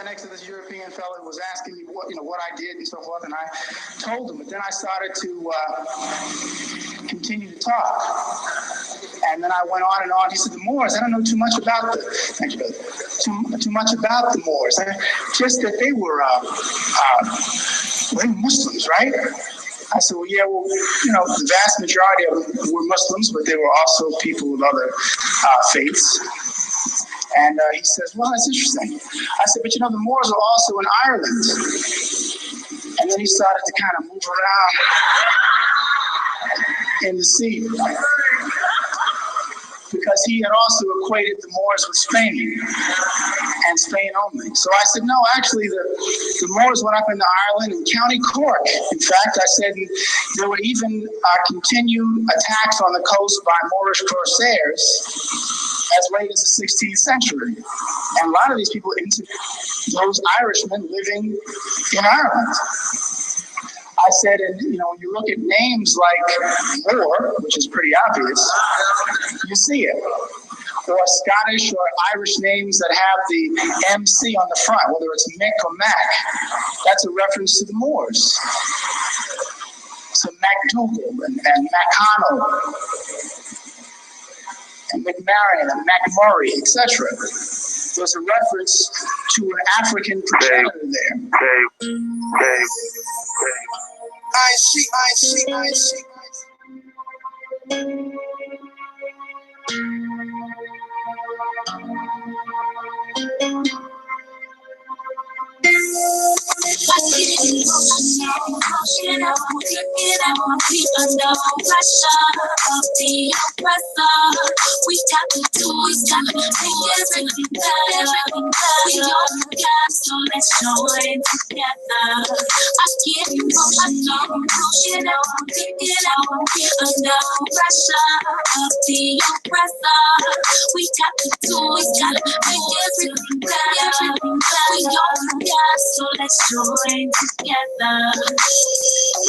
next to this European fellow who was asking me what I did and so forth, and I told him. But then I started to continue to talk, and then I went on and on. He said, "The Moors. I don't know too much about thank you, brother. Too much about the Moors. Just that they were Muslims, right?" I said, "Well, yeah, the vast majority of them were Muslims, but there were also people with other faiths." And he says, "Well, that's interesting." I said, "But the Moors are also in Ireland." And then he started to kind of move around in the seat, because he had also equated the Moors with Spain and Spain only. So I said, "No, actually, the Moors went up into Ireland and County Cork. In fact," I said, "there were even continued attacks on the coast by Moorish corsairs as late as the 16th century. And a lot of these people, those Irishmen living in Ireland." I said, and when you look at names like Moor, which is pretty obvious, you see it. Or Scottish or Irish names that have the MC on the front, whether it's Mick or Mac, that's a reference to the Moors. So MacDougall and McConnell and McMarion and McMurray, etc. There's a reference to an African progenitor there. I see. Under pressure of the oppressor, we got to do, we got to make everything better. We all got, so let's join together. I get emotional, pick it up, under pressure of the oppressor. We got to do, we got to make everything better. We all got, so let's join together.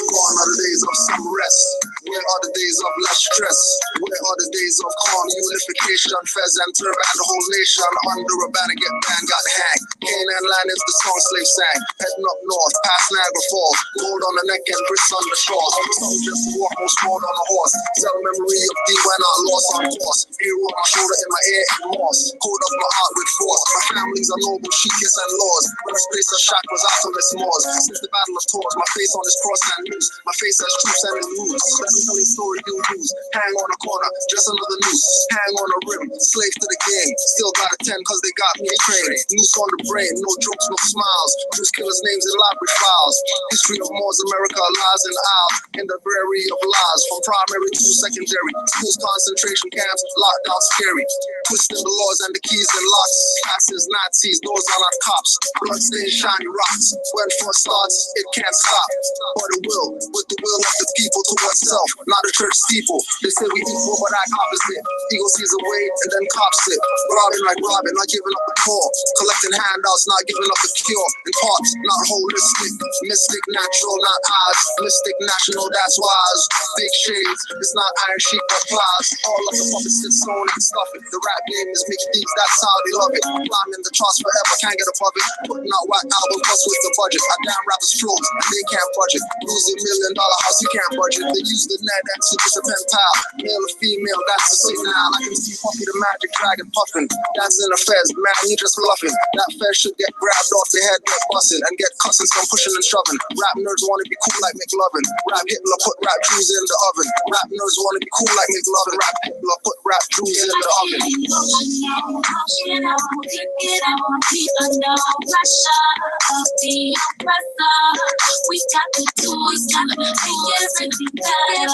Gone are the days of some rest. Where are the days of less stress? Where are the days of calm unification? Fez and turban, the whole nation under a banner, get banned, got hanged. Canaanland is the song slave sang. Heading up north, past Niagara Falls. Gold on the neck and bricks on the shores. Some just walk on sport on the horse. Tell memory of thee when I lost on course. Hero on my shoulder, in my ear and moss. Code of my heart with force. My families are noble, sheikhs and laws. First place of shock was Artemis Moors. Since the battle of Tours, my face on this cross and noose. My face has troops and the news. That's the telling story you use. Hang on a corner, just another noose. Hang on a rim, slave to the game. Still got a 10 cause they got me trained. Noose on the brain, no jokes, no smiles. Bruce killers' names in library files. History of Moors, America, lies and isles. In the brewery of lies, from primary to secondary. Schools, concentration camps, lockdown scary. Twisting the laws and the keys and locks. Classes, Nazis, those are not cops. Bloodstained shiny rocks. When force starts, it can't stop. But it will, with the will of the people towards self, not a church steeple. They say we equal, but act opposite. Ego sees a way and then cops it. Robbing like robbing, not giving up the call. Collecting handouts, not giving up the cure. In parts, not holistic. Mystic, natural, not eyes. Mystic, national, that's wise. Big shades, it's not iron sheet but plies. All of the puppets sit sewn and stuff it. The rap game is mixed deeds, that's how they love it. Climbing the charts forever, can't get above it. Putting out whack album plus with the budget. I damn rappers float and they can't budget. Lose $1 million house, you can't budget. They use the net and super it's a pen pal. Male or female, that's the signal. I can see Puffy the Magic Dragon puffing. That's in a fez, man, you just bluffing. That fez should get grabbed off the head, get busting, and get cussing, some pushing and shoving. Rap nerds wanna be cool like McLovin. Rap Hitler put rap Jews in the oven. Rap nerds wanna be cool like McLovin. Rap Hitler put rap Jews in the oven. We got to do, we got to make everything better.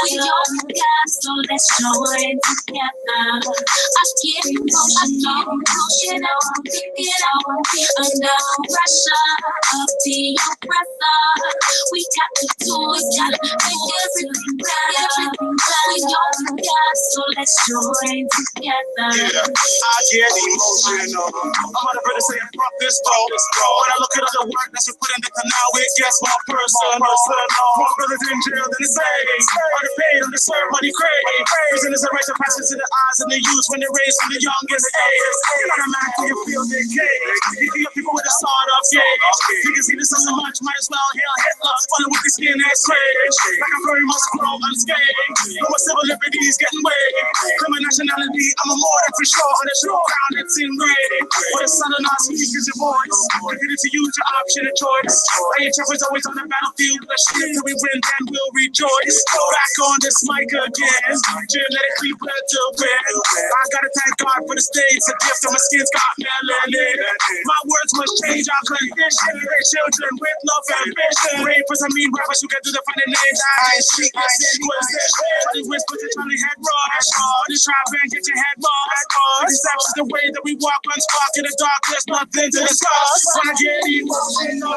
We all got, so let's join together. I get emotional, pick it up, under pressure of the oppressor. We got to do, we got to make everything better. We all got, so let's join together. I get emotional. I'm on the verge of saying, fuck this though. When I look at all the work that's been put in the canal, it gets more personal. More brothers in jail than the same. Underpaid, underserved, money crave. Prison is a right to pass into the eyes of the youth when they're raised from the youngest age. You're not a man till you feel decay. You can get people with a sawed off gauge. You can see this so much, might as well hail Hitler. Follow with the skin that's rage. Like I'm very much grow unscathed. No more civil liberties getting waived. Criminal nationality, I'm a more than for sure. On the show ground, it's in raid. For the son of not speak is your voice. Committed to use your option of choice. Our champions always on the battlefield. Let's shit till we win, then we'll rejoice. Back on this mic again. Genetically bred to win. I gotta thank God for the stage. A gift of my skin's got melanin. My words must change our condition. They children with love and ambition. Rain for some mean rappers who can do the funny names. I ain't street, I ain't Charlie whispers to Charlie head rush. On the trap and get your head lost. This is the way that we walk on spark in the dark. There's nothing to discuss. When I get emotional,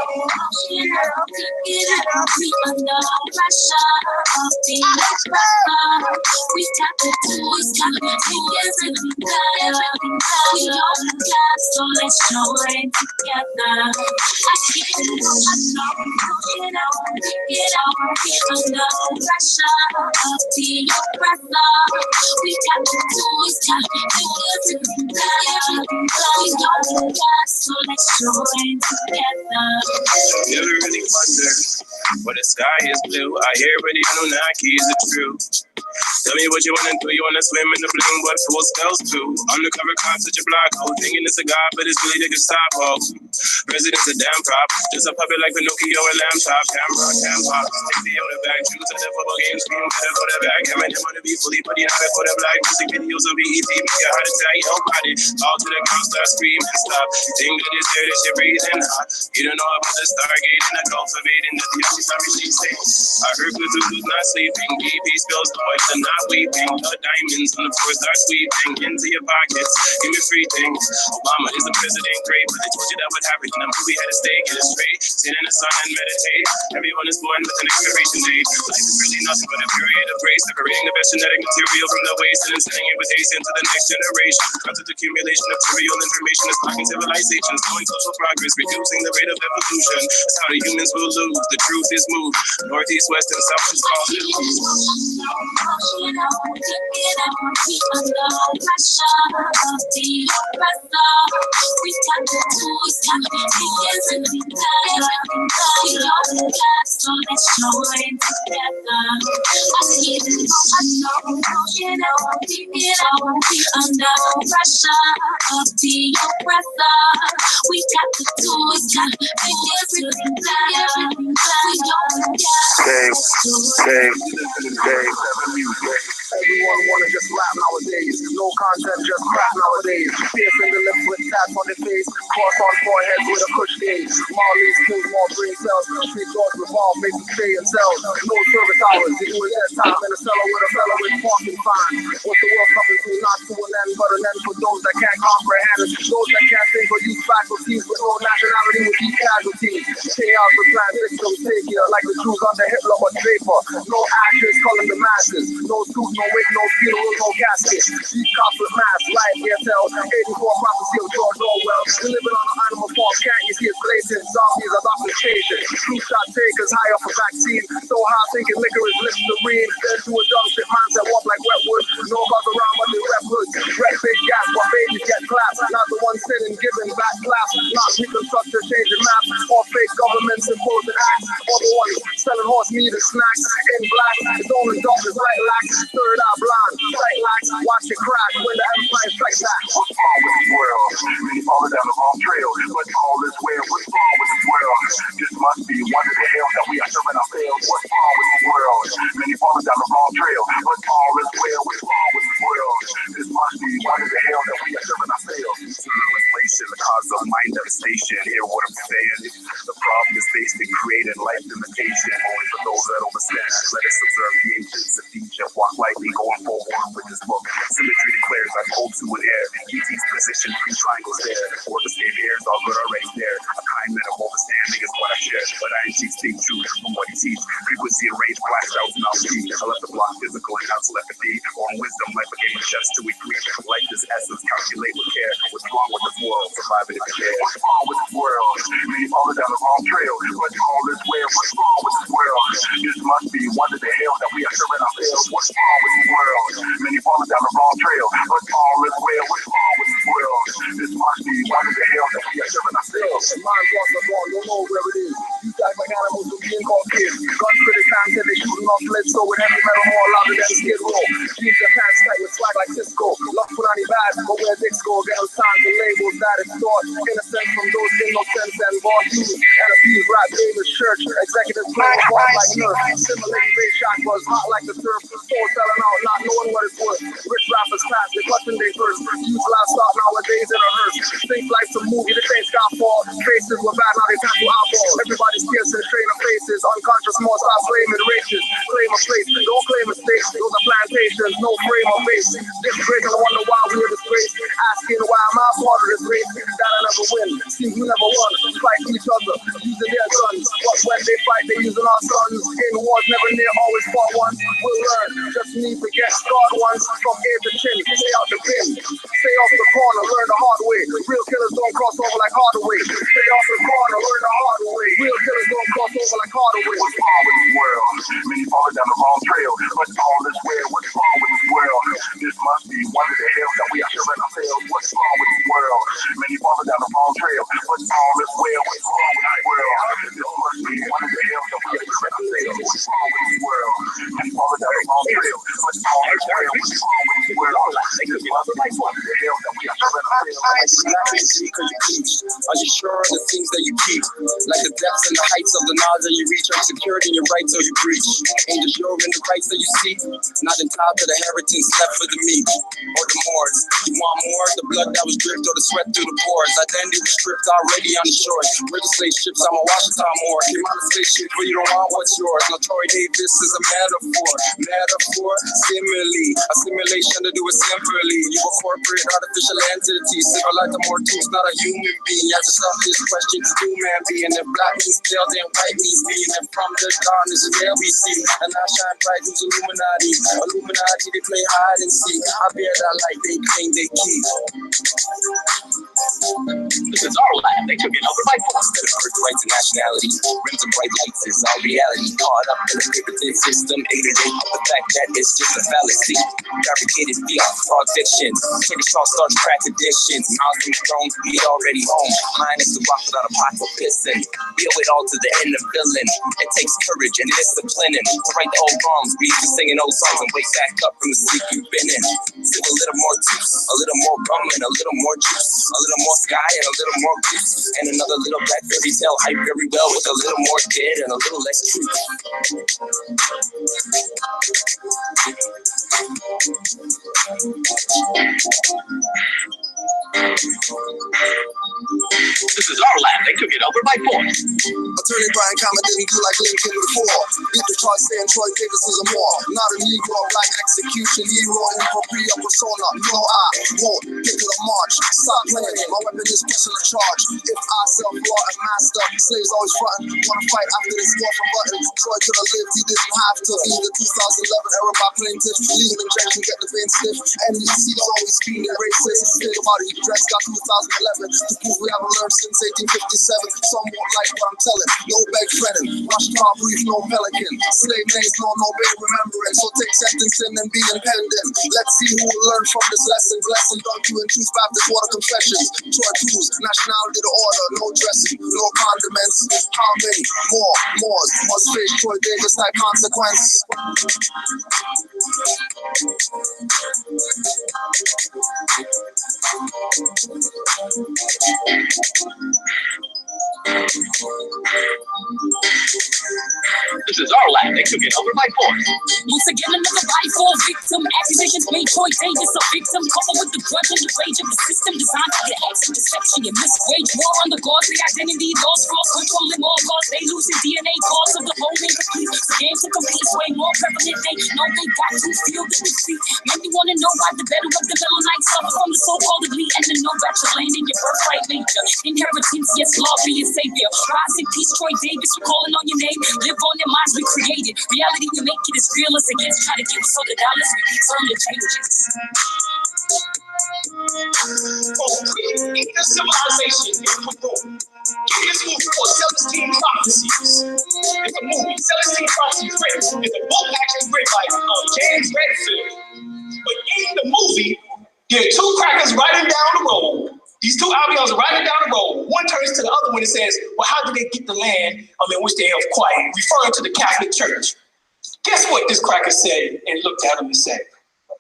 we under pressure of the oppressor. We got to do is got to make everything better. We don't care, so let's join together. I can't know, get out, we under pressure of the oppressor. We got to do is got to make everything better. We don't care, so let's join together. You ever really wonder why the sky is blue? I hear it, the Anunnaki is it true? Tell me what you wanna do, you wanna swim in the blue, what cool spells do? Undercover cops at your block, hole, thinking it's a god, but it's really the Gestapo. President's a damn prop, just a puppet like Pinocchio or lamb chop. Camera, cam pop, take the other back, choose at the football game, scream, better for the back. I'm in wanna be fully putting out for the black music videos on BET, make a heart attack, yo, body. All to the ground, start screaming, stop. You think that it's there, that you're breathing hot. You don't know about the Stargate and the Gulf of Aden, that the only time she says. I heard Cthulhu's not sleeping, BP spills the voice and not weeping. The diamonds on the floor start sweeping into your pockets. Give me free things. Obama is the president, great, but they told you that would happen. And I'm we had to stay, get it straight. Sit in the sun and meditate. Everyone is born with an expiration date. Life is really nothing but a period of grace, separating the best genetic material from the waste and then sending it with haste into the next generation. Constant accumulation of trivial information is blocking civilizations, slowing social progress, reducing the rate of evolution. That's how the humans will lose. The truth is moved. Northeast, west, and south is called news. We under pressure of the oppressor. We got to do is got to make everything better. We don't care, so let's join together. I see the we under pressure of the oppressor. We got to do is got to make everything better. We don't care, so let's join together. Everyone wanna just rap nowadays. No content, just crap nowadays. Piercing the lips with tats on the face. Cross on foreheads with a cush day. Marley's kills more brain cells. Street doors revolve, make them stay in cells. No service hours. They do it that time in a cellar with a fella with parking fine. What's the world coming to? Not to an end, but an end for those that can't comprehend it. Those that can't think or use faculties with no nationality with these casualties. Chaos with planned victims take here like the Jews under Hitler or Draper. No actors calling the masses. No suit, no wig, no funeral, no casket. These cops with masks, light, airtel, 84 prophecy of George Orwell. We living on an animal farm, can't you see it's blazing? Zombies are off the station. Flu shot takers high off a vaccine. So high thinking liquor is Listerine. Then do a dumb shit mindset, walk like wetwood. No buzz around, but they rep hoods. Red big gas while babies get clapped. Not the one sitting giving back claps. Not reconstructed changing maps. Or fake governments imposing acts. Or the ones selling horse meat and snacks. In black, it's only darkness like lax. Third eye blind, sight lacks. Watch it crack when the empire strikes back. What's wrong with this world? Many falling down the wrong trail. But all is well. What's wrong with this world? This must be one of the hell that we are serving ourselves. What's wrong with this world? Many falling down the wrong trail. But all is well. What's wrong with this world? This must be one of the hell that we are serving ourselves. Eternal inflation, the cause of mind devastation. Hear what I'm saying? The problem is based in creating life limitation. Only for those that understand. Let us observe the ancients of Egypt. Walk lightly going forward with this book. Symmetry declares I hold to an end. square. ET's position, 3 triangles there. Orchestrate airs, all good already there. A kind man of understanding is what I share, but I ain't teach stay true from what he teach. Frequency and range, flash out and I'll see. I left the block physical and out telepathy. On wisdom, life a game of chess till we free. Life is essence, calculate with care. What's wrong with this world? Survive it if you dare. What's wrong with this world? Many falling down the wrong trail. What's all this way? What's wrong with this world? This must be one of the hell that we are serving ourselves. What's wrong with this world? Many falling down the wrong trail. What's all this way? What's wrong with this world? This must be one of the hell that we are serving ourselves. Mind lost the ball, don't know where it is. You guys like animals who being called kids. Guns for the time till they shooting off lead, so with heavy metal more louder than skid row. Jeans and pants tight with swag like Cisco. Love put on the bad, but where dicks go. Get those signs and labels that is thought. Innocence from those in no sense and bought you. And abuse rap Davis church. Executives playing ball like nurse. Simulating bass shot was hot like the turf. Soul selling out, not knowing what it's worth. Rich rappers pass, they clutching they first. Use livestock nowadays in a hearse. Think life's a movie, the things got fall. Faces were bad, now they tackle eyeballs. Everybody's piercing, train of faces. Unconscious more, stop blaming races. Claim a place, don't claim a state. Those are plantations, no frame or base. This break, I wonder why we're disgraced. Asking why am I part of this race? That I never win. Seems we never won. Fight each other, using their guns. But when they fight, they're using our sons. In wars, never near, always fought once. We'll learn, just need to get scarred once. From ear to chin, stay out the bin. Stay off the corner, learn the hard way. Real killers don't cross over like Hardaway. Stay off the corner, learn the hard way. Real killers don't cross over like Hardaway. What's wrong with this world? Many falling down the wrong trail. What's all this way? What's wrong with this world? This must be one of the hells that we are serving ourselves. What's wrong with this world? Many falling down the wrong trail. What's all this way? What's wrong with this world? This must be one of the hells that we are serving ourselves. What's wrong with this world? Many falling down the wrong trail. What's all this way? What's wrong with this world? This must be one of the hells that we are serving ourselves. Are you sure of the things that you keep? Like the depths and the heights of the knowledge that you reach, are secured in your rights or you breach. Ain't you sure in the rights that you seek? Not entitled to the inheritance left for the meek or the Moors. You want more? The blood that was dripped or the sweat through the pores. Identity was stripped already on the shores. We're the slave ships, I'm a Washington Moor. Came out of slave ship, but you don't want what's yours. Now Troy Davis is a metaphor. Metaphor, simile. A simulation to do it simply. You a corporate artificial entity. Civil like the more tools, not a human being. Ask yourself this question, who man being? If black means pale, then white means being. And from the dawn is where we see. And I shine bright, who's Illuminati? Illuminati, they play hide and seek. I bear that light, they claim they keep. This is our land, they took it over by force. The earth rights and nationality, rims and bright lights is all reality. Caught up in the paper thin system, ignorant of the fact that it's just a fallacy. Fabricated fiat, fraud fiction. Take a strong starch crack additions. Miles from the throne, we already home. Mine is the rock without a pot for pissing. We owe it all to the end of villain. It takes courage and discipline to right the old wrongs. We used to singing old songs and wake back up from the sleep you've been in. Sip a little more juice, a little more rum and a little more juice, a little more sky and a little more goose, and another little black fairy tale hype very well with a little more dead and a little less truth. This is our land, they took it over by force. Attorney Brian Common didn't do like Lincoln before. Beat the charge saying Troy Davis is a Moor. Not a Negro, black execution hero, inappropriate persona. No, I won't get to the march. Stop playing, my weapon is pressing the charge. If I sell law and master, slaves always frontin'. Wanna fight after this war from button. Troy could have lived, he didn't have to. Be the 2011 era by plaintiff. Legal injection, get the vein stiff. NBC's always being racist. Think about it, he dressed got 2011 to prove we haven't learned since 1857. Some won't like what I'm telling. No beg fretting, rush car brief, no pelican. Slave names, no big remembering. So take sentencing and be impending. Let's see who will learn from this lesson. Blessing, dunk you in Truth Baptist water confessions. Troy tools, nationality to order, no dressing, no condiments. How many Moors must face Troy Davis type consequence? This is our land. They took it over by force. Once again, another rifle victim. Accusations made Troy Davis a victim. Coupled with the grudge and the rage of the system designed to get acts of deception and miswage war on the gods. The identity lost, flaws, controlling all cause. They losing DNA cause of the whole incomplete. The game to compete is way more prevalent. They know they got to feel the defeat. Maybe wanna know why the better of the Melanites suffer from the so-called elite and to know that you're landing your birthright nature. Inheritance, yes, law be your savior. Rise in peace, Troy Davis, we're calling on your name. Live on their minds we created. Reality we make it as real as it gets. Try to give us all the dollars we need turn the changes. In the civilization, give this movie called Celestine Prophecies. It's a movie, Celestine Prophecies, written. It's a book actually written by James Redfield. But in the movie, there are two crackers riding down the road. These two Albions are riding down the road. One turns to the other one and says, well, how did they get the land in which they have quiet? Referring to the Catholic Church. Guess what this cracker said and looked at him and said?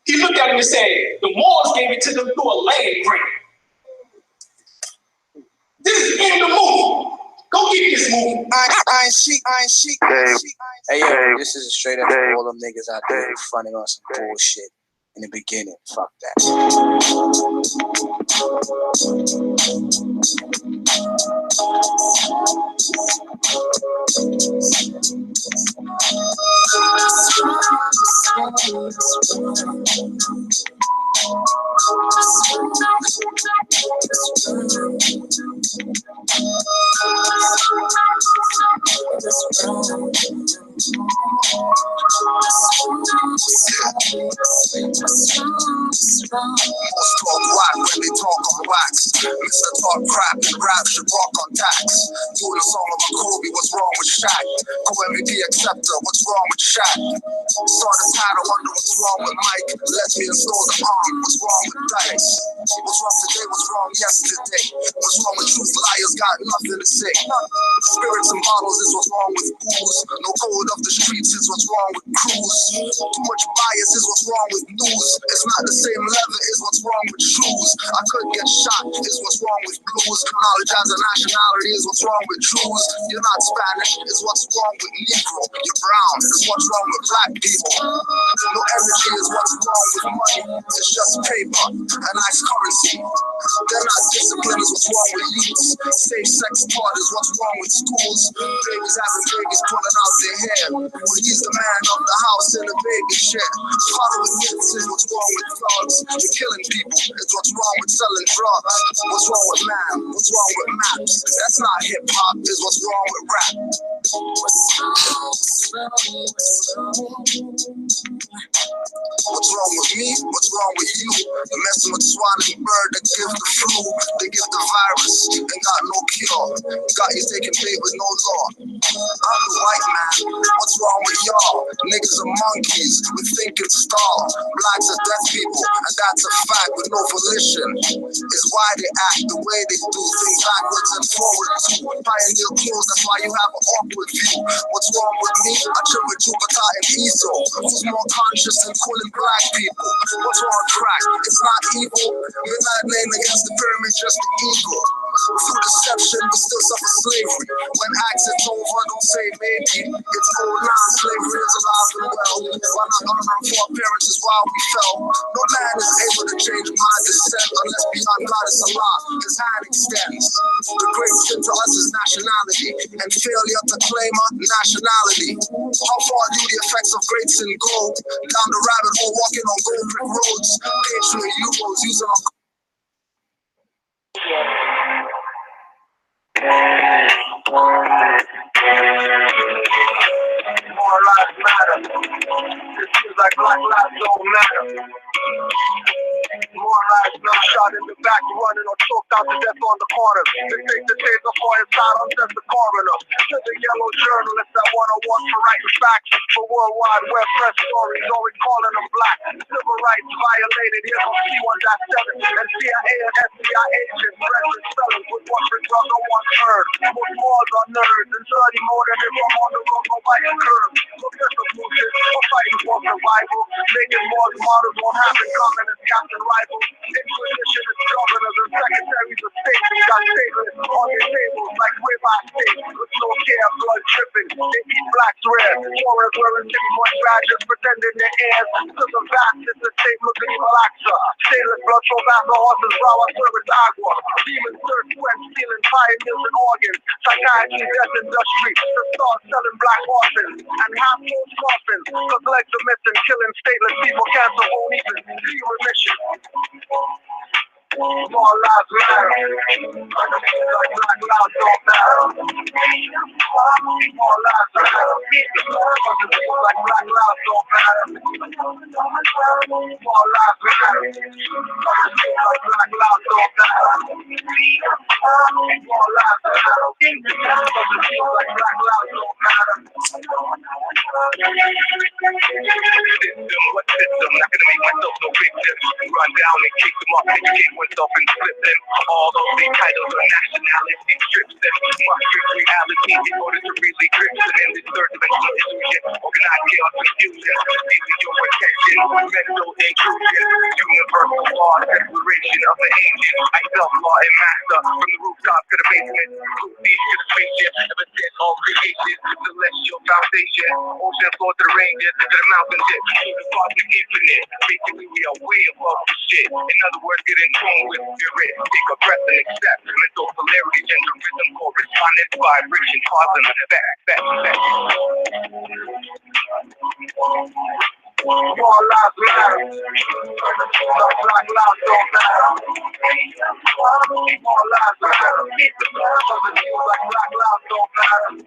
He looked at him and said, the Moors gave it to them through a land grant. This is in the movie. Go get this movie. I ain't sheep. Hey, yo, this is straight up for all them niggas out there fronting on some bullshit in the beginning. Fuck that. Most talk rock when they talk on wax. Mr. Talk crap and rap should rock on tax. Doing a song about Kobe, what's wrong with Shaq? Co-MVP acceptor, what's wrong with Shaq? Saw the title, wonder what's wrong with Mike. Let me install the arm, what's wrong with Dice? What's wrong today, what's wrong yesterday? What's wrong with truth, liars got nothing to say. Spirits and bottles is what's wrong with booze. No code of the streets is what's wrong with crews. Too much bias is what's wrong with news. It's not the same leather is what's wrong with shoes. I could get shot is what's wrong with blues. Knowledge as a nationality is what's wrong with Jews. You're not Spanish is what's wrong with Negro. You're brown is what's wrong with black people. No energy is what's wrong with money. It's just paper and nice currency. They're not disciplined is what's wrong with youths. Safe sex taught is what's wrong with schools. Babies having babies pulling out their hair. Well, he's the man of the house in the baby shit. Following myths is what's wrong with thugs. You're killing people is what's wrong with selling drugs. What's wrong with man? What's wrong with maps? That's not hip hop is what's wrong with rap. What's wrong with me? What's wrong with you? You're messing with swallowing bird that give the flu. They give the virus and got no cure. Got you taking bait with no law. I'm the white man. What's wrong with y'all? Niggas are monkeys. We think it's star. Blacks are deaf people, and that's a fact with no volition. Is why they act the way they do. Things backwards and forward too. Pioneer clothes, that's why you have an awkward view. What's wrong with me? I trip with Jupiter and Esau. Who's more conscious than killing black people? What's wrong with crack? It's not evil. Midnight lane against the pyramid, just the ego. Through deception, we still suffer slavery. When accident's over, don't say maybe. It's old line, slavery is alive and well. Why not honoring for our parents is why we fell. No man is able to change my descent unless beyond God is Allah, his hand extends. The great sin to us is nationality, and failure to claim our nationality. How far do the effects of great sin go? Down the rabbit hole, walking on gold brick roads. Patriot U-boats using our More lives matter. It seems like black lives don't matter. More lives not shot in the back, running or choked out to death on the corner. They take the taser for his silence, that's the coroner. To the yellow journalists that want to work for writing facts for worldwide web press stories, always calling them black. Civil rights violated, here's on C1.7. And CIA and FBI agents, present felons with one big brother, one third. Most more are nerds, and 30 more than if I'm on the road, no biting curves. Look at the bullshit, we're fighting for survival. Making more models won't happen, common as captain rivals. Inquisition is governors and secretaries of state. got stateless on their tables like ribeye steak with no care, blood dripping. They eat blacks rare, foreigners wearing 6-point badges, pretending they're heirs to the vast the state looking relaxer. Stainless blood from after horses, raw service agua. Demons thirst when stealing pioneers and organs. Psychiatry, death industry, the stars selling black orphans and half-closed coffins. Cause legs are missing, killing stateless people, cancer won't even see remission. More lives matter. Like black lives don't matter. More lives matter. Like black lives don't matter. More lives matter. Like black lives don't matter. More lives matter. Like black lives don't matter. System, what system? Not gonna make myself no victim. Run down and kick them off, educate oneself and flip them. All those big titles are nationality strips them. Must grip reality in order to really grip them in this third dimensional illusion. Organized chaos confusion, stealing your attention. Mental intrusion, universal law, declaration of the ancient. I self-law and master from the rooftop to the basement. Root these to the spaceship, ever since all creation. Celestial foundation, ocean floor to the ranges, to the mountain tip, to the cosmic infinite. Basically, we are way above the shit. In other words, get in tune with spirit. Take a breath and accept mental polarity, gender, rhythm, correspondence, vibration, cause and effect. More lives matter. Black lives don't matter. More lives matter. Like black lives don't matter.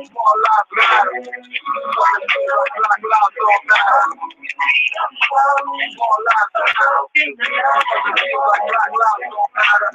More lives matter. Like black lives don't matter. More lives matter. Like black lives don't matter.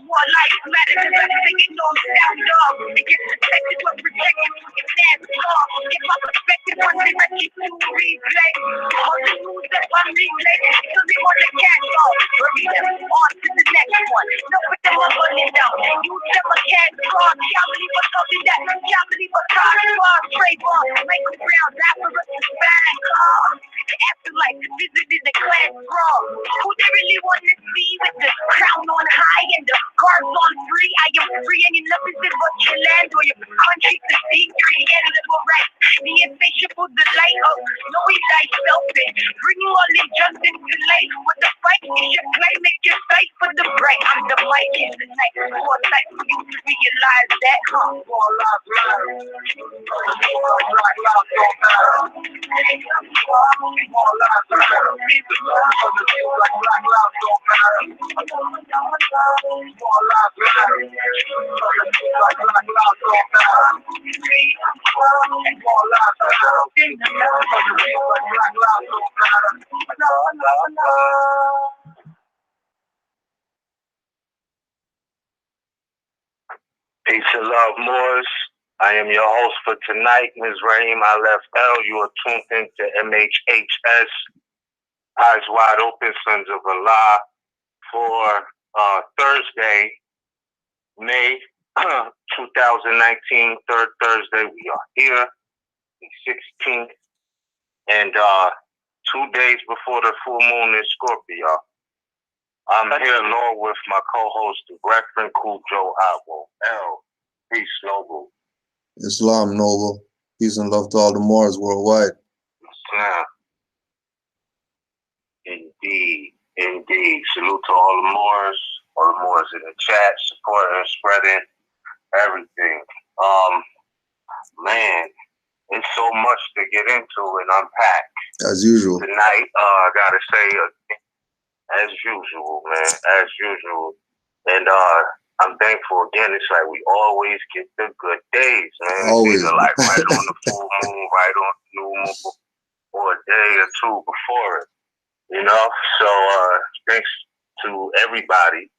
More lives matter because everything is all sound up. It gets protected, but protected from your nasty off. Get my perspective one thing I keep to replay. All the news that I'm replay, so they want to catch off. Hurry them on to the next one. No, put them up on it down. Use them a cat fraud. Can't believe what's coming that. Can't believe what's coming. Straight ball. Michael Brown, Lazarus is back. The afterlife, visited the class brawl. Who they really want to see with the crown on high and the guards on free? I am free and your nothing is but your land or your country to see free and liberal rights. The insatiable delight of knowing thyself and bringing all injustice to light. What the fight is your claim, make your fight for the bright. I'm the mic in the night. More time for you to realize that, More lives matter. Black lives don't matter. More lives matter. Like black lives don't matter. More lives matter. Like black lives don't matter. More lives matter. Like black lives don't matter. Peace and love, Moors. I am your host for tonight, Ms. Raheem Aleph L. You are tuned into MHHS, Eyes Wide Open, Sons of Allah, for Thursday, May 2019, third Thursday. We are here, the 16th, and 2 days before the full moon in Scorpio. I'm here along with my co-host, the Reverend Cujo Agbo. L. Peace, Noble. Islam, Noble. Peace and love to all the Moors worldwide. Islam. Indeed, indeed. Salute to all the Moors in the chat, supporting and spreading everything. Man, it's so much to get into and unpack. As usual. Tonight, I gotta say, as usual, man, as usual. And I'm thankful again. It's like we always get the good days, man. Always. Either like right on the full moon, right on the new moon, or a day or two before it. You know? So thanks to everybody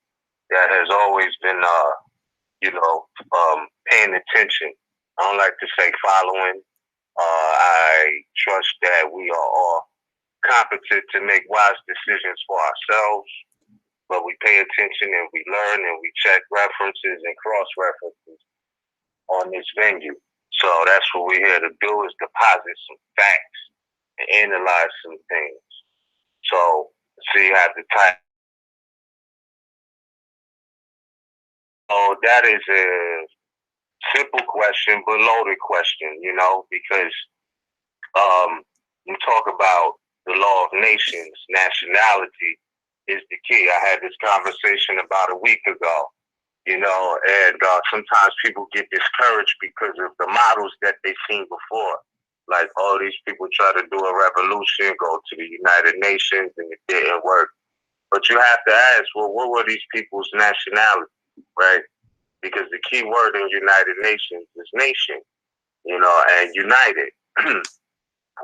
that has always been paying attention. I don't like to say following. I trust that we are all competent to make wise decisions for ourselves, but we pay attention and we learn and we check references and cross-references on this venue. So that's what we're here to do, is deposit some facts and analyze some things. So, see how the title Oh, that is a simple question, but loaded question, because you talk about the law of nations, nationality is the key. I had this conversation about a week ago, and sometimes people get discouraged because of the models that they've seen before. Like all these people try to do a revolution, go to the United Nations, and it didn't work. But you have to ask, well, what were these people's nationality, right? Because the key word in United Nations is nation, and united.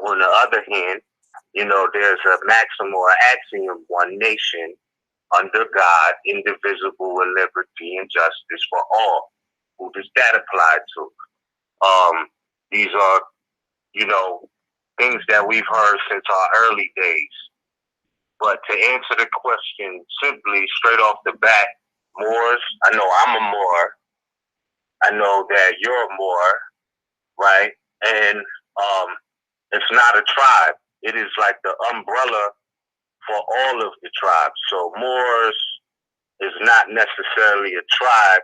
On the other hand, there's a maxim or axiom, one nation, under God, indivisible, with liberty and justice for all. Who does that apply to? These are, things that we've heard since our early days. But to answer the question simply, straight off the bat, Moors, I know I'm a Moor. I know that you're a Moor, right? And it's not a tribe. It is like the umbrella for all of the tribes. So Moors is not necessarily a tribe,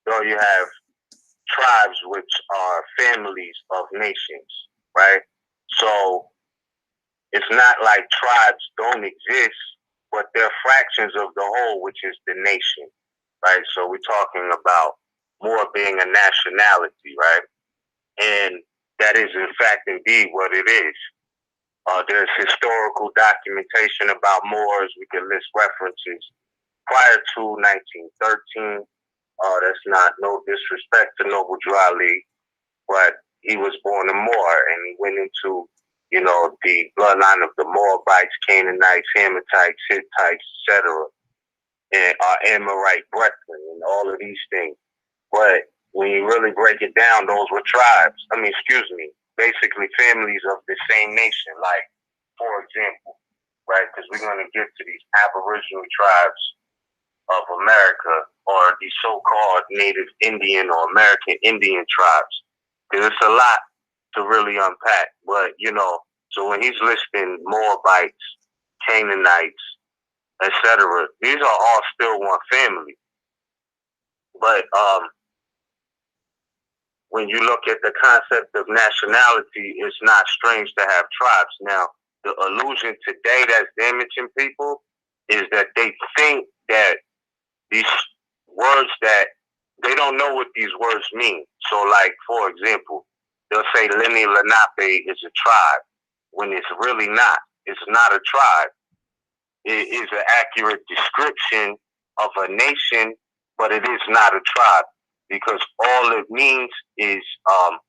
though you have tribes which are families of nations, right? So it's not like tribes don't exist, but they're fractions of the whole, which is the nation, right? So we're talking about Moor being a nationality, right? And that is in fact indeed what it is. There's historical documentation about Moors. We can list references prior to 1913. That's not no disrespect to Noble Drew Ali, but he was born a Moor, and he went into, the bloodline of the Moabites, Canaanites, Hamites, Hittites, etc., and our Amorite brethren, and all of these things. But when you really break it down, those were tribes. Basically families of the same nation. Like, for example, right, because we're going to get to these Aboriginal tribes of America, or the so-called Native Indian or American Indian tribes. Because it's a lot to really unpack. But, so when he's listing Moabites, Canaanites, etc., these are all still one family. But when you look at the concept of nationality, it's not strange to have tribes. Now, the illusion today that's damaging people is that they think that these words, that they don't know what these words mean. So, like, for example, they'll say Lenni Lenape is a tribe, when it's really not. It's not a tribe. It is an accurate description of a nation, but it is not a tribe, because all it means is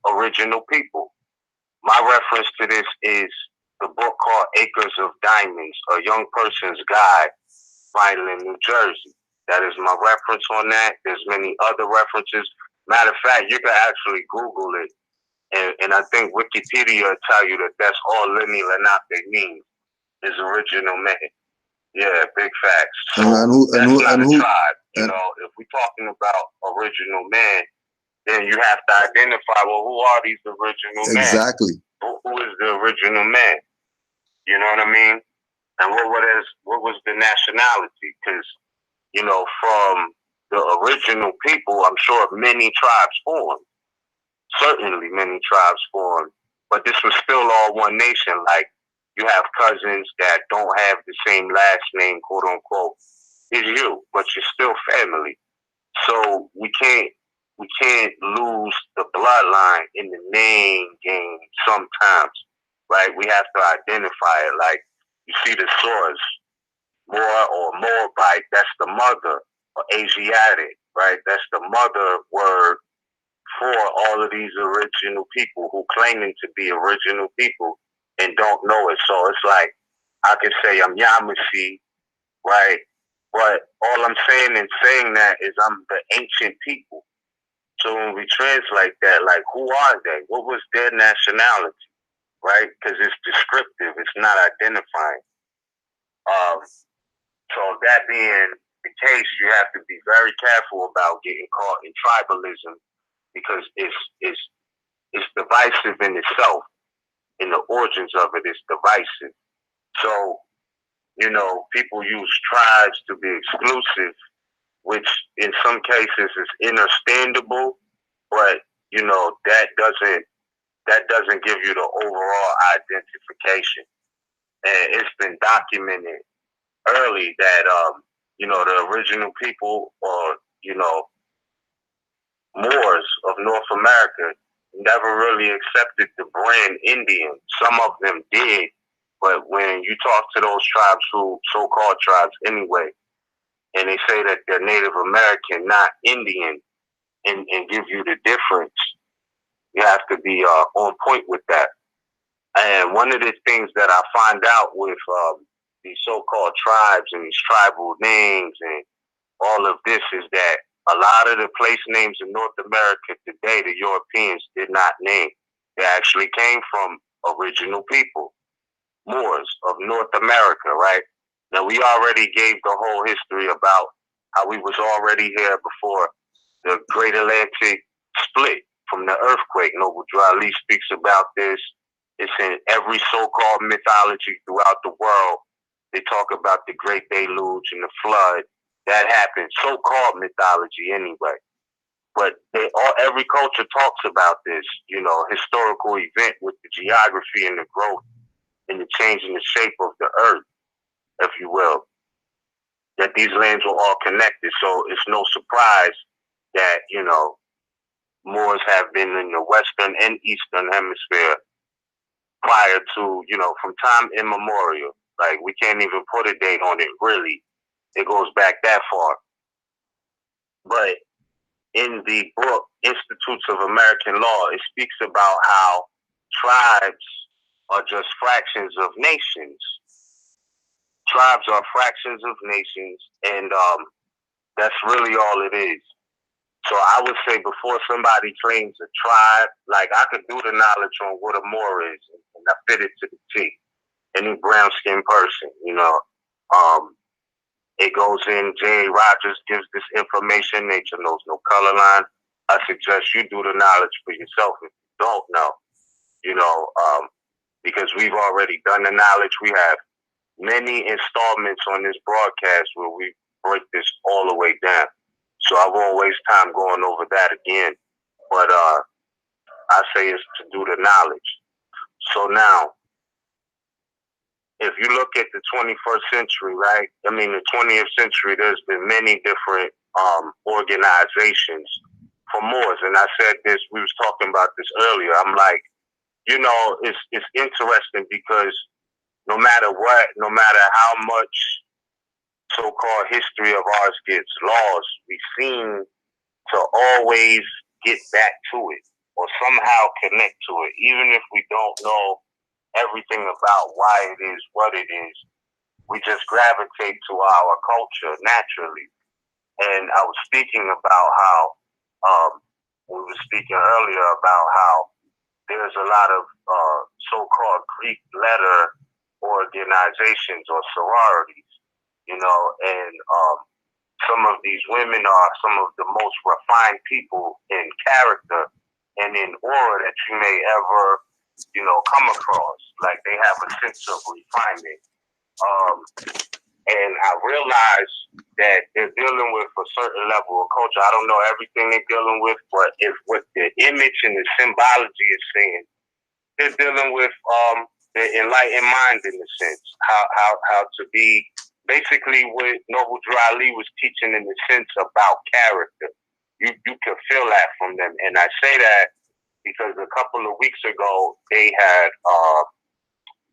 original people. My reference to this is the book called Acres of Diamonds, A Young Person's Guide, Vineland, New Jersey. That is my reference on that. There's many other references. Matter of fact, you can actually Google it, and I think Wikipedia will tell you that that's all Lenni Lenape means, is original man. Yeah, big facts. So that's not a tribe. If we're talking about original man, then you have to identify, well, who are these original men? Exactly. Who is the original man? You know what I mean? And what was the nationality? Because, from the original people, I'm sure many tribes formed. Certainly many tribes formed. But this was still all one nation. Like, you have cousins that don't have the same last name, quote unquote, as you, but you're still family. So we can't lose the bloodline in the name game sometimes, right? We have to identify it. Like, you see the source, Moor or Moabite, that's the mother, or Asiatic, right? That's the mother word for all of these original people who claiming to be original people and don't know it. So it's like, I can say I'm Yamasee, right? But all I'm saying in saying that is I'm the ancient people. So when we translate that, like, who are they? What was their nationality, right? Because it's descriptive. It's not identifying. So that being the case, you have to be very careful about getting caught in tribalism, because it's divisive in itself. In the origins of it, it's divisive. So, people use tribes to be exclusive which in some cases is understandable, but you know that doesn't give you the overall identification. And it's been documented early that you know the original people, or you know, Moors of North America, never really accepted the brand Indian. Some of them did, but when you talk to those tribes, who so-called tribes anyway, and they say that they're Native American, not Indian, and give you the difference, you have to be on point with that. And one of the things that I find out with these so-called tribes and these tribal names and all of this is that a lot of the place names in North America today, the Europeans did not name. They actually came from original people, Moors of North America, right? Now, we already gave the whole history about how we was already here before the Great Atlantic split from the earthquake. Noble Drew Ali speaks about this. It's in every so-called mythology throughout the world. They talk about the Great Deluge and the flood. That happened, so-called mythology anyway. But every culture talks about this, you know, historical event with the geography and the growth and the change in the shape of the earth, if you will, that these lands were all connected. So it's no surprise that, you know, Moors have been in the Western and Eastern hemisphere prior to, you know, from time immemorial. Like, we can't even put a date on it, really. It goes back that far. But in the book, Institutes of American Law, it speaks about how tribes are just fractions of nations. Tribes are fractions of nations, and that's really all it is. So I would say before somebody claims a tribe, like, I could do the knowledge on what a Moor is, and I fit it to the T. Any brown-skinned person, you know. It goes in, J.A. Rogers gives this information, nature knows no color line. I suggest you do the knowledge for yourself if you don't know, you know, because we've already done the knowledge. We have many installments on this broadcast where we break this all the way down. So I won't waste time going over that again. But I say it's to do the knowledge. So now, if you look at the 21st century, right? I mean, the 20th century, there's been many different organizations for Moors. And I said this, we was talking about this earlier. I'm like, you know, it's interesting because no matter what, no matter how much so-called history of ours gets lost, we seem to always get back to it or somehow connect to it, even if we don't know everything about why it is what it is. We just gravitate to our culture naturally. And I was speaking about how we were speaking earlier about how there's a lot of so-called Greek letter organizations or sororities, you know, and some of these women are some of the most refined people in character and in aura that you may ever, you know, come across. Like, they have a sense of refinement. And I realized that they're dealing with a certain level of culture. I don't know everything they're dealing with, but if what the image and the symbology is saying, they're dealing with the enlightened mind in a sense. How to be basically what Noble Drew Ali was teaching in the sense about character. You can feel that from them. And I say that because a couple of weeks ago, they had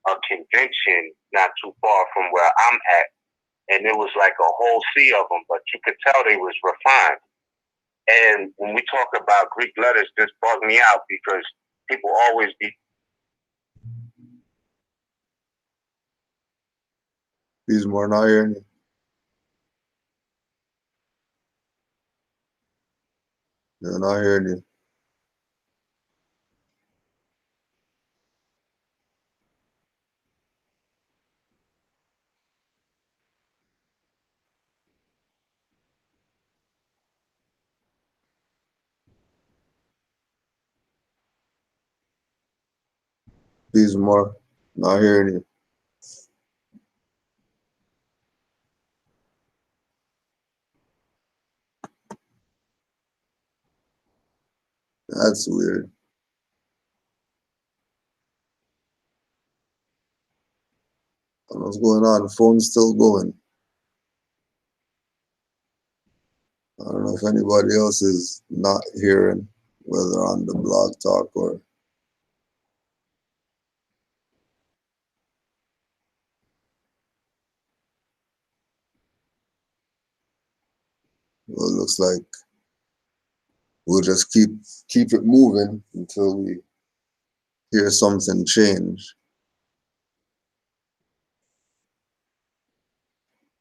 a convention not too far from where I'm at. And it was like a whole sea of them, but you could tell they was refined. And when we talk about Greek letters, this bugged me out because people always be... He's more not hearing you. They're not hearing you. He's more not hearing you. That's weird. I don't know what's going on. The phone's still going. I don't know if anybody else is not hearing, whether on the blog talk or. Well, it looks like we'll just keep it moving until we hear something change.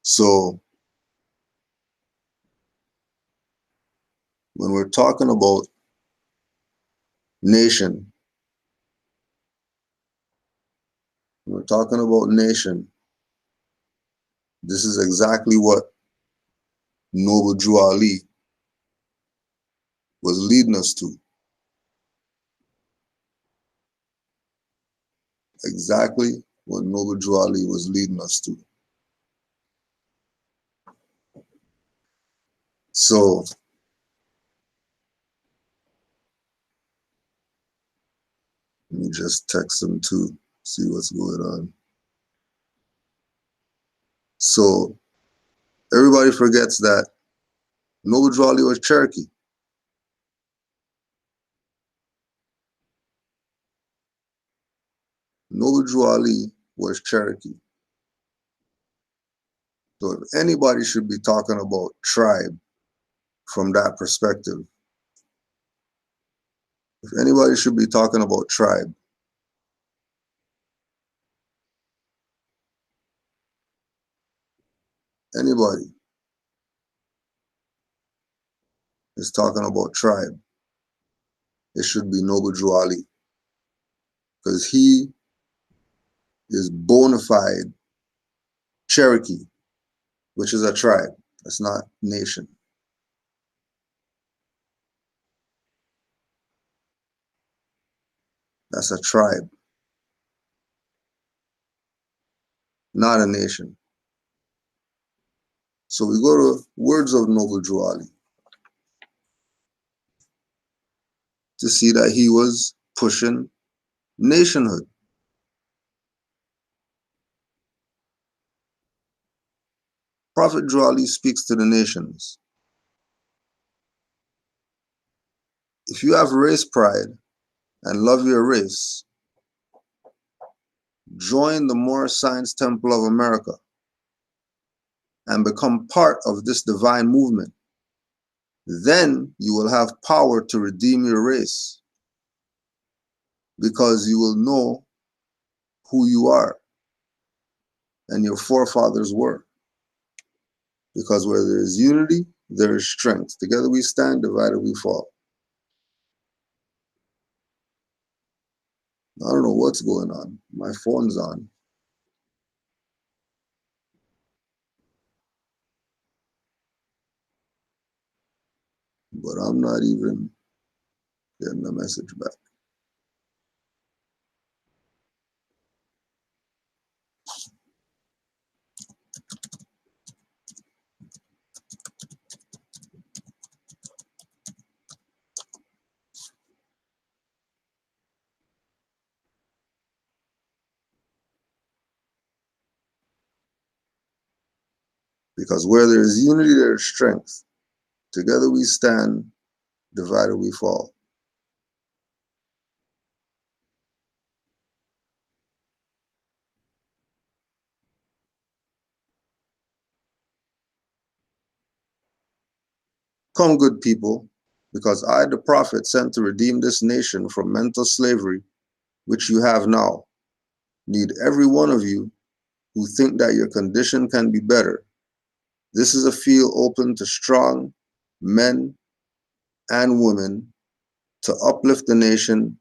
So when we're talking about nation, this is exactly what Noble Drew Ali was leading us to. Exactly what Noble Drew Ali was leading us to. So let me just text him to see what's going on. So everybody forgets that Noble Drew Ali was Cherokee. Noble Drew Ali was Cherokee. So if anybody should be talking about tribe from that perspective, if anybody should be talking about tribe, anybody is talking about tribe, it should be Noble Drew Ali, because he is bona fide Cherokee, which is a tribe. That's not nation. That's a tribe, not a nation. So we go to words of Noble Drew Ali to see that he was pushing nationhood. Prophet Drew Ali speaks to the nations. If you have race pride and love your race, join the Moor Science Temple of America and become part of this divine movement. Then you will have power to redeem your race, because you will know who you are and your forefathers were. Because where there is unity, there is strength. Together we stand, divided we fall. I don't know what's going on. My phone's on. But I'm not even getting a message back. Because where there is unity, there is strength. Together we stand, divided we fall. Come, good people, because I, the prophet, sent to redeem this nation from mental slavery, which you have now, need every one of you who think that your condition can be better. This is a field open to strong men and women to uplift the nation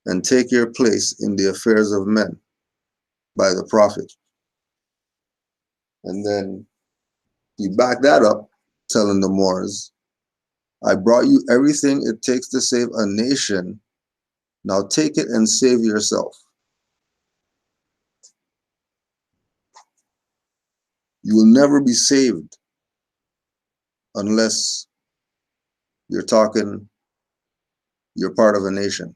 and take your place in the affairs of men by the prophet. And then he backed that up, telling the Moors, I brought you everything it takes to save a nation. Now take it and save yourself. You will never be saved unless you're talking you're part of a nation.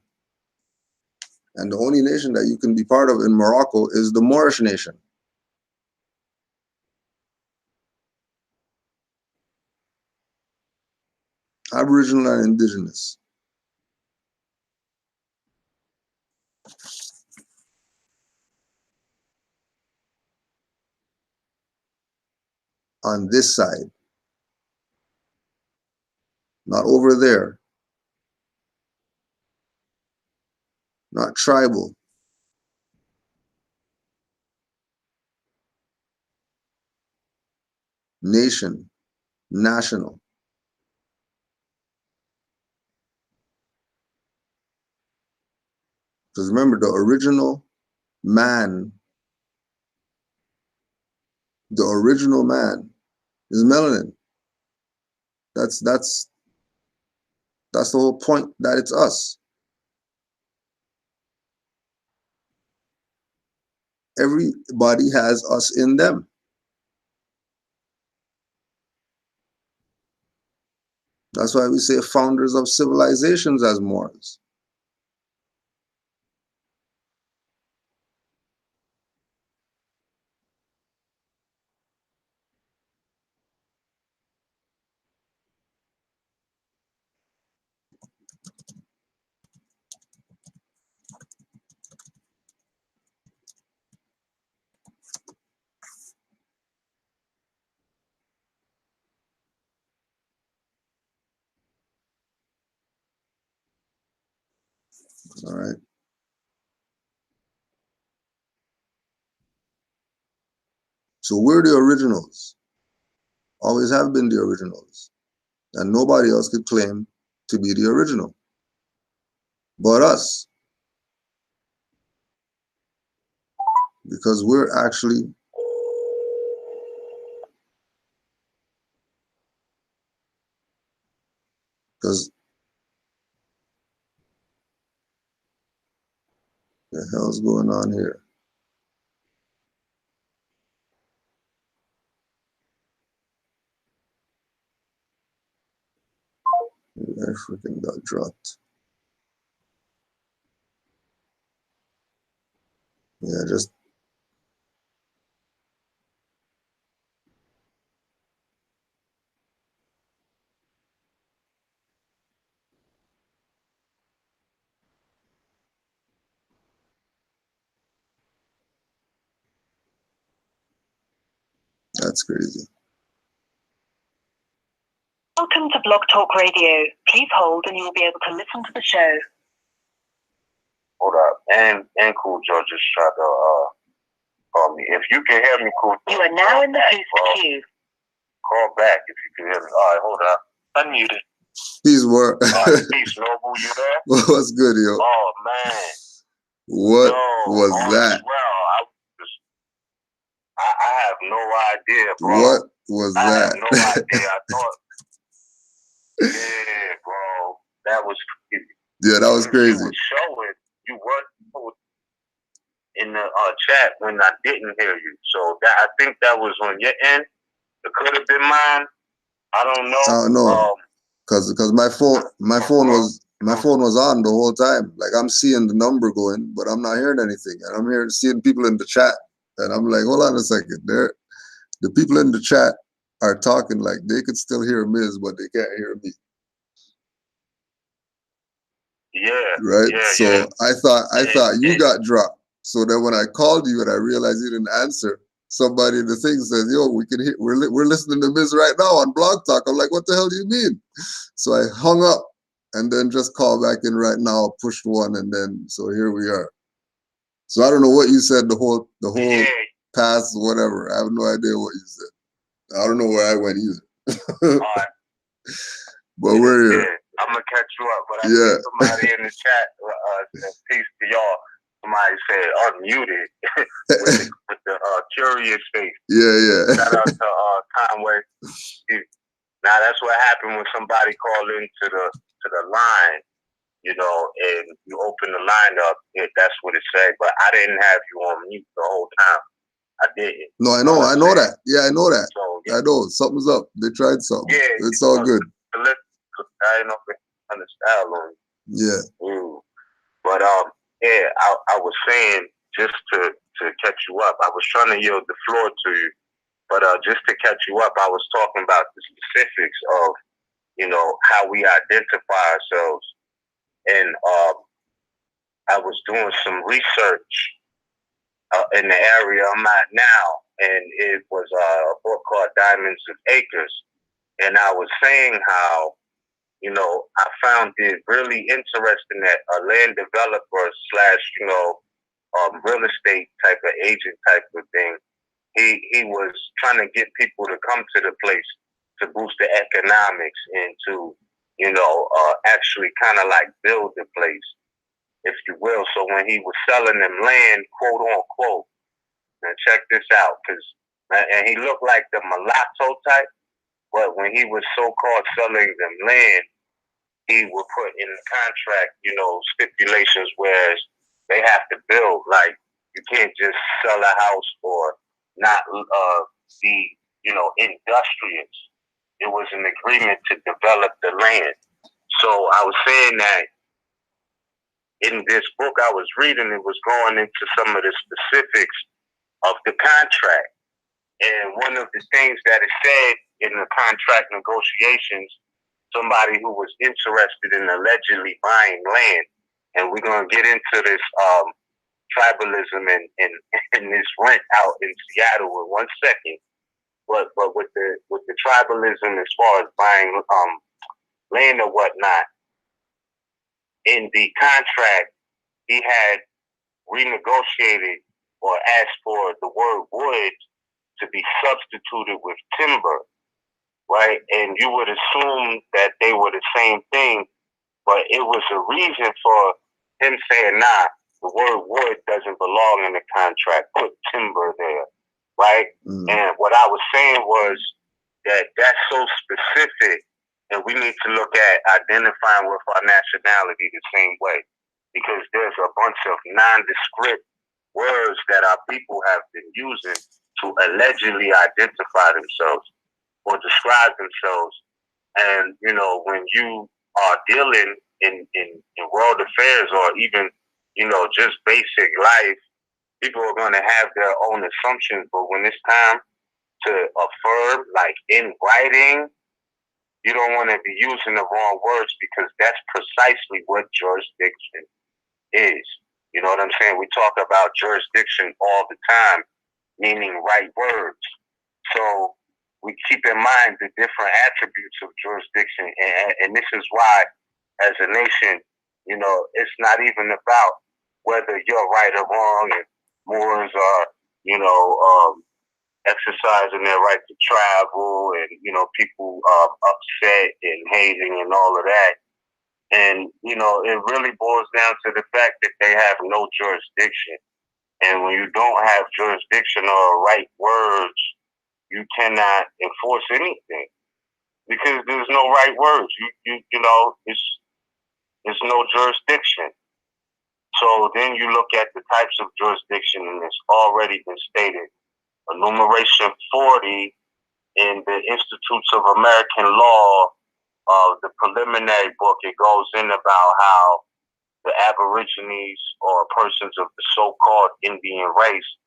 And the only nation that you can be part of in Morocco is the Moorish nation. Aboriginal and indigenous. On this side. Not over there. Not tribal. Nation. National. Because remember, the original man is melanin. That's the whole point, that it's us. Everybody has us in them. That's why we say founders of civilizations as Moors. All right. So we're the originals. Always have been the originals. And nobody else could claim to be the original but us. Because we're actually because the hell's going on here? I freaking got dropped. Yeah, just that's crazy. Welcome to Blog Talk Radio. Please hold and you will be able to listen to the show. Hold up. And Cool Joe just tried to call me. If you can hear me, Cool Joe. You are now in the host queue. Call back if you can hear me. All right, hold up. Unmuted. Peace, Moor. Peace, Noble. You there? What's good, yo? Oh, man. What was that? Well, I have no idea, bro. What was I that? have no idea. I thought, yeah, bro, that was crazy. Yeah, that was crazy. You were in the chat when I didn't hear you. So I think that was on your end. It could have been mine. I don't know. I don't know. Cause my phone was on the whole time. Like I'm seeing the number going, but I'm not hearing anything. And I'm seeing people in the chat. And I'm like, hold on a second. The people in the chat are talking like they could still hear Miz, but they can't hear me. Yeah. Right. Yeah, so yeah. I thought you got dropped. So then when I called you and I realized you didn't answer, somebody in the thing says, "Yo, we can hear. We're listening to Miz right now on Blog Talk." I'm like, "What the hell do you mean?" So I hung up and then just called back in right now, pushed one, and then so here we are. So I don't know what you said the whole past whatever. I have no idea what you said. I don't know where I went either. All right. But we're here. Yeah. I'm gonna catch you up. But I see somebody in the chat. Peace to y'all. Somebody said unmuted with the curious face. Yeah. Shout out to Conway. Now that's what happened when somebody called into the line, you know, and you open the line up. That's what it said. But I didn't have you on mute the whole time. I didn't. No, I know that. Yeah, I know that. So, yeah. I know something's up. They tried something. Yeah, it's all good. I didn't know if they understand on you. Yeah. But yeah, I was saying, just to catch you up, I was trying to yield the floor to you, but just to catch you up, I was talking about the specifics of, you know, how we identify ourselves. And I was doing some research in the area I'm at now, and it was a book called Diamonds of Acres. And I was saying how, you know, I found it really interesting that a land developer slash, you know, real estate type of agent type of thing, he was trying to get people to come to the place to boost the economics and to, you know, actually kind of like build the place, if you will. So when he was selling them land, quote unquote, and check this out, and he looked like the mulatto type, but when he was so-called selling them land, he would put in the contract, you know, stipulations where they have to build. Like, you can't just sell a house or not be, you know, industrious. It was an agreement to develop the land. So I was saying that in this book I was reading, it was going into some of the specifics of the contract. And one of the things that it said in the contract negotiations, somebody who was interested in allegedly buying land, and we're going to get into this tribalism and this rent out in Seattle in 1 second. But with the tribalism as far as buying land or whatnot, in the contract, he had renegotiated or asked for the word wood to be substituted with timber, right? And you would assume that they were the same thing, but it was a reason for him saying, nah, the word wood doesn't belong in the contract, put timber there, right? And what I was saying was that that's so specific, and we need to look at identifying with our nationality the same way, because there's a bunch of nondescript words that our people have been using to allegedly identify themselves or describe themselves. And, you know, when you are dealing in world affairs or even, you know, just basic life, people are going to have their own assumptions. But when it's time to affirm, like in writing, you don't want to be using the wrong words, because that's precisely what jurisdiction is. You know what I'm saying? We talk about jurisdiction all the time, meaning right words. So we keep in mind the different attributes of jurisdiction. And this is why, as a nation, you know, it's not even about whether you're right or wrong, and Moors are, you know, exercising their right to travel, and, you know, people upset and hating and all of that. And, you know, it really boils down to the fact that they have no jurisdiction. And when you don't have jurisdiction or right words, you cannot enforce anything, because there's no right words. You know, it's no jurisdiction. So then you look at the types of jurisdiction, and it's already been stated. Enumeration 40 in the Institutes of American Law of the preliminary book, it goes in about how the Aborigines or persons of the so-called Indian race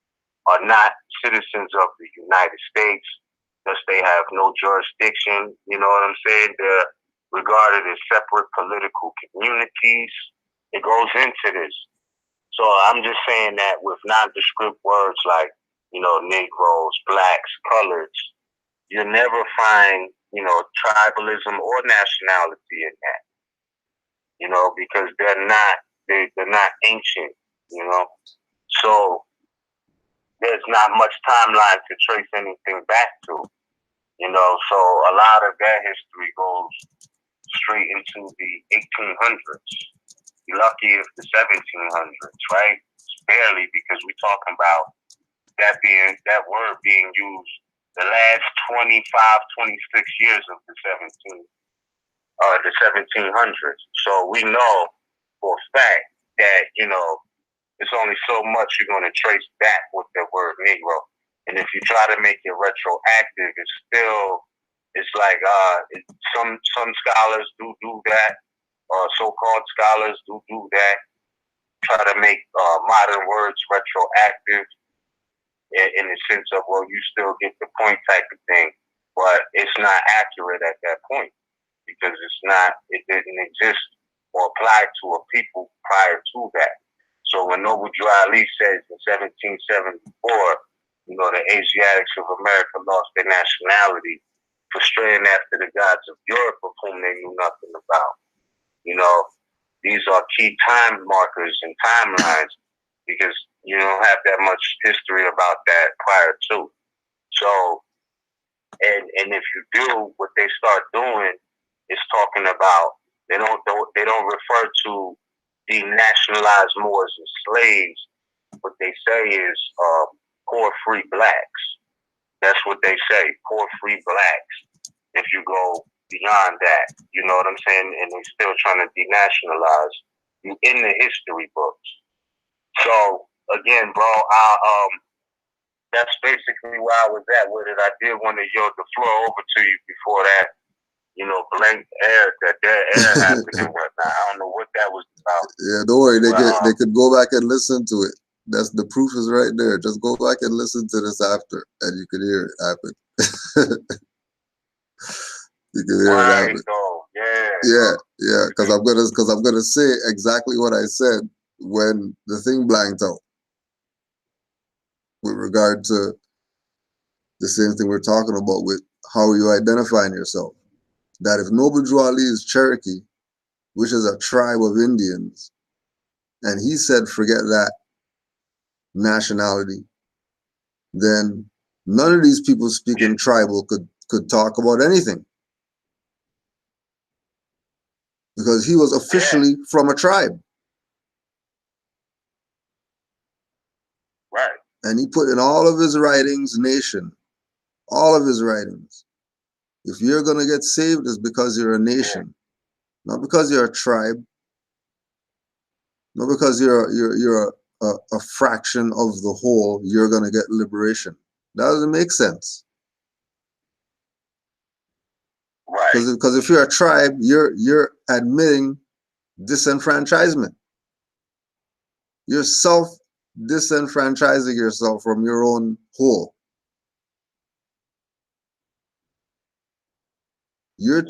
are not citizens of the United States, thus they have no jurisdiction. You know what I'm saying? They're regarded as separate political communities. It goes into this. So I'm just saying that with nondescript words like, you know, Negroes, blacks, coloreds, you'll never find, you know, tribalism or nationality in that. You know, because they're not ancient, you know. So there's not much timeline to trace anything back to, you know. So a lot of that history goes straight into the 1800s. You're lucky if the 1700s, right? It's barely, because we're talking about that word being used the last 25, 26 years of the 1700s. So we know for a fact that, you know, it's only so much you're going to trace back with the word Negro. And if you try to make it retroactive, it's like some scholars do that, so-called scholars do that. Try to make modern words retroactive in the sense of, well, you still get the point type of thing, but it's not accurate at that point because it didn't exist or apply to a people prior to that. So when Noble Drew Ali says in 1774, the Asiatics of America lost their nationality for straying after the gods of Europe of whom they knew nothing about. These are key time markers and timelines because you don't have that much history about that prior to. So, and if you do, what they start doing is talking about they don't refer to denationalized Moors as slaves. What they say is poor free blacks. That's what they say, poor free blacks. If you go beyond that, you know what I'm saying? And they're still trying to denationalize you in the history books. So again, bro, that's basically where I was at with it. I did want to yield the floor over to you before that, blank air, that dead air happened and whatnot. I don't know what that was about. Yeah, don't worry. They could go back and listen to it. The proof is right there. Just go back and listen to this after, and you can hear it happen. You can hear it happen. Yeah. Because I'm gonna say exactly what I said when the thing blanked out with regard to the same thing we're talking about with how you identifying yourself. That if Noble Drew Ali is Cherokee, which is a tribe of Indians, and he said forget that nationality, then none of these people speaking tribal could talk about anything. Because he was officially from a tribe. Right. And he put in all of his writings, nation, all of his writings. If you're going to get saved, it's because you're a nation, not because you're a tribe, not because you're a fraction of the whole, you're going to get liberation. That doesn't make sense. Right. Because if you're a tribe, you're admitting disenfranchisement. You're self-disenfranchising yourself from your own whole. You're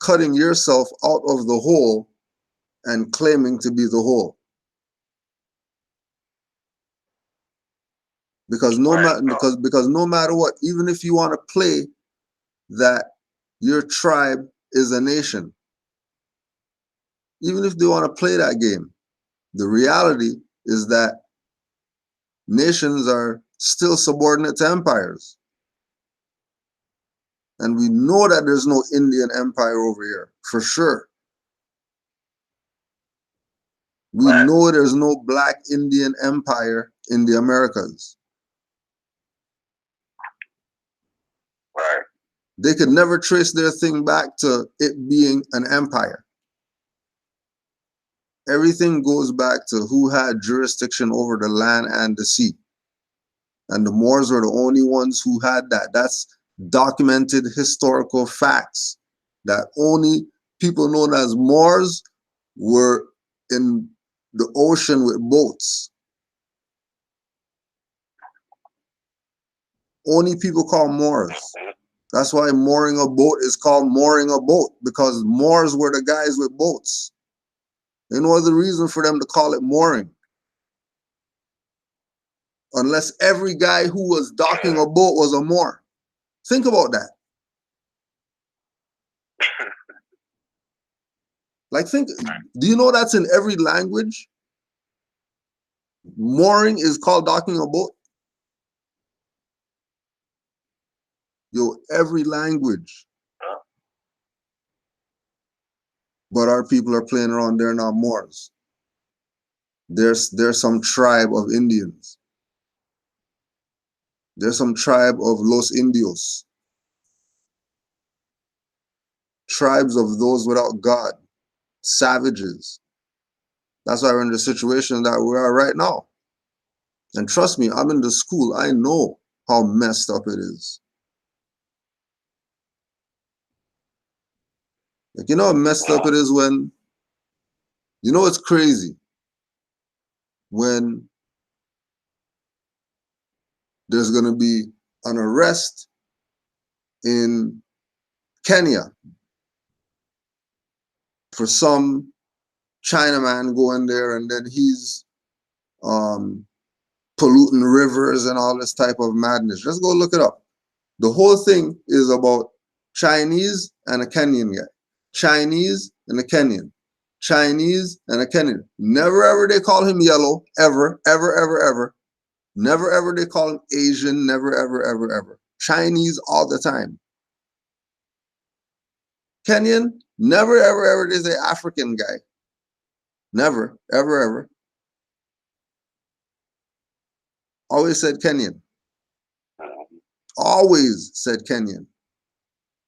cutting yourself out of the whole and claiming to be the whole. Because no matter what, even if you want to play that your tribe is a nation, even if they want to play that game, the reality is that nations are still subordinate to empires. And we know that there's no Indian empire over here, for sure. We know there's no black Indian empire in the Americas. Right. They could never trace their thing back to it being an empire. Everything goes back to who had jurisdiction over the land and the sea. And the Moors were the only ones who had that. That's documented historical facts. That only people known as Moors were in the ocean with boats. Only people called Moors. That's why mooring a boat is called mooring a boat, because Moors were the guys with boats. There's no other reason for them to call it mooring. Unless every guy who was docking a boat was a Moor. Think about that. Do you know that's in every language? Mooring is called docking a boat. Yo, every language. But our people are playing around, they're not Moors. There's some tribe of Indians. There's some tribe of Los Indios. Tribes of those without God. Savages. That's why we're in the situation that we are right now. And trust me, I'm in the school. I know how messed up it is. Like, you know how messed up it is when You know what's crazy? When there's going to be an arrest in Kenya for some Chinaman going there, and then he's polluting rivers and all this type of madness. Just go look it up. The whole thing is about Chinese and a Kenyan guy. Chinese and a Kenyan. Chinese and a Kenyan. Never ever they call him yellow. Ever, ever, ever, ever. Never ever they call him Asian. Never, ever, ever, ever. Chinese all the time. Kenyan. Never ever, ever they say African guy. Never, ever, ever. Always said Kenyan. Always said Kenyan.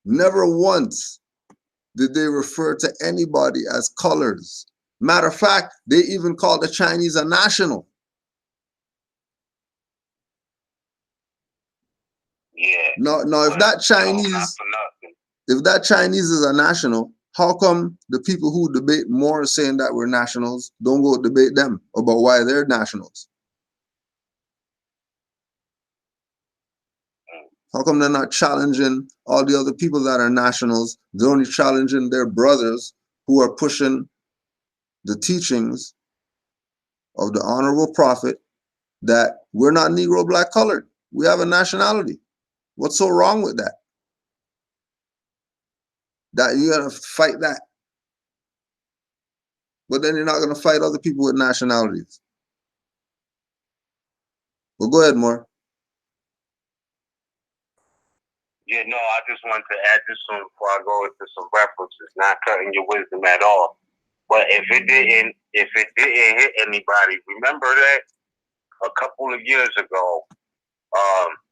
Never once did they refer to anybody as colors. Matter of fact, they even called the Chinese a national. Yeah. Now if that Chinese is a national, how come the people who debate Moor saying that we're nationals don't go debate them about why they're nationals? How come they're not challenging all the other people that are nationals? They're only challenging their brothers who are pushing the teachings of the honorable prophet that we're not Negro, black, colored. We have a nationality. What's so wrong with that? That you gotta fight that. But then you're not gonna fight other people with nationalities. Well, go ahead, Moore. Yeah, no, I just wanted to add this one before I go into some references, not cutting your wisdom at all. But if it didn't hit anybody, remember that a couple of years ago,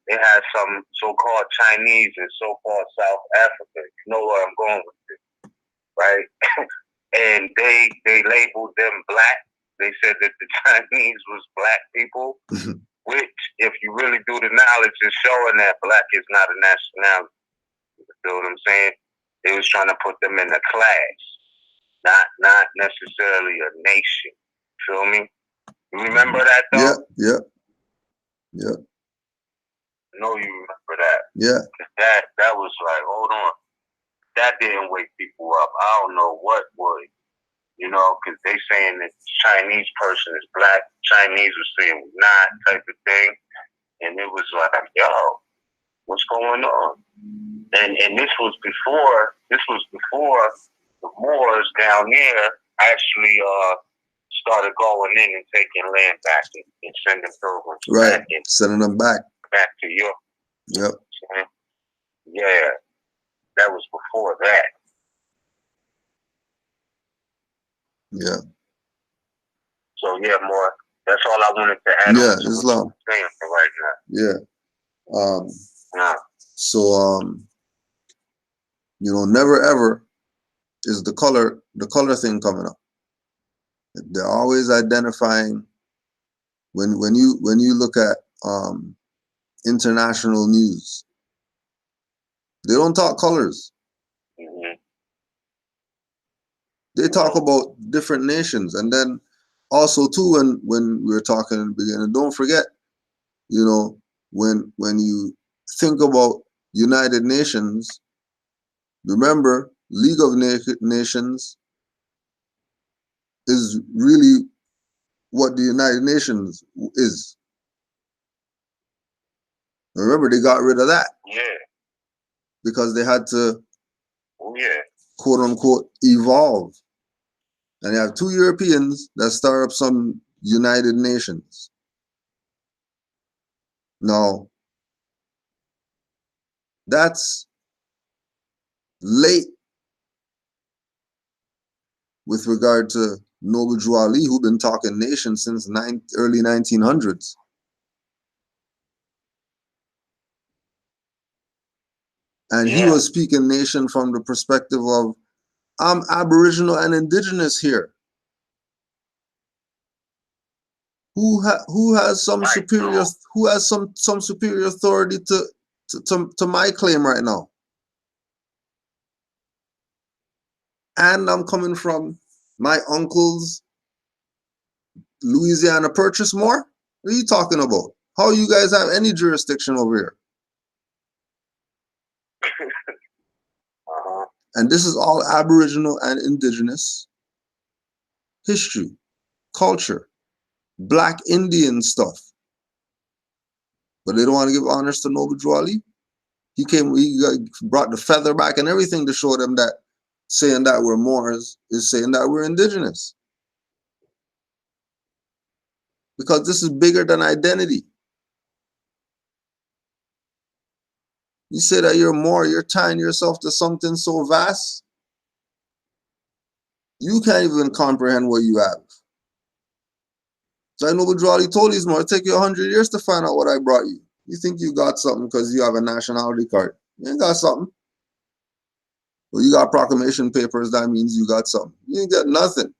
they had some so-called Chinese in so-called South Africa. You know where I'm going with this, right? And they labeled them black. They said that the Chinese was black people, which, if you really do the knowledge, is showing that black is not a nationality. You feel what I'm saying? They was trying to put them in a class, not necessarily a nation. Feel me? You remember that though? Yeah. I know you remember that. Yeah. That was like, hold on. That didn't wake people up. I don't know what would. You know, because they saying that Chinese person is black. Chinese was saying we're not, type of thing. And it was like, yo, what's going on? And this was before the Moors down there actually started going in and taking land back and sending pilgrims right. back in, sending them back to Europe. Yep. Yeah, that was before that. Yeah. So yeah, more. That's all I wanted to add. Yeah, on to Islam. what you're saying for right now. Yeah. So you know, never ever is the color thing coming up. They're always identifying when you look at international news. They don't talk colors. Mm-hmm. They talk about different nations, and then also too when we were talking in the beginning, don't forget, you know, when you think about United Nations, remember League of Nations is really what the United Nations is. Remember, they got rid of that. Yeah. Because they had to, yeah, quote unquote, evolve. And you have two Europeans that start up some United Nations. Now, that's late with regard to Noble Drew Ali, who've been talking nation since early 1900s. And he was speaking nation from the perspective of, I'm Aboriginal and Indigenous here. Who has some superior superior authority to my claim right now? And I'm coming from My uncle's Louisiana Purchase more? What are you talking about? How you guys have any jurisdiction over here? And this is all Aboriginal and Indigenous history, culture, Black Indian stuff. But they don't want to give honors to Noble Drew Ali. He brought the feather back and everything to show them that saying that we're Moors is saying that we're indigenous. Because this is bigger than identity. You say that you're Moor, you're tying yourself to something so vast, you can't even comprehend what you have. So I know what Drawley told you, Moor, it'll take you 100 years to find out what I brought you. You think you got something because you have a nationality card. You ain't got something. Well, you got proclamation papers, that means you got something. You ain't got nothing.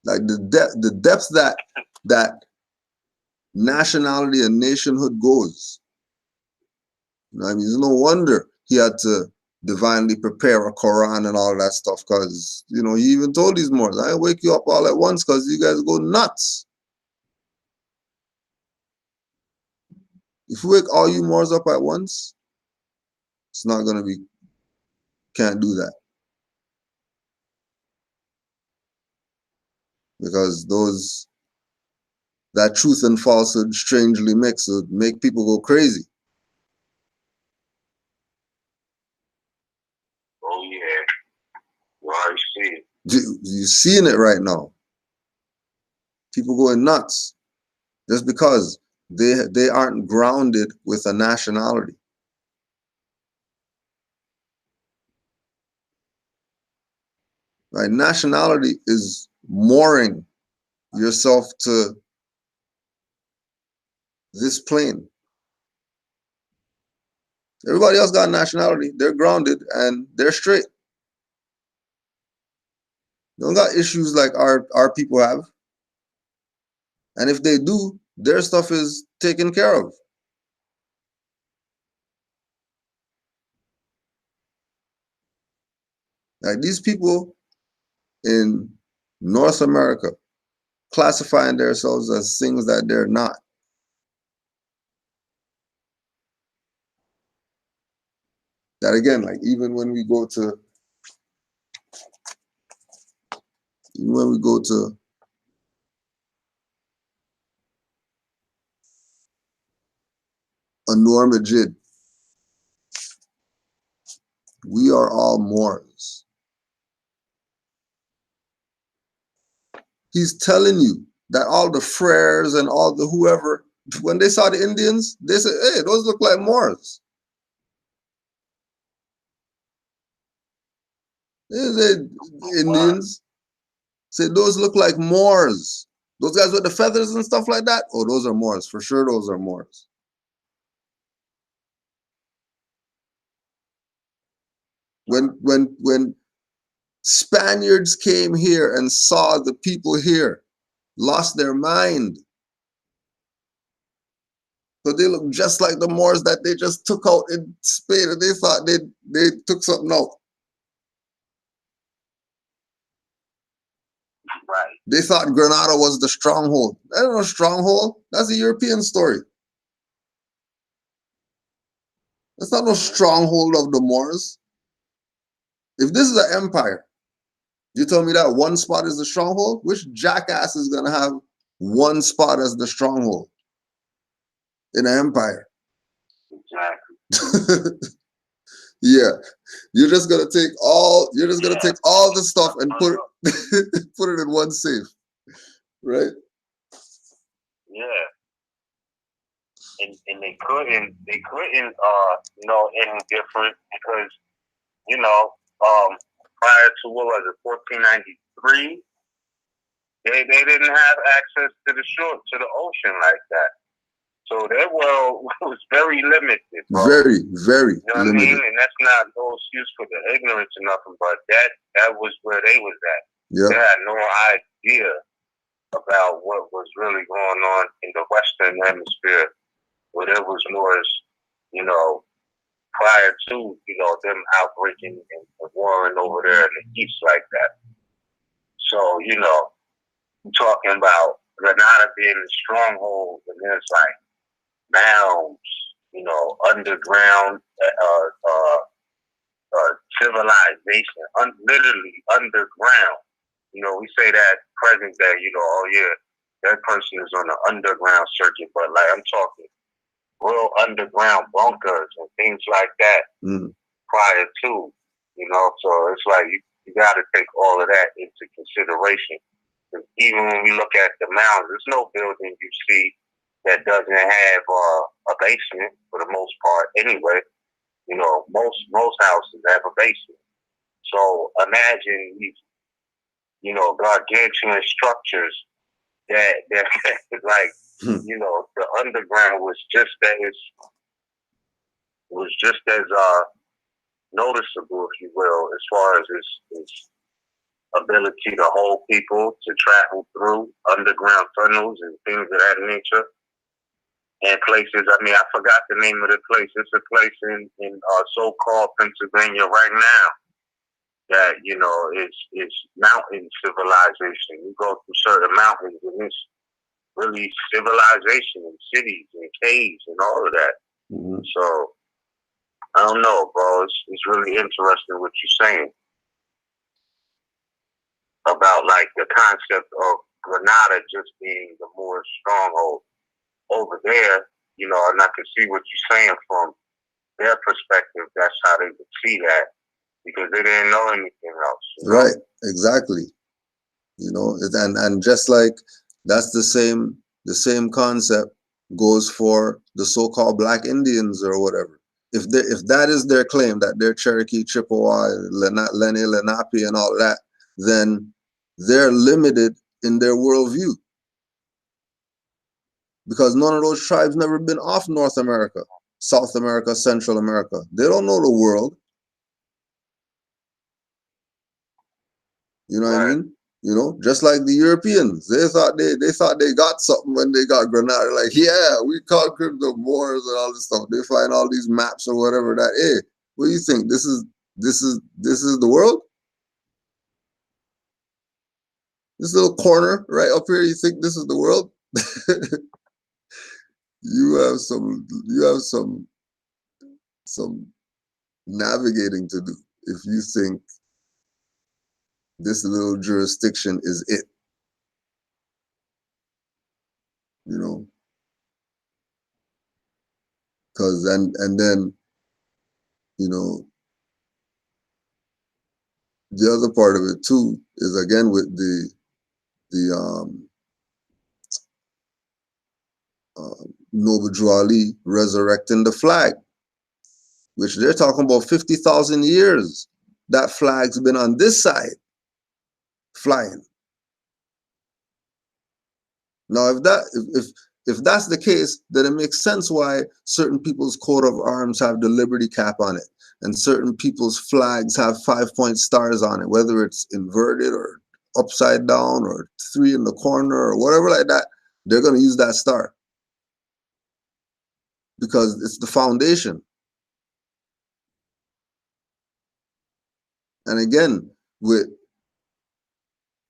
Like the depth that nationality and nationhood goes. You know what I mean? It's no wonder he had to divinely prepare a Quran and all that stuff, because, you know, he even told these Moors, I wake you up all at once because you guys go nuts. If you wake all you Moors up at once, it's not going to be, can't do that. Because that truth and falsehood strangely mixed would make people go crazy. Oh yeah, you already see it. You're seeing it right now. People going nuts just because they aren't grounded with a nationality. Right? Nationality is mooring yourself to this plane. Everybody else got nationality. They're grounded and they're straight. They don't got issues like our people have. And if they do, their stuff is taken care of. Like these people in North America classifying themselves as things that they're not. That again, like even when we go to Anwar Majid, we are all Moors. He's telling you that all the frères and all the whoever, when they saw the Indians, they said, hey, those look like Moors. The Indians said, those look like Moors. Those guys with the feathers and stuff like that, oh, those are Moors. For sure, those are Moors. When Spaniards came here and saw the people here, lost their mind. So they look just like the Moors that they just took out in Spain, and they thought they took something out. Right. They thought Granada was the stronghold. That's not a stronghold. That's a European story. That's not no stronghold of the Moors. If this is an empire, you tell me that one spot is the stronghold? Which jackass is going to have one spot as the stronghold in an empire? Exactly. Yeah, you're just gonna take all the stuff and put it in one safe, right? Yeah. And they couldn't any different because, prior to what was it, 1493, they didn't have access to the shore, to the ocean like that. So their world was very limited, bro. Very, very you know what limited. I mean? And that's not no excuse for the ignorance or nothing, but that was where they was at. Yeah. They had no idea about what was really going on in the Western Hemisphere, where there was more, prior to, them outbreaking and warring over there in the east like that. So, talking about Grenada being a stronghold, and there's like mounds, underground civilization, literally underground. We say that present day, oh yeah, that person is on the underground circuit, but like I'm talking real underground bunkers and things like that prior to, so it's like you got to take all of that into consideration. Even when we look at the mounds, there's no building you see that doesn't have a basement for the most part. Anyway, most houses have a basement. So imagine these, gargantuan structures that like, the underground was just as noticeable, if you will, as far as its ability to hold people to travel through underground tunnels and things of that nature. And places, I forgot the name of the place. It's a place in so-called Pennsylvania right now that, is mountain civilization. You go through certain mountains and it's really civilization and cities and caves and all of that. Mm-hmm. So, I don't know, bro. It's really interesting what you're saying about like the concept of Grenada just being the more stronghold over there, and I can see what you're saying from their perspective. That's how they would see that because they didn't know anything else. Right, exactly. And just like that's the same concept goes for the so-called Black Indians or whatever. If that is their claim that they're Cherokee, Chippewa, Lenni, Lenape, and all that, then they're limited in their worldview. Because none of those tribes never been off North America, South America, Central America. They don't know the world. You know what I mean? Just like the Europeans, they thought they got something when they got Grenada. Like, yeah, we conquered the Moors and all this stuff. They find all these maps or whatever that. Hey, what do you think? This is the world? This little corner right up here, you think this is the world? You have some navigating to do if you think this little jurisdiction is it. Because and then the other part of it too is again with the Noble Drew Ali resurrecting the flag, which they're talking about 50,000 years. That flag's been on this side flying. Now, if that's the case, then it makes sense why certain people's coat of arms have the Liberty cap on it, and certain people's flags have 5-point stars on it, whether it's inverted or upside down or 3 in the corner or whatever like that. They're going to use that star because it's the foundation. And again, with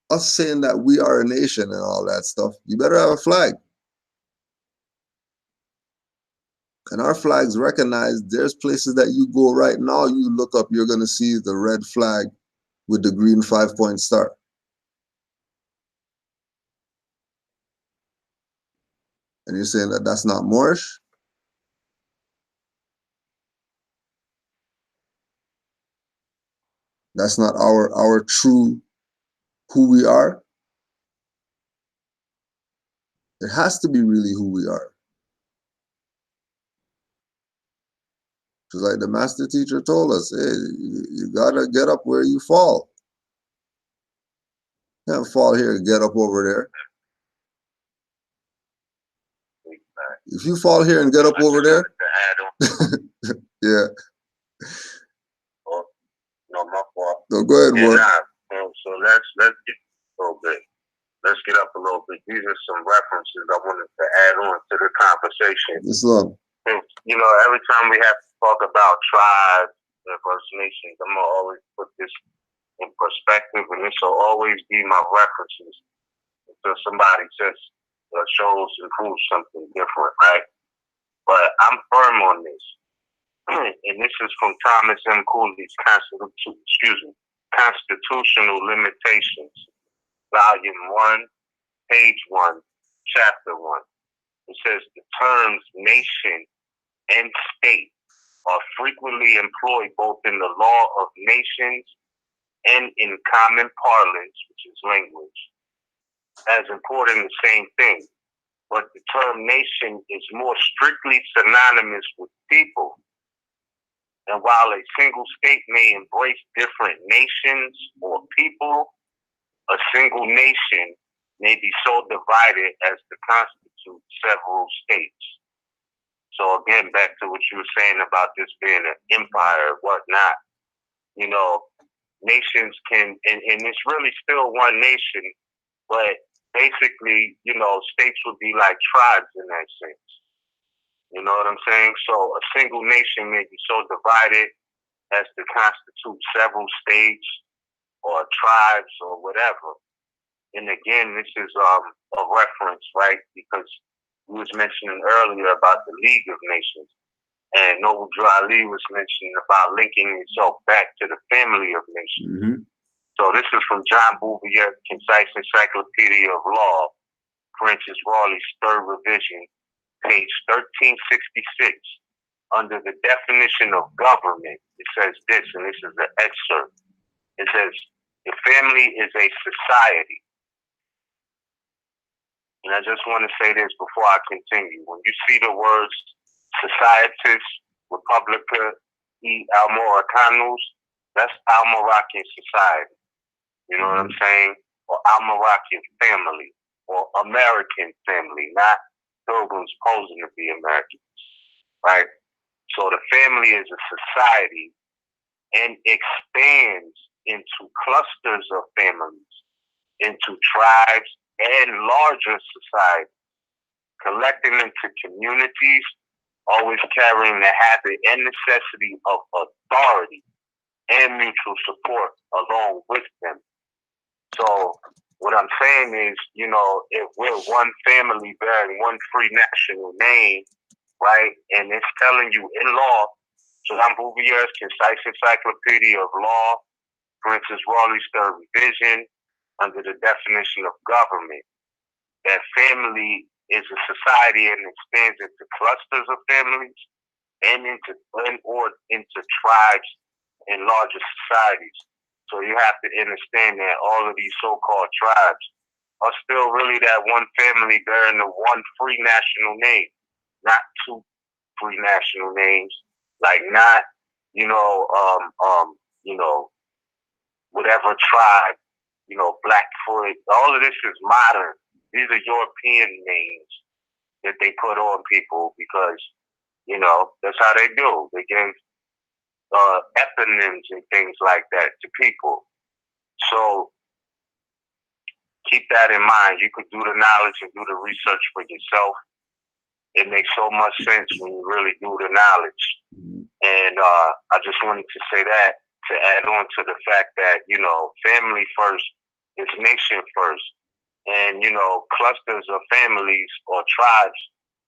us saying that we are a nation and all that stuff, you better have a flag. And our flags recognize there's places that you go right now, you look up, you're going to see the red flag with the green 5-point star. And you're saying that that's not Moorish? That's not our true who we are? It has to be really who we are. Just like the master teacher told us, hey, you gotta get up where you fall. You can't fall here and get up over there. If you fall here and get up over there, yeah. Oh, no, my fault. No, go ahead, Moor. So let's get a little bit. Let's get up a little bit. These are some references I wanted to add on to the conversation. Islam. You know, every time we have to talk about tribes and First Nations, I'm gonna always put this in perspective, and this will always be my references until somebody says shows and proves something different, right? But I'm firm on this, and this is from Thomas M. Cooley's Constitutional Limitations, Volume 1, Page 1, Chapter 1. It says the terms nation and state are frequently employed both in the law of nations and in common parlance, which is language, as importing the same thing. But the term nation is more strictly synonymous with people. And while a single state may embrace different nations or people, a single nation may be so divided as to constitute several states. So again, back to what you were saying about this being an empire, whatnot. You know, nations can, and it's really still one nation, but basically, you know, states would be like tribes in that sense. You know what I'm saying? So a single nation may be so divided as to constitute several states or tribes or whatever. And again, this is a reference, right? Because we was mentioning earlier about the League of Nations, and Noble Drew Ali was mentioning about linking itself back to the family of nations. Mm-hmm. So this is from John Bouvier, Concise Encyclopedia of Law, Francis Rawley's third revision, page 1366. Under the definition of government, it says this, and this is the excerpt. It says, the family is a society. And I just want to say this before I continue. When you see the words Societas Republica y Almoricanos, that's Almoroccan society. You know what I'm saying? Or Almoroccan family, or American family, not pilgrims posing to be Americans, right? So the family is a society and expands into clusters of families, into tribes and larger society, collecting into communities, always carrying the habit and necessity of authority and mutual support along with them. So what I'm saying is, you know, if we're one family bearing one free national name, right, and it's telling you in law, Jean Bouvier's Concise Encyclopedia of Law, Francis Rawley's third revision, under the definition of government, that family is a society and expands into clusters of families and into tribes and larger societies. So you have to understand that all of these so-called tribes are still really that one family bearing the one free national name, not two free national names, like not, whatever tribe, Blackfoot. All of this is modern. These are European names that they put on people because, that's how they do. They give eponyms and things like that to people. So keep that in mind. You could do the knowledge and do the research for yourself. It makes so much sense when you really do the knowledge. And I just wanted to say that to add on to the fact that, family first is nation first. And, clusters of families or tribes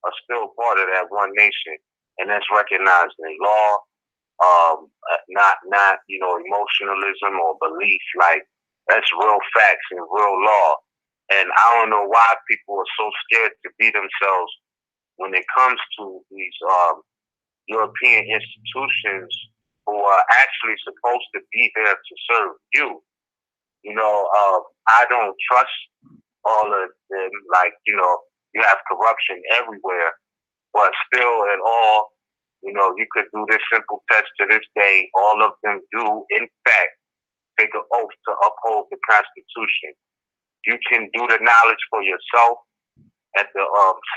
are still part of that one nation. And that's recognized in law, not emotionalism or belief. Like, that's real facts and real law. And I don't know why people are so scared to be themselves when it comes to these European institutions who are actually supposed to be there to serve you. I don't trust all of them. Like, you have corruption everywhere, but still in all, you could do this simple test to this day. All of them do, in fact, take an oath to uphold the Constitution. You can do the knowledge for yourself at the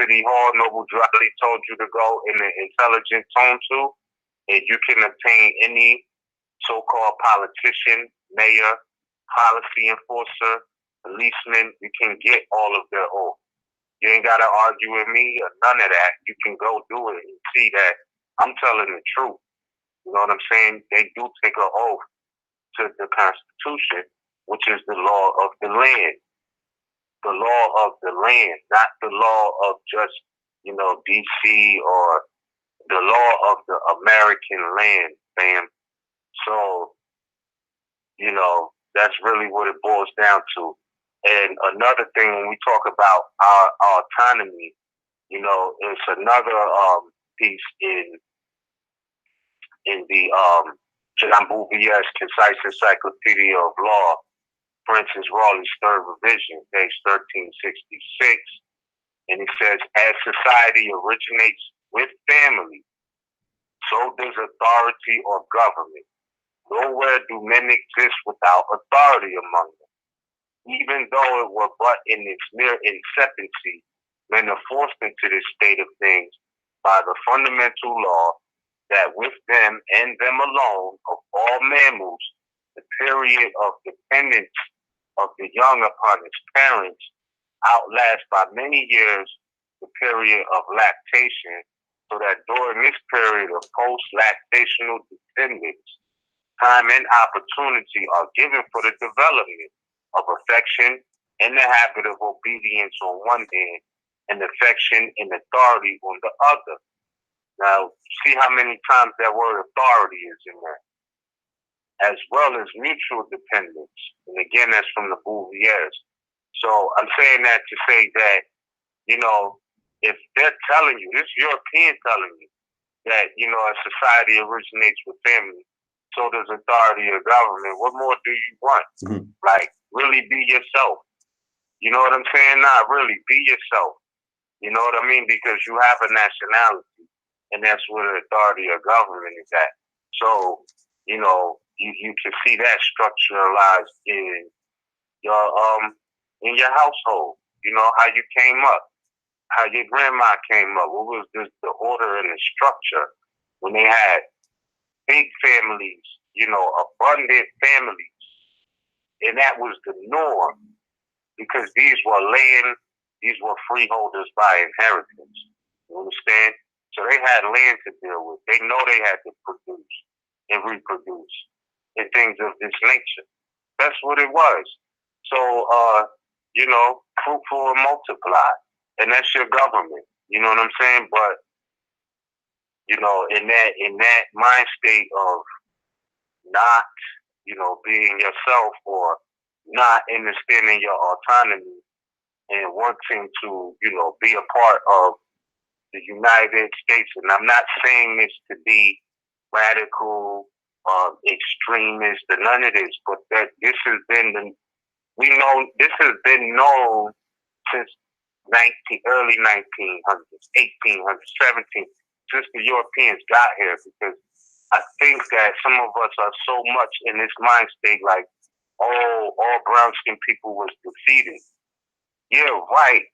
City Hall. Noble Drew Ali told you to go in the intelligent tone to, and you can obtain any so-called politician, mayor, policy enforcer, policeman. You can get all of their oath. You ain't gotta argue with me or none of that. You can go do it and see that I'm telling the truth. You know what I'm saying? They do take an oath to the Constitution, which is the law of the land. The law of the land, not the law of just, DC or the law of the American land, fam. So, that's really what it boils down to. And another thing, when we talk about our autonomy, it's another piece in the John Bouvier's Concise Encyclopedia of Law, Francis Raleigh's third revision, page 1366. And it says, as society originates with family, so does authority or government. Nowhere do men exist without authority among them. Even though it were but in its mere infancy, men are forced into this state of things by the fundamental law that with them and them alone of all mammals, the period of dependence of the young upon its parents outlasts by many years the period of lactation, so that during this period of post-lactational dependence, time and opportunity are given for the development of affection and the habit of obedience on one hand, and affection and authority on the other. Now, see how many times that word authority is in there, as well as mutual dependence. And again, that's from the Bouviers. So I'm saying that to say that, if they're telling you, this European telling you that, a society originates with family, so does authority or government, what more do you want? Mhm. Like, really be yourself. You know what I'm saying? Not really, be yourself. You know what I mean? Because you have a nationality, and that's where the authority or government is at. So, you can see that structuralized in your household. How you came up, how your grandma came up. What was the order and the structure when they had big families, abundant families, and that was the norm because these were freeholders by inheritance. You understand? So they had land to deal with. They know they had to produce and reproduce and things of this nature. That's what it was. So, fruitful and multiply. And that's your government. You know what I'm saying? But, in that mind state of not, being yourself or not understanding your autonomy and wanting to, be a part of the United States. And I'm not saying this to be radical, extremist, or none of this, but that this has been this has been known since early 1900s, 1800s, 1700s, since the Europeans got here, because I think that some of us are so much in this mind state like, oh, all brown-skinned people was defeated. Yeah, right.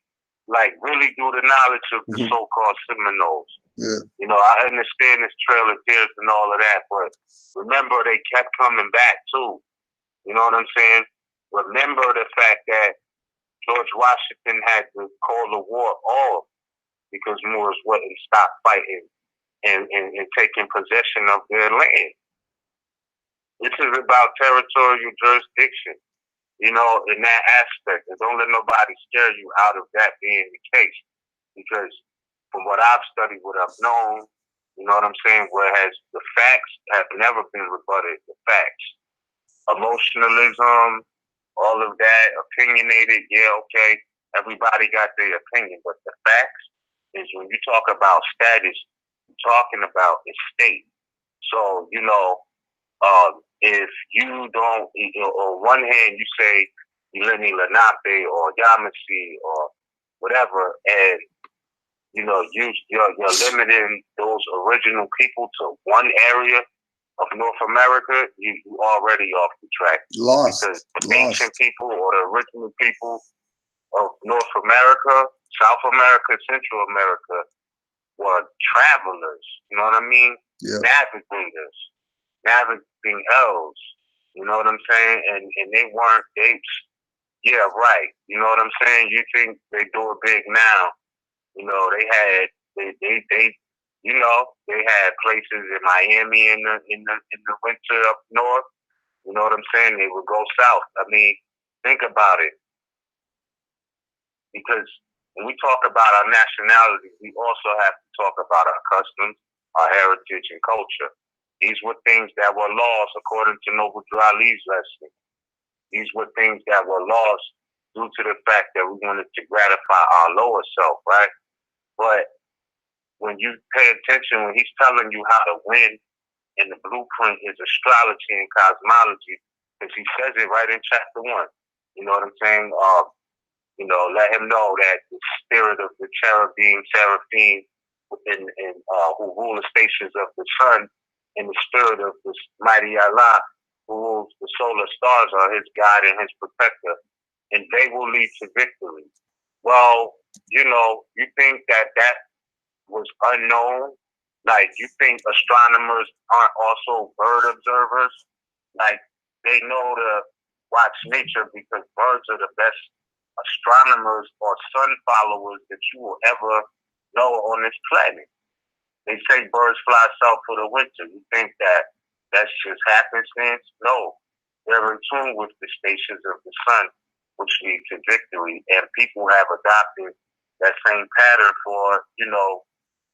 Like, really do the knowledge of the so-called Seminoles. Yeah. I understand this Trail of Tears and all of that, but remember they kept coming back too. You know what I'm saying? Remember the fact that George Washington had to call the war off because Moors wouldn't stop fighting and taking possession of their land. This is about territorial jurisdiction, in that aspect. And don't let nobody scare you out of that being the case. Because from what I've studied, what I've known, you know what I'm saying, whereas the facts have never been rebutted, the facts. Emotionalism, all of that, opinionated, yeah, okay, everybody got their opinion, but the facts is when you talk about status, you're talking about the state. So, if you don't, on one hand, you say Lenni Lenape or Yamasee or whatever, and, you're limiting those original people to one area of North America, you already off the track. Because the ancient people or the original people of North America, South America, Central America were travelers, you know what I mean? Yeah. Navigators, navigating elves, you know what I'm saying? And they weren't apes. Yeah, right. You know what I'm saying? You think they do it big now. You know, they had you know, they had places in Miami in the winter up north. You know what I'm saying? They would go south. I mean, think about it. Because when we talk about our nationality, we also have to talk about our customs, our heritage, and culture. These were things that were lost according to Noble Drew Ali's lesson. These were things that were lost due to the fact that we wanted to gratify our lower self, right? But when you pay attention, when he's telling you how to win, and the blueprint is astrology and cosmology, because he says it right in chapter 1. You know what I'm saying? You know, let him know that the spirit of the cherubim, seraphim, and who rule the stations of the sun, and the spirit of this mighty Allah, who rules the solar stars, are his guide and his protector, and they will lead to victory. Well, you know, you think that was unknown? Like, you think astronomers aren't also bird observers? Like, they know to watch nature because birds are the best astronomers or sun followers that you will ever know on this planet. They say birds fly south for the winter. You think that that's just happenstance? No. They're in tune with the stations of the sun, which lead to victory. And people have adopted that same pattern for, you know,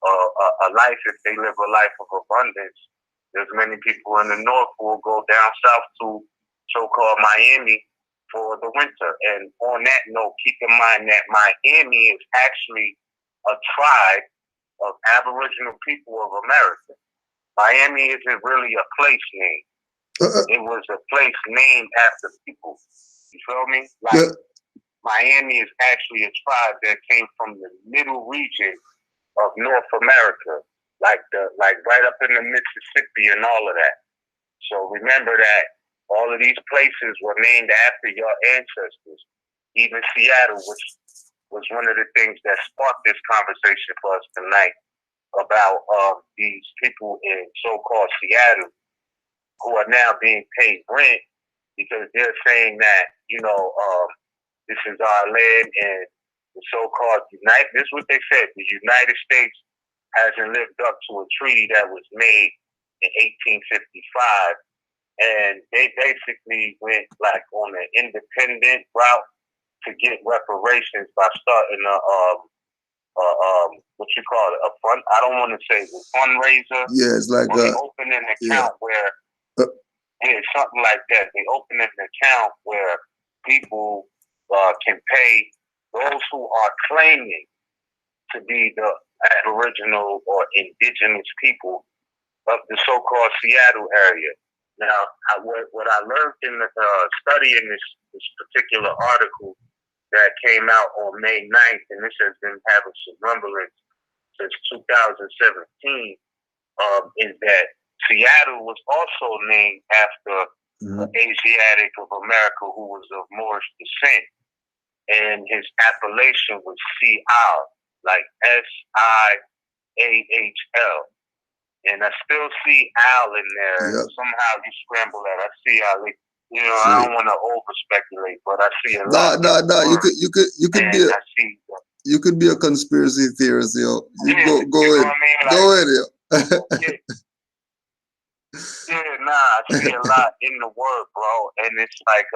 a life. If they live a life of abundance, there's many people in the north who will go down south to so-called Miami for the winter. And on that note, keep in mind that Miami is actually a tribe of Aboriginal people of America. Miami isn't really a place name. It was a place named after people. You feel me? Like, Miami is actually a tribe that came from the middle region of North America, like right up in the Mississippi and all of that. So remember that all of these places were named after your ancestors. Even Seattle, which was one of the things that sparked this conversation for us tonight about these people in so-called Seattle who are now being paid rent because they're saying that, you know, this is our land, and the so-called this is what they said, the United States hasn't lived up to a treaty that was made in 1855, and they basically went like on an independent route to get reparations by starting what you call it, a fund. I don't want to say the fundraiser. Yeah, it's like they open an account where something like that. They open an account where people can pay those who are claiming to be the Aboriginal or indigenous people of the so-called Seattle area. Now, what I learned in the studying this particular article that came out on May 9th, and this has been having some rumblings since 2017, is that Seattle was also named after an Asiatic of America who was of Moorish descent. And his appellation was Sial, like Siahl. And I still see Al in there. Yep. Somehow you scramble that. I see Al. You know, I don't want to over speculate, but I see a lot. No. You could be a conspiracy theorist, yo. Go ahead. I mean? Like, go ahead, yo. I see a lot in the word, bro. And it's like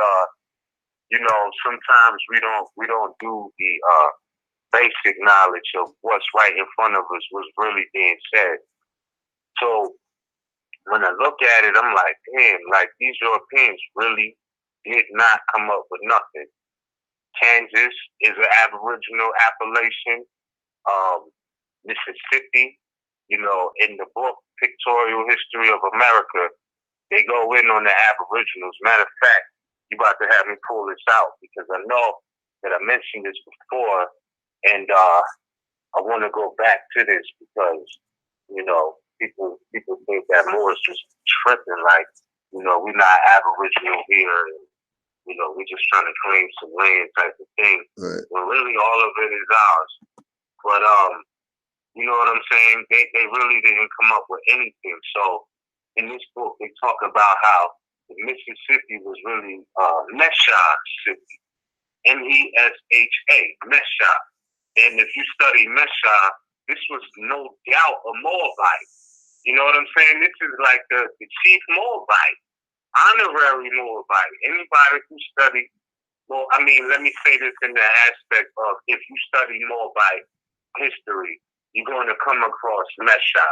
you know, sometimes we don't do the basic knowledge of what's right in front of us, what's really being said. So when I look at it, I'm like, damn, like these Europeans really did not come up with nothing. Kansas is an Aboriginal appellation. Mississippi, you know, in the book Pictorial History of America, they go in on the Aboriginals. Matter of fact, you about to have me pull this out because I know that I mentioned this before, and I want to go back to this because, you know, people think that Moor is just tripping, like, you know, we're not Aboriginal here, and, you know, we're just trying to claim some land type of thing. Right. Well, really, all of it is ours. But you know what I'm saying? They really didn't come up with anything. So in this book, they talk about how the Mississippi was really Mississippi. Mesha, Mesha. And if you study Mesha, this was no doubt a Moabite. You know what I'm saying? This is like the chief Moabite, honorary Moabite. Anybody who studied, well, I mean, let me say this in the aspect of if you study Moabite history, you're going to come across Mesha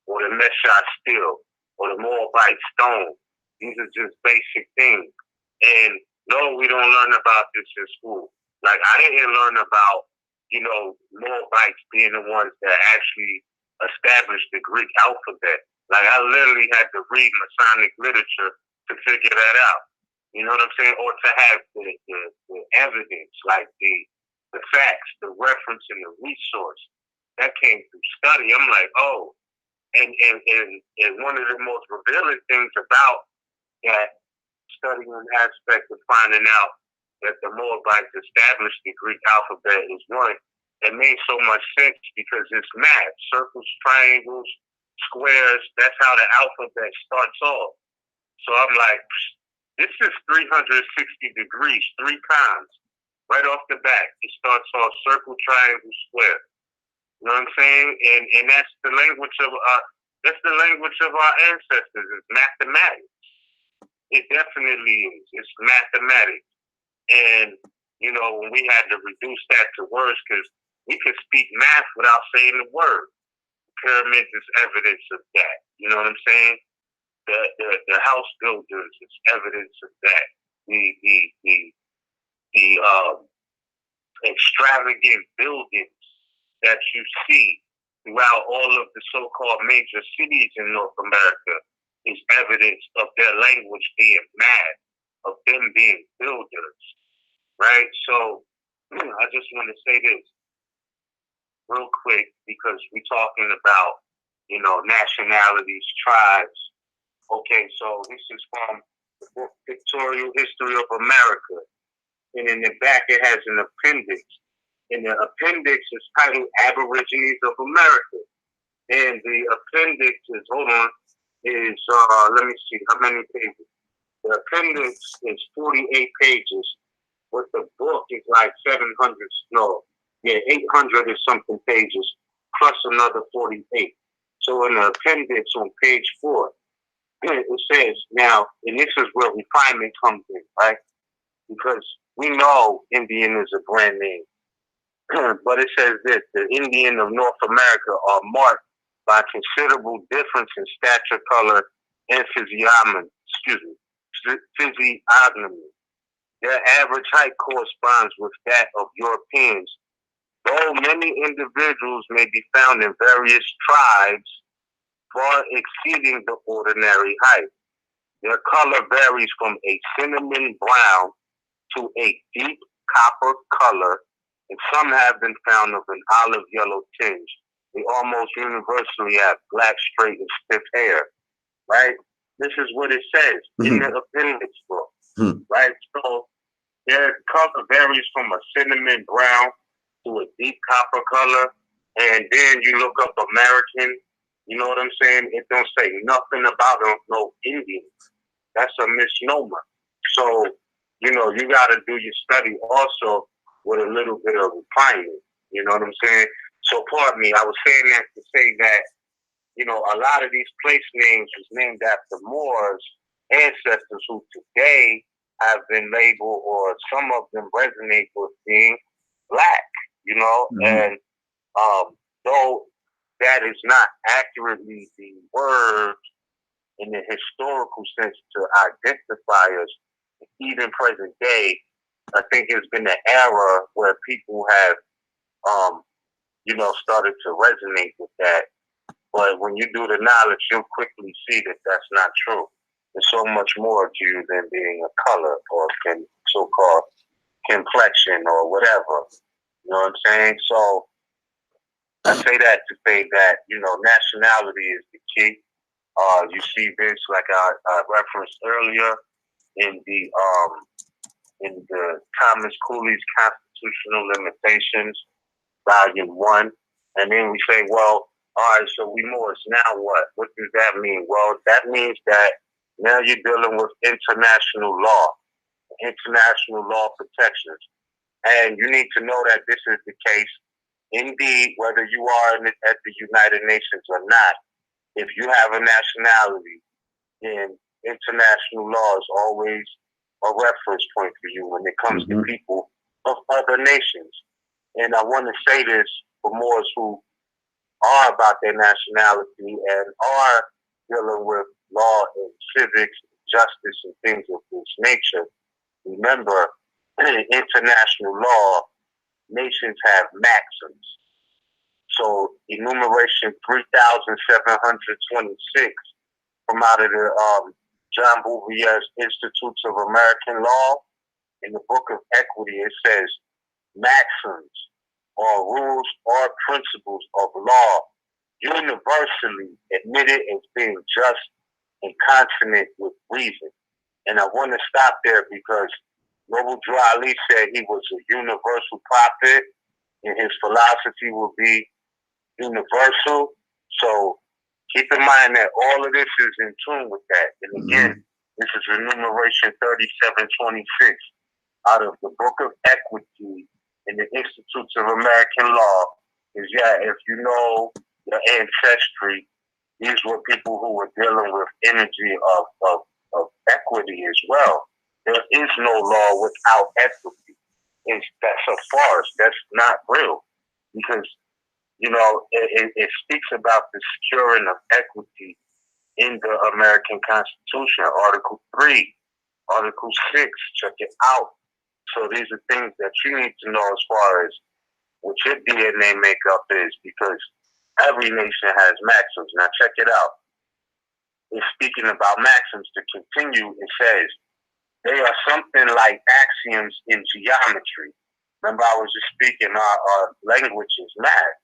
or the Mesha steel or the Moabite stone. These are just basic things. And no, we don't learn about this in school. Like, I didn't learn about, Moabites being the ones that actually established the Greek alphabet. Like, I literally had to read Masonic literature to figure that out. You know what I'm saying? Or to have the evidence, like the facts, the reference, and the resource. That came through study. I'm like, oh. And one of the most revealing things about that studying aspect of finding out that the Moabites established the Greek alphabet is one that made so much sense because it's math. Circles, triangles, squares, that's how the alphabet starts off. So I'm like, this is 360 degrees 3 times. Right off the bat, it starts off circle, triangle, square. You know what I'm saying? And that's the language of our ancestors. It's mathematics. It definitely is. It's mathematics. And, when we had to reduce that to words, because we could speak math without saying the word. Pyramids is evidence of that. You know what I'm saying? The house builders is evidence of that. The extravagant buildings that you see throughout all of the so-called major cities in North America is evidence of their language being math, of them being builders, right? So I just want to say this real quick because we're talking about, nationalities, tribes. Okay, so this is from the book Pictorial History of America. And in the back, it has an appendix. And the appendix is titled Aborigines of America. And the appendix is, let me see, how many pages? The appendix is 48 pages, but the book is like 800 or something pages, plus another 48. So in the appendix on page 4, it says, now, and this is where refinement comes in, right? Because we know Indian is a brand name. But it says this, the Indian of North America are marked by considerable difference in stature, color, and physiognomy. Their average height corresponds with that of Europeans, though many individuals may be found in various tribes far exceeding the ordinary height. Their color varies from a cinnamon brown to a deep copper color, and some have been found of an olive yellow tinge. They almost universally have black, straight, and stiff hair, right? This is what it says in the appendix book, right? So their color varies from a cinnamon brown to a deep copper color, and then you look up American, you know what I'm saying? It don't say nothing about no Indians. That's a misnomer. So, you got to do your study also with a little bit of refinement. You know what I'm saying? So, pardon me, I was saying that to say that, a lot of these place names was named after Moors, ancestors who today have been labeled, or some of them resonate with being black, and though that is not accurately the word in the historical sense to identify us, even present day, I think it's been an era where people have, started to resonate with that. But when you do the knowledge, you'll quickly see that that's not true. There's so much more to you than being a color or so-called complexion or whatever. You know what I'm saying? So I say that to say that, nationality is the key. You see this, like I referenced earlier, in the Thomas Cooley's Constitutional Limitations, Volume 1. And then we say, well, all right, so we Moors, now what? What does that mean? Well, that means that now you're dealing with international law protections. And you need to know that this is the case. Indeed, whether you are at the United Nations or not, if you have a nationality, then international law is always a reference point for you when it comes to people of other nations. And I want to say this for Moors who are about their nationality and are dealing with law and civics, justice, and things of this nature. Remember, in international law, nations have maxims. So, enumeration 3,726 from out of the John Bouvier's Institutes of American Law. In the Book of Equity, it says maxims or rules or principles of law universally admitted as being just and consonant with reason. And I want to stop there because Noble Drew Ali said he was a universal prophet and his philosophy will be universal. So keep in mind that all of this is in tune with that. And again, this is enumeration 3726 out of the Book of Equity in the Institutes of American Law. Is if you know your ancestry, these were people who were dealing with energy of equity as well. There is no law without equity. That's a farce. That's not real. Because, you know, it speaks about the securing of equity in the American Constitution, Article 3, Article 6, check it out. So these are things that you need to know as far as what your DNA makeup is, because every nation has maxims. Now check it out. It's speaking about maxims. To continue, it says, they are something like axioms in geometry. Remember, I was just speaking, our language is math.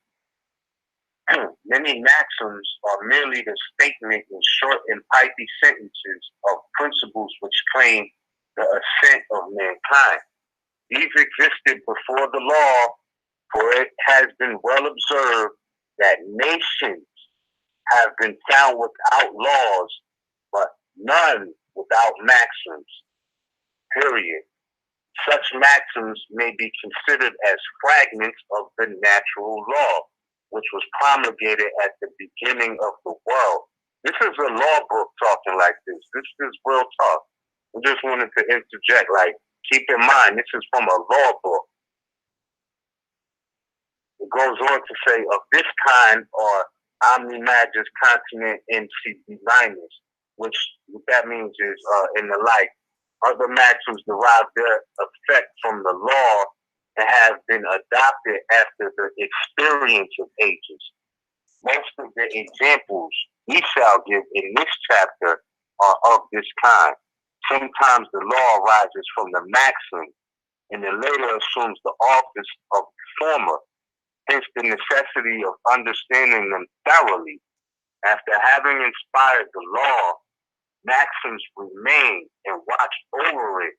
Many maxims are merely the statement in short and pithy sentences of principles which claim the assent of mankind. These existed before the law, for it has been well observed that nations have been found without laws, but none without maxims. Period. Such maxims may be considered as fragments of the natural law, which was promulgated at the beginning of the world. This is a law book talking like this. This is real talk. I just wanted to interject, like, keep in mind, this is from a law book. It goes on to say, of this kind are omni magis continent NCB minus, which what that means is, in the like, other maxims derive their effect from the law and have been adopted after the experience of ages. Most of the examples we shall give in this chapter are of this kind. Sometimes the law arises from the maxim, and it later assumes the office of the former. Hence the necessity of understanding them thoroughly. After having inspired the law, maxims remain and watch over it,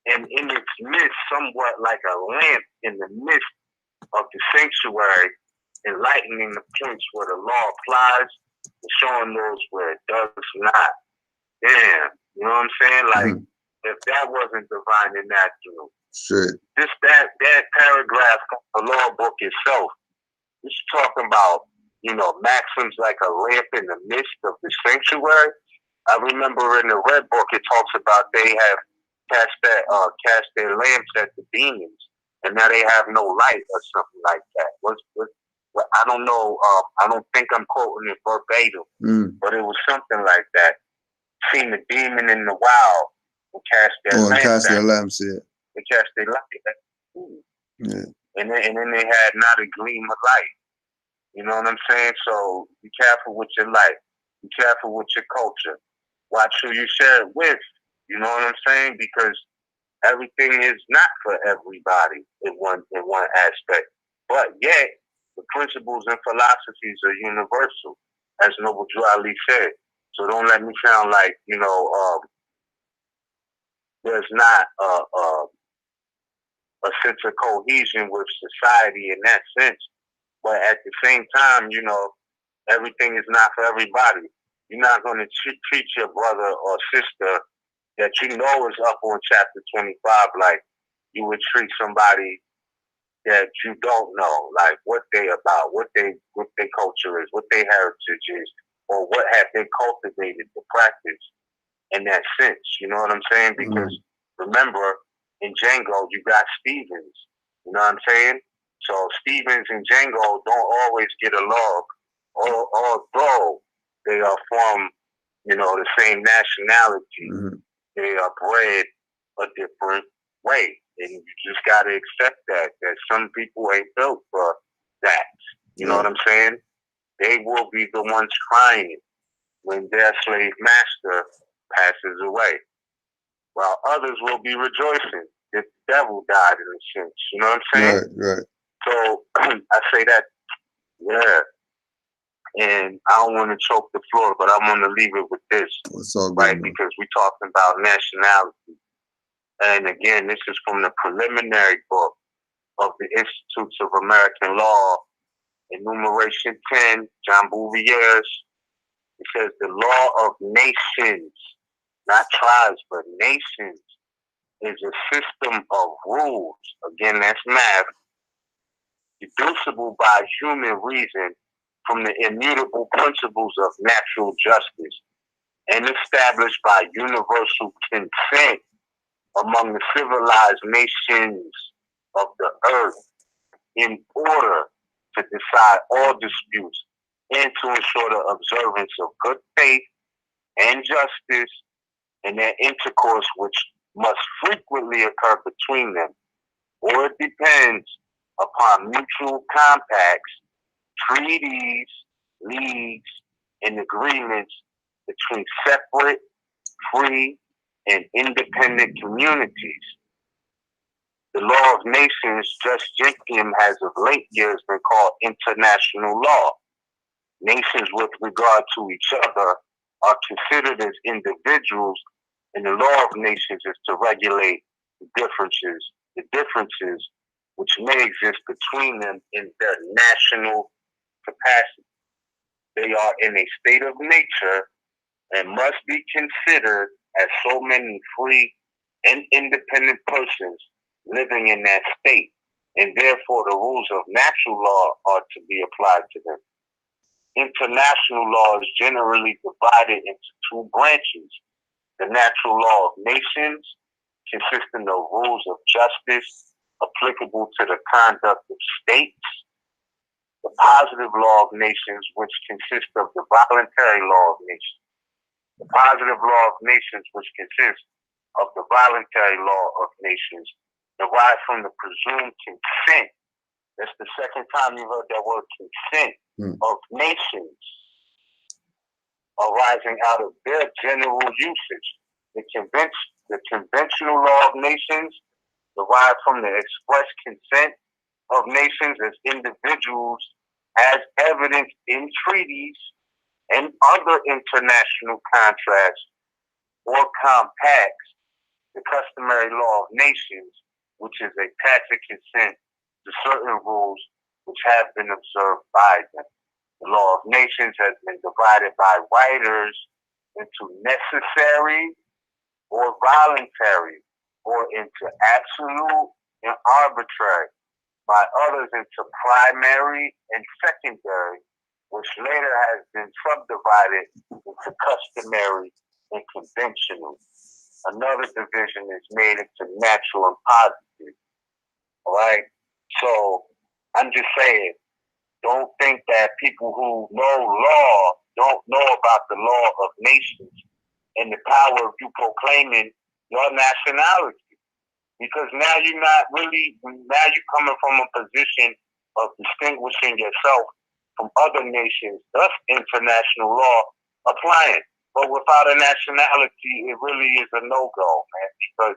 and in its midst, somewhat like a lamp in the midst of the sanctuary, enlightening the points where the law applies and showing those where it does not. Damn, you know what I'm saying? Like, if that wasn't divine and natural, just that paragraph from the law book itself, it's talking about, you know, maxims like a lamp in the midst of the sanctuary. I remember in the Red Book, it talks about they have cast their lamps at the demons, and now they have no light or something like that. I don't know. I don't think I'm quoting it verbatim, but it was something like that. Seen the demon in the wild and cast their lamps. Yeah. They cast their light. Yeah. And then they had not a gleam of light. You know what I'm saying? So be careful with your light. Be careful with your culture. Watch who you share it with. You know what I'm saying? Because everything is not for everybody in one aspect. But yet, the principles and philosophies are universal, as Noble Drew Ali said. So don't let me sound like, you know, there's not a sense of cohesion with society in that sense. But at the same time, you know, everything is not for everybody. You're not going to treat your brother or sister that you know is up on chapter 25 like you would treat somebody that you don't know, like what they about, what their culture is, what their heritage is, or what have they cultivated to practice in that sense. You know what I'm saying? Because remember, in Django, you got Stevens. You know what I'm saying? So Stevens and Django don't always get along, although they are from, you know, the same nationality. They are bred a different way. And you just got to accept that some people ain't built for that. You know what I'm saying? They will be the ones crying when their slave master passes away, while others will be rejoicing that the devil died in a sense. You know what I'm saying? Right. So I say that, yeah. And I don't want to choke the floor, but I want to leave it with this, right? Because we're talking about nationality. And again, this is from the preliminary book of the Institutes of American Law, enumeration 10, John Bouvier's. It says the law of nations, not tribes, but nations, is a system of rules. Again, that's math, deducible by human reason from the immutable principles of natural justice and established by universal consent among the civilized nations of the earth in order to decide all disputes and to ensure the observance of good faith and justice in their intercourse, which must frequently occur between them, or it depends upon mutual compacts, treaties, leagues, and agreements between separate, free, and independent communities. The law of nations, just Jenkin, has of late years been called international law. Nations with regard to each other are considered as individuals, and the law of nations is to regulate the differences which may exist between them in their national capacity. They are in a state of nature and must be considered as so many free and independent persons living in that state, and therefore the rules of natural law are to be applied to them. International law is generally divided into two branches: the natural law of nations, consisting of rules of justice applicable to the conduct of states; the positive law of nations, which consists of the voluntary law of nations. The positive law of nations, which consists of the voluntary law of nations, derived from the presumed consent. That's the second time you heard that word consent of nations, arising out of their general usage. The conventional law of nations derived from the express consent of nations as individuals, as evidenced in treaties and other international contracts or compacts. The customary law of nations, which is a tacit consent to certain rules which have been observed by them. The law of nations has been divided by writers into necessary or voluntary, or into absolute and arbitrary, by others into primary and secondary, which later has been subdivided into customary and conventional. Another division is made into natural and positive. All right? So I'm just saying, don't think that people who know law don't know about the law of nations and the power of you proclaiming your nationality. Because now you're coming from a position of distinguishing yourself from other nations, thus international law applying. But without a nationality, it really is a no-go, man. Because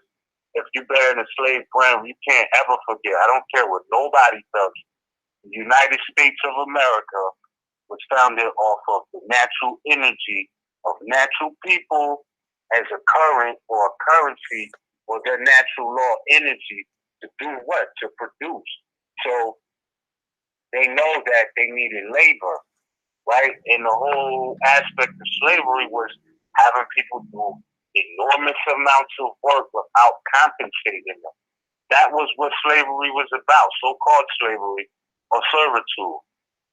if you're bearing a slave brand, you can't ever forget. I don't care what nobody tells you. The United States of America was founded off of the natural energy of natural people as a current or a currency or their natural law energy to do what? To produce. So they know that they needed labor, right? And the whole aspect of slavery was having people do enormous amounts of work without compensating them. that was what slavery was about, so-called slavery or servitude.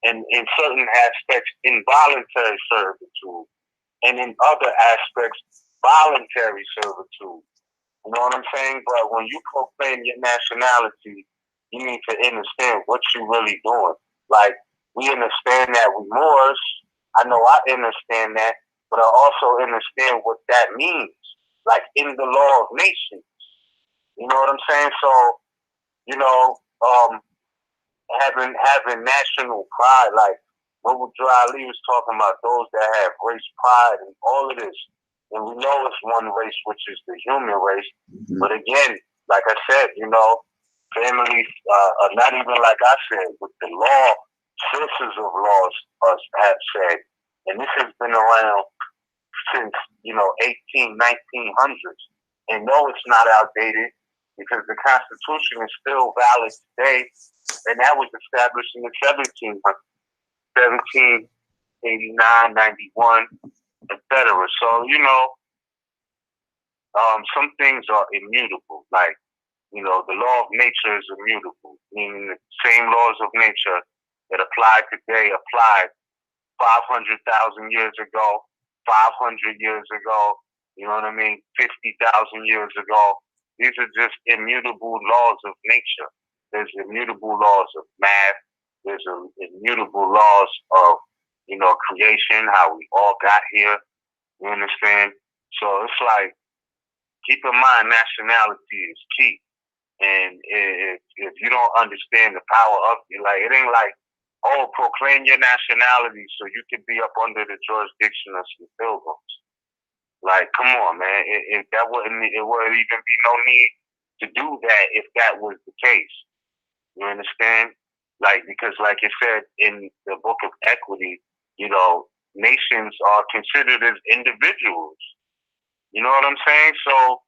And in certain aspects, involuntary servitude. And in other aspects, voluntary servitude. You know what I'm saying? But when you proclaim your nationality, you need to understand what you're really doing. Like, we understand that we Moors. I know I understand that, but I also understand what that means. Like, in the law of nations. You know what I'm saying? So, you know, having national pride, like Robert Ali was talking about, those that have race pride and all of this. And we know it's one race, which is the human race. Mm-hmm. But again, like I said, you know, families are not even like I said, with the law, sources of laws have said, and this has been around since, you know, 1900s. And no, it's not outdated, because the Constitution is still valid today, and that was established in the 1789, 91, etc. So, you know, some things are immutable. Like, you know, the law of nature is immutable, meaning the same laws of nature that apply today applied 500,000 years ago, 500 years ago, you know what I mean, 50,000 years ago. These are just immutable laws of nature. There's immutable laws of math. There's immutable laws of, you know, creation, how we all got here. You understand? So it's like, keep in mind, nationality is key. And if you don't understand the power of it, like, it ain't like, oh, proclaim your nationality so you can be up under the jurisdiction of some pilgrims. Like, come on, man. It wouldn't even be no need to do that if that was the case. You understand? Like, because like it said in the book of Equity, you know, nations are considered as individuals. You know what I'm saying? So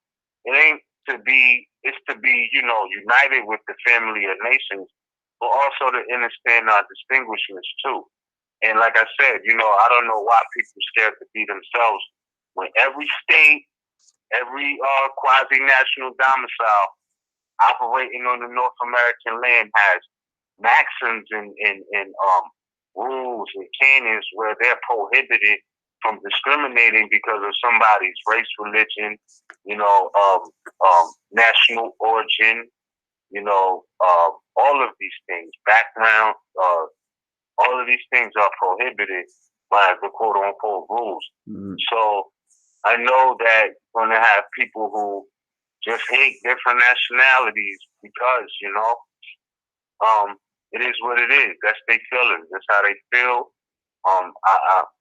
it ain't to be, it's to be, you know, united with the family of nations, but also to understand our distinguishments too. And like I said, you know, I don't know why people are scared to be themselves when every state, every quasi-national domicile operating on the North American land has maxims and rules and canons where they're prohibited from discriminating because of somebody's race, religion, you know, national origin, you know, all of these things, background, all of these things are prohibited by the quote unquote rules. Mm-hmm. So I know that you're going to have people who just hate different nationalities because, you know, it is what it is. That's their feelings. That's how they feel.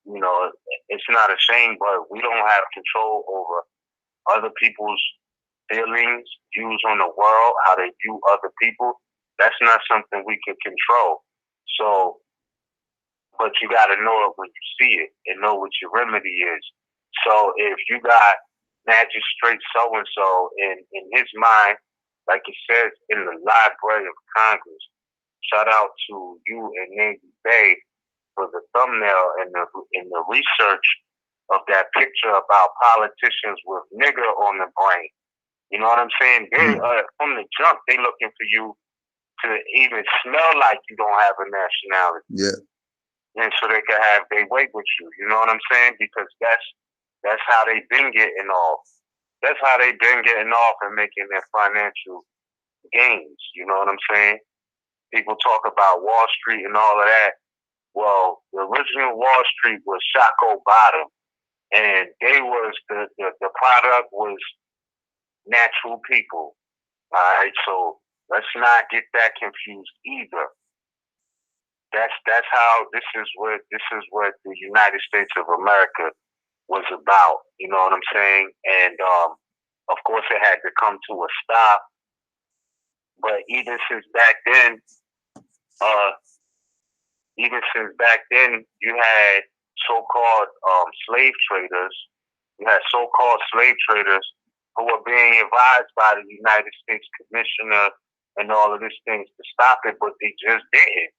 You know, it's not a shame, but we don't have control over other people's feelings, views on the world, how they view other people. That's not something we can control. So, but you got to know it when you see it and know what your remedy is. So if you got magistrate so-and-so in his mind, like it says in the Library of Congress, shout out to you and Navy Bay for the thumbnail and the research of that picture about politicians with nigger on the brain. You know what I'm saying? They from the jump, they looking for you to even smell like you don't have a nationality. Yeah. And so they can have their way with you. You know what I'm saying? Because that's how they've been getting off. That's how they've been getting off and making their financial gains. You know what I'm saying? People talk about Wall Street and all of that. Well, the original Wall Street was Shockoe Bottom, and they was the product was natural people. All right, so let's not get that confused either. That's how this is what the United States of America was about. You know what I'm saying? And of course, it had to come to a stop. But even since back then, you had so-called slave traders. You had so-called slave traders who were being advised by the United States Commissioner and all of these things to stop it, but they just didn't.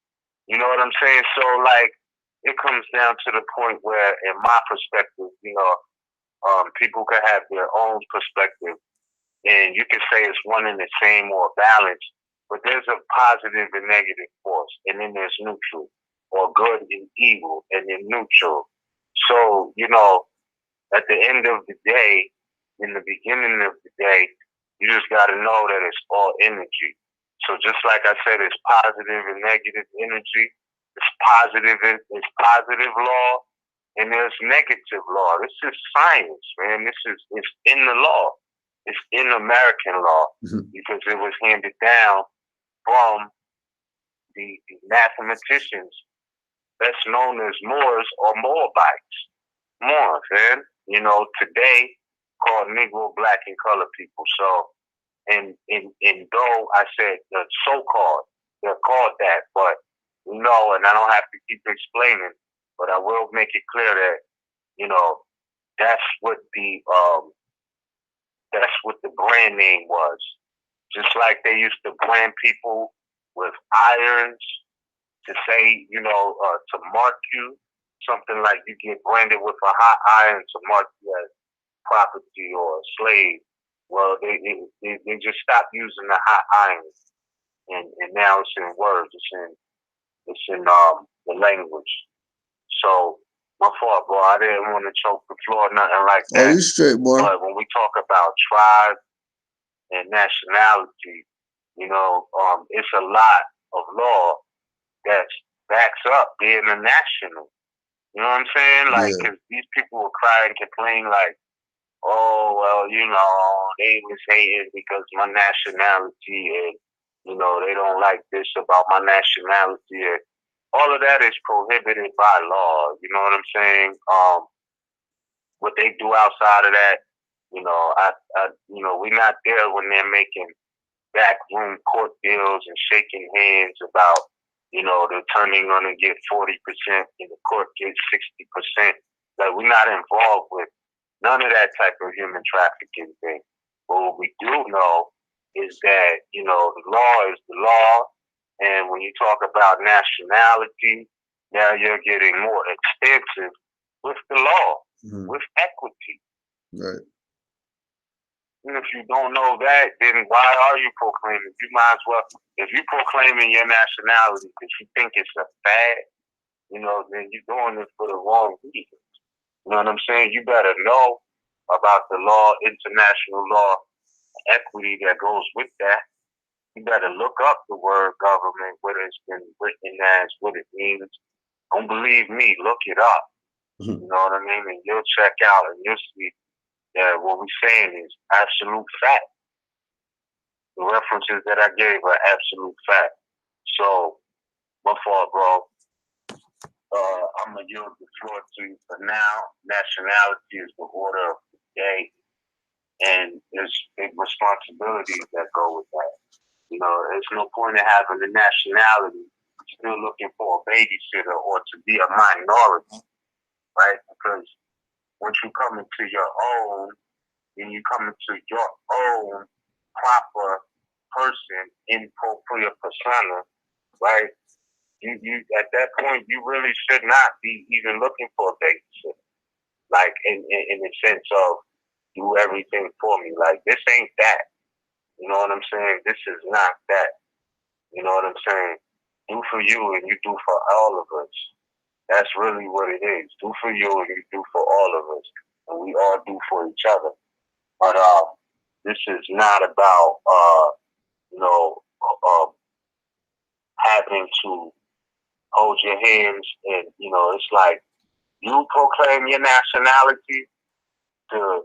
You know what I'm saying? So, like, it comes down to the point where, in my perspective, you know, people can have their own perspective and you can say it's one and the same or balance, but there's a positive and negative force, and then there's neutral, or good and evil, and then neutral. So, you know, at the end of the day, in the beginning of the day, you just got to know that it's all energy. So just like I said, it's positive and negative energy. It's positive law, and there's negative law. This is science, man. It's in the law. It's in American law because it was handed down from the mathematicians, best known as Moors or Moabites. Moors, man. You know, today called Negro, Black, and Colored people. So, and though I said the so-called, they're called that, but you know, and I don't have to keep explaining, but I will make it clear that, you know, that's what the brand name was. Just like they used to brand people with irons to say, you know, to mark you, something like you get branded with a hot iron to mark you as property or a slave. Well, they just stopped using the hot iron, and now it's in words. It's in the language. So my fault, bro. I didn't want to choke the floor, nothing like that. Oh, you straight, boy. But when we talk about tribe and nationality, you know, it's a lot of law that backs up being a national. You know what I'm saying? Like, cause these people will cry and complain like, oh, well, you know, they was hating because my nationality, and, you know, they don't like this about my nationality. And all of that is prohibited by law. You know what I'm saying? What they do outside of that, you know, you know, we're not there when they're making backroom court deals and shaking hands about, you know, the attorney gonna get 40% and the court gets 60%. Like, we're not involved with none of that type of human trafficking thing. But what we do know is that, you know, the law is the law. And when you talk about nationality, now you're getting more extensive with the law, with equity. Right. And if you don't know that, then why are you proclaiming? You might as well, if you're proclaiming your nationality because you think it's a fad, you know, then you're doing it for the wrong reasons. You know what I'm saying? You better know about the law, international law, equity that goes with that. You better look up the word government, whether it's been written as, what it means. Don't believe me, look it up. You know what I mean? And you'll check out and you'll see that what we're saying is absolute fact. The references that I gave are absolute fact. So, my fault, bro. I'm going to yield the floor to you for now. Nationality is the order of the day, and there's big responsibilities that go with that. You know, there's no point in having a nationality still looking for a babysitter or to be a minority, right? Because once you come into your own, then you come into your own proper person in propria persona, right? You at that point, you really should not be even looking for a babysitter. Like, in the sense of do everything for me. Like, this ain't that. You know what I'm saying? This is not that. You know what I'm saying? Do for you and you do for all of us. That's really what it is. Do for you and you do for all of us. And we all do for each other. But this is not about, you know, having to hold your hands and, you know, it's like you proclaim your nationality to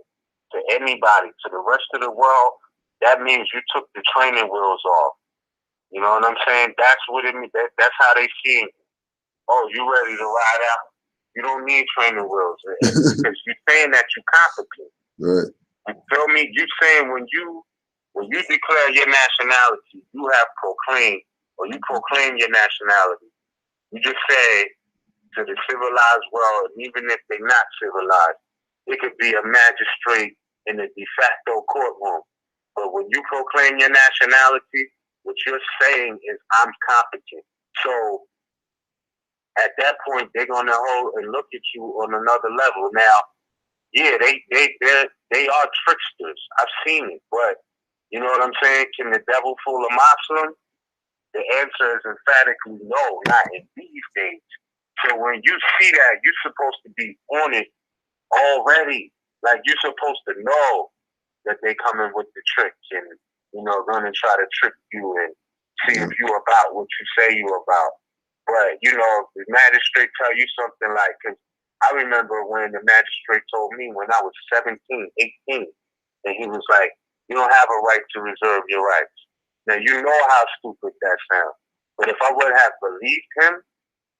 anybody, to the rest of the world. That means you took the training wheels off. You know what I'm saying? That's what it means. That's how they see it. Oh, you ready to ride out? You don't need training wheels because you're saying that you're competent. Right. You feel me? You saying when you declare your nationality, you have proclaimed, or you proclaim your nationality. You just say to the civilized world, and even if they're not civilized, it could be a magistrate in a de facto courtroom. But when you proclaim your nationality, what you're saying is, I'm competent. So at that point, they're going to hold and look at you on another level. Now, yeah, they are tricksters. I've seen it, but you know what I'm saying? Can the devil fool a Muslim? The answer is emphatically no, not in these days. So when you see that, you're supposed to be on it already. Like you're supposed to know that they coming with the tricks and gonna try to trick you and see if you about what you say you about. But the magistrate tell you something like, cause I remember when the magistrate told me when I was 17, 18, and he was like, you don't have a right to reserve your rights. Now you know how stupid that sounds. But if I would have believed him,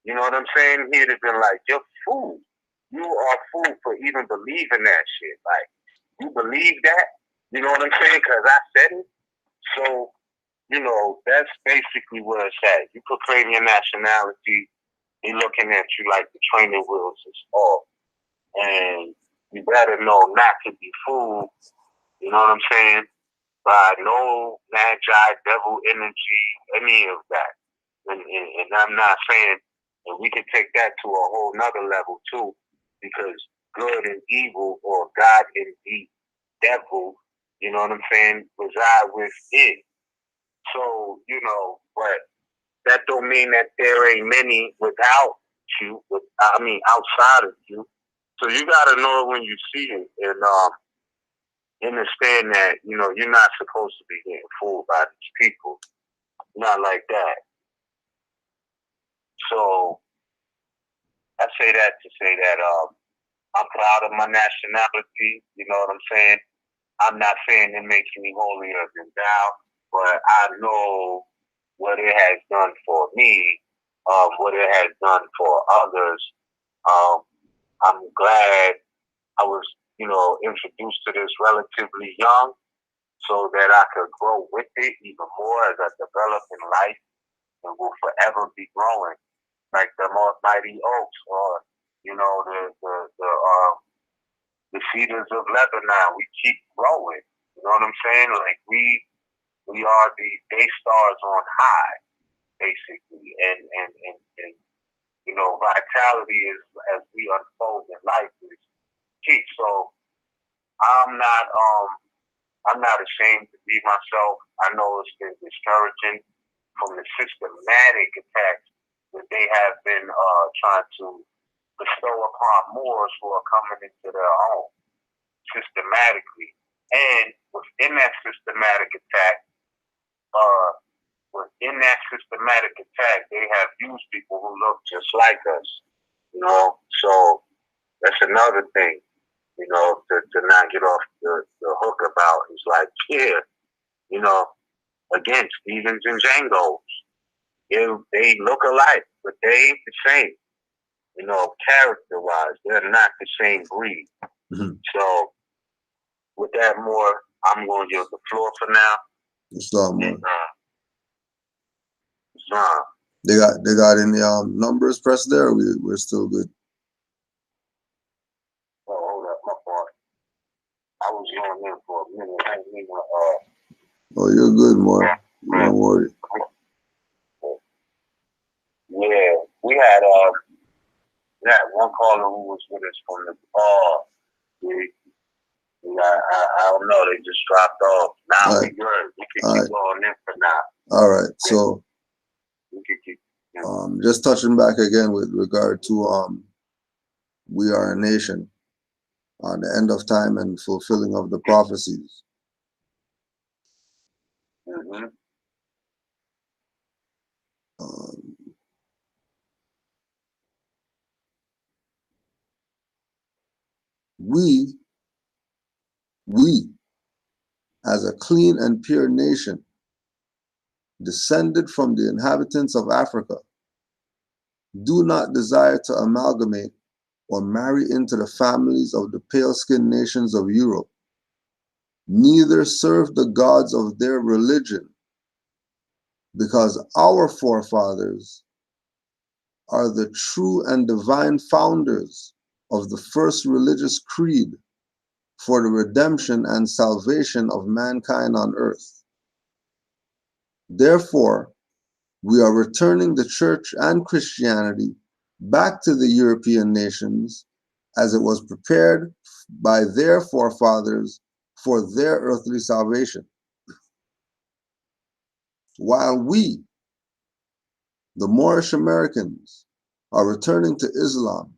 you know what I'm saying? He'd have been like, you're fool. You are fool for even believing that shit. Like, you believe that? You know what I'm saying? Because I said it. So, that's basically where it's at. You proclaim your nationality, he looking at you like the training wheels is off. And you better know not to be fooled, you know what I'm saying, by no magi, devil energy, any of that. And I'm not saying, and we can take that to a whole nother level too, because good and evil, or God and the devil, you know what I'm saying, reside within. So, but that don't mean that there ain't many without you, outside of you. So you gotta know it when you see it, and understand that, you're not supposed to be getting fooled by these people. Not like that. So I say that to say that I'm proud of my nationality, you know what I'm saying? I'm not saying it makes me holier than thou, but I know what it has done for me, what it has done for others. I'm glad I was, introduced to this relatively young so that I could grow with it even more as I develop in life and will forever be growing. Like the mighty oaks, or the cedars of Lebanon. We keep growing. You know what I'm saying? Like we are the day stars on high, basically, and vitality is as we unfold in life is key. So I'm not ashamed to be myself. I know it's been discouraging from the systematic attacks that they have been trying to bestow upon Moors who are coming into their own systematically. And within that systematic attack, they have used people who look just like us. So that's another thing, to not get off the hook about. It's like, again, Stevens and Django's. They look alike, but they ain't the same. Character-wise, they're not the same breed. Mm-hmm. So, with that, Moore, I'm going to yield the floor for now. Islam, and, They got any numbers pressed there? Or we're still good. Oh, hold up, my fault. I was going in for a minute. I didn't even, Oh, you're good, Moore. Don't worry. Yeah, we had one caller who was with us from the I don't know, they just dropped off. Now we good. We can keep going in for now. All right, so we can keep. Just touching back again with regard to we are a nation on the end of time and fulfilling of the prophecies. Mm-hmm. We, as a clean and pure nation, descended from the inhabitants of Africa, do not desire to amalgamate or marry into the families of the pale-skinned nations of Europe, neither serve the gods of their religion, because our forefathers are the true and divine founders of the first religious creed for the redemption and salvation of mankind on earth. Therefore, we are returning the church and Christianity back to the European nations as it was prepared by their forefathers for their earthly salvation. While we, the Moorish Americans, are returning to Islam,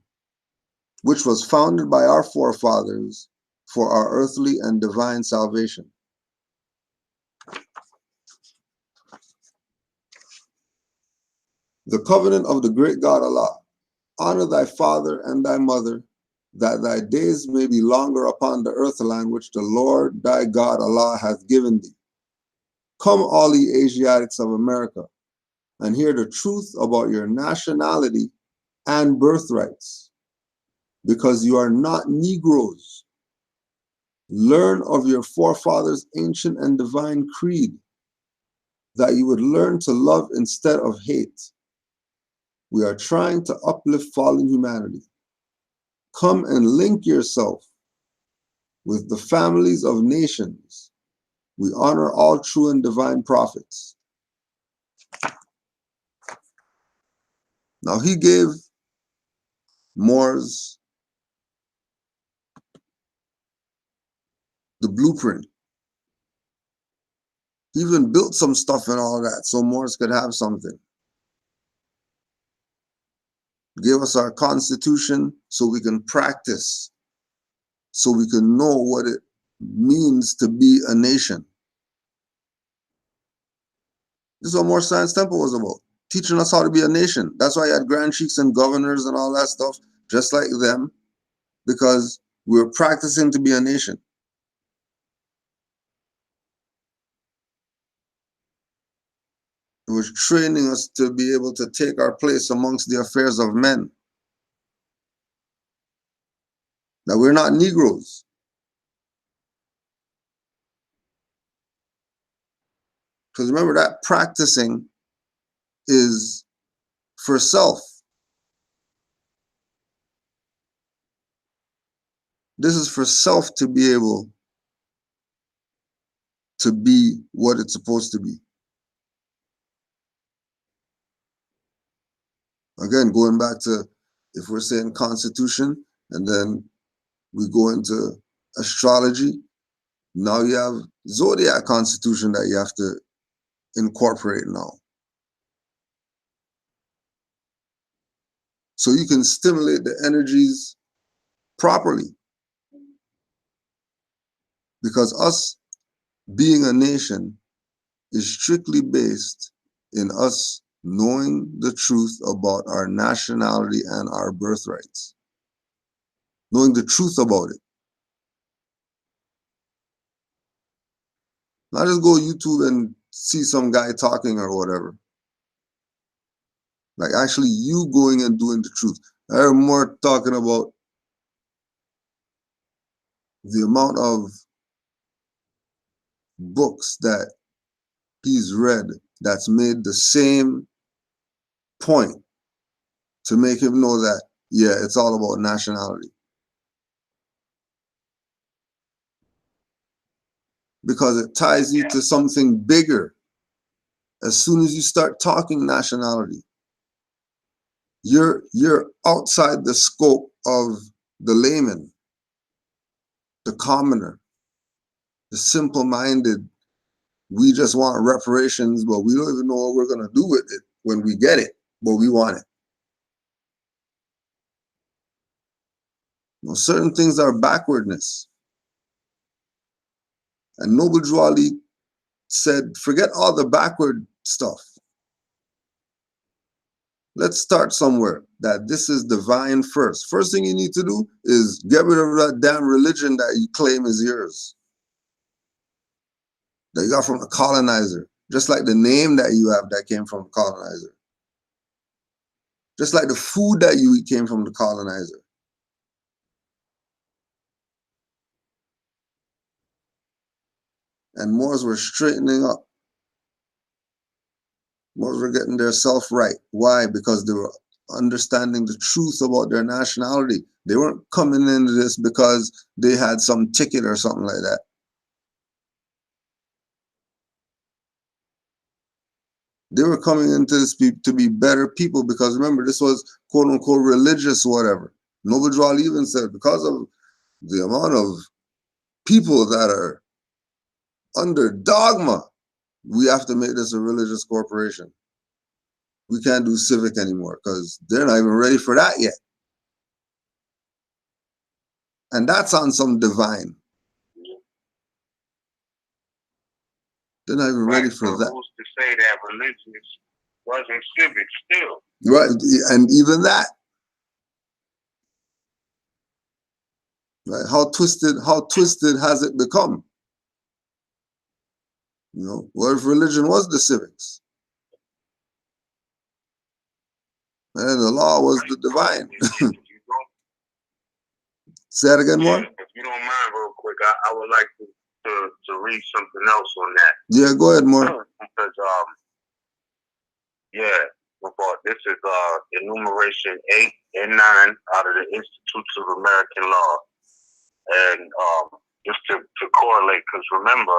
which was founded by our forefathers for our earthly and divine salvation. The covenant of the great God Allah. Honor thy father and thy mother, that thy days may be longer upon the earthland which the Lord thy God Allah hath given thee. Come, all ye Asiatics of America, and hear the truth about your nationality and birthrights, because you are not Negroes. Learn of your forefathers' ancient and divine creed, that you would learn to love instead of hate. We are trying to uplift fallen humanity. Come and link yourself with the families of nations. We honor all true and divine prophets. Now he gave Moors the blueprint. He even built some stuff and all that so Moors could have something. Gave us our constitution so we can practice, so we can know what it means to be a nation. This is what Moor Science Temple was about, teaching us how to be a nation. That's why you had grand chiefs and governors and all that stuff, just like them, because we were practicing to be a nation. It was training us to be able to take our place amongst the affairs of men. That we're not Negroes. Because remember that practicing is for self. This is for self to be able to be what it's supposed to be. Again, going back to, if we're saying constitution, and then we go into astrology, now you have zodiac constitution that you have to incorporate now. So you can stimulate the energies properly. Because us being a nation is strictly based in us knowing the truth about our nationality and our birthrights. Knowing the truth about it. Not just go YouTube and see some guy talking or whatever. Like actually you going and doing the truth. I heard more talking about the amount of books that he's read that's made the same point to make him know that, yeah, it's all about nationality. Because it ties you to something bigger. As soon as you start talking nationality, you're outside the scope of the layman, the commoner, the simple-minded. We just want reparations, but we don't even know what we're going to do with it when we get it, but we want it. You know, certain things are backwardness. And Noble Drew Ali said, forget all the backward stuff. Let's start somewhere, that this is divine first. First thing you need to do is get rid of that damn religion that you claim is yours, that you got from the colonizer. Just like the name that you have that came from the colonizer. Just like the food that you eat came from the colonizer. And Moors were straightening up. Moors were getting their self right. Why? Because they were understanding the truth about their nationality. They weren't coming into this because they had some ticket or something like that. They were coming into this to be better people, because remember, this was quote unquote religious whatever. Noble Drew Ali even said, because of The amount of people that are under dogma, we have to make this a religious corporation. We can't do civic anymore because they're not even ready for that yet. And that's on some divine. They're not even ready for that. Who's to say that religion wasn't civic still? Right, and even that. Right, how twisted has it become? You know, what if religion was the civics? And the law was the divine. Say that again, Moor? If you don't mind, real quick, I would like to read something else on that. Yeah, go ahead, Moor. Because this is enumeration 8 and 9 out of the Institutes of American Law, and just to correlate, because remember,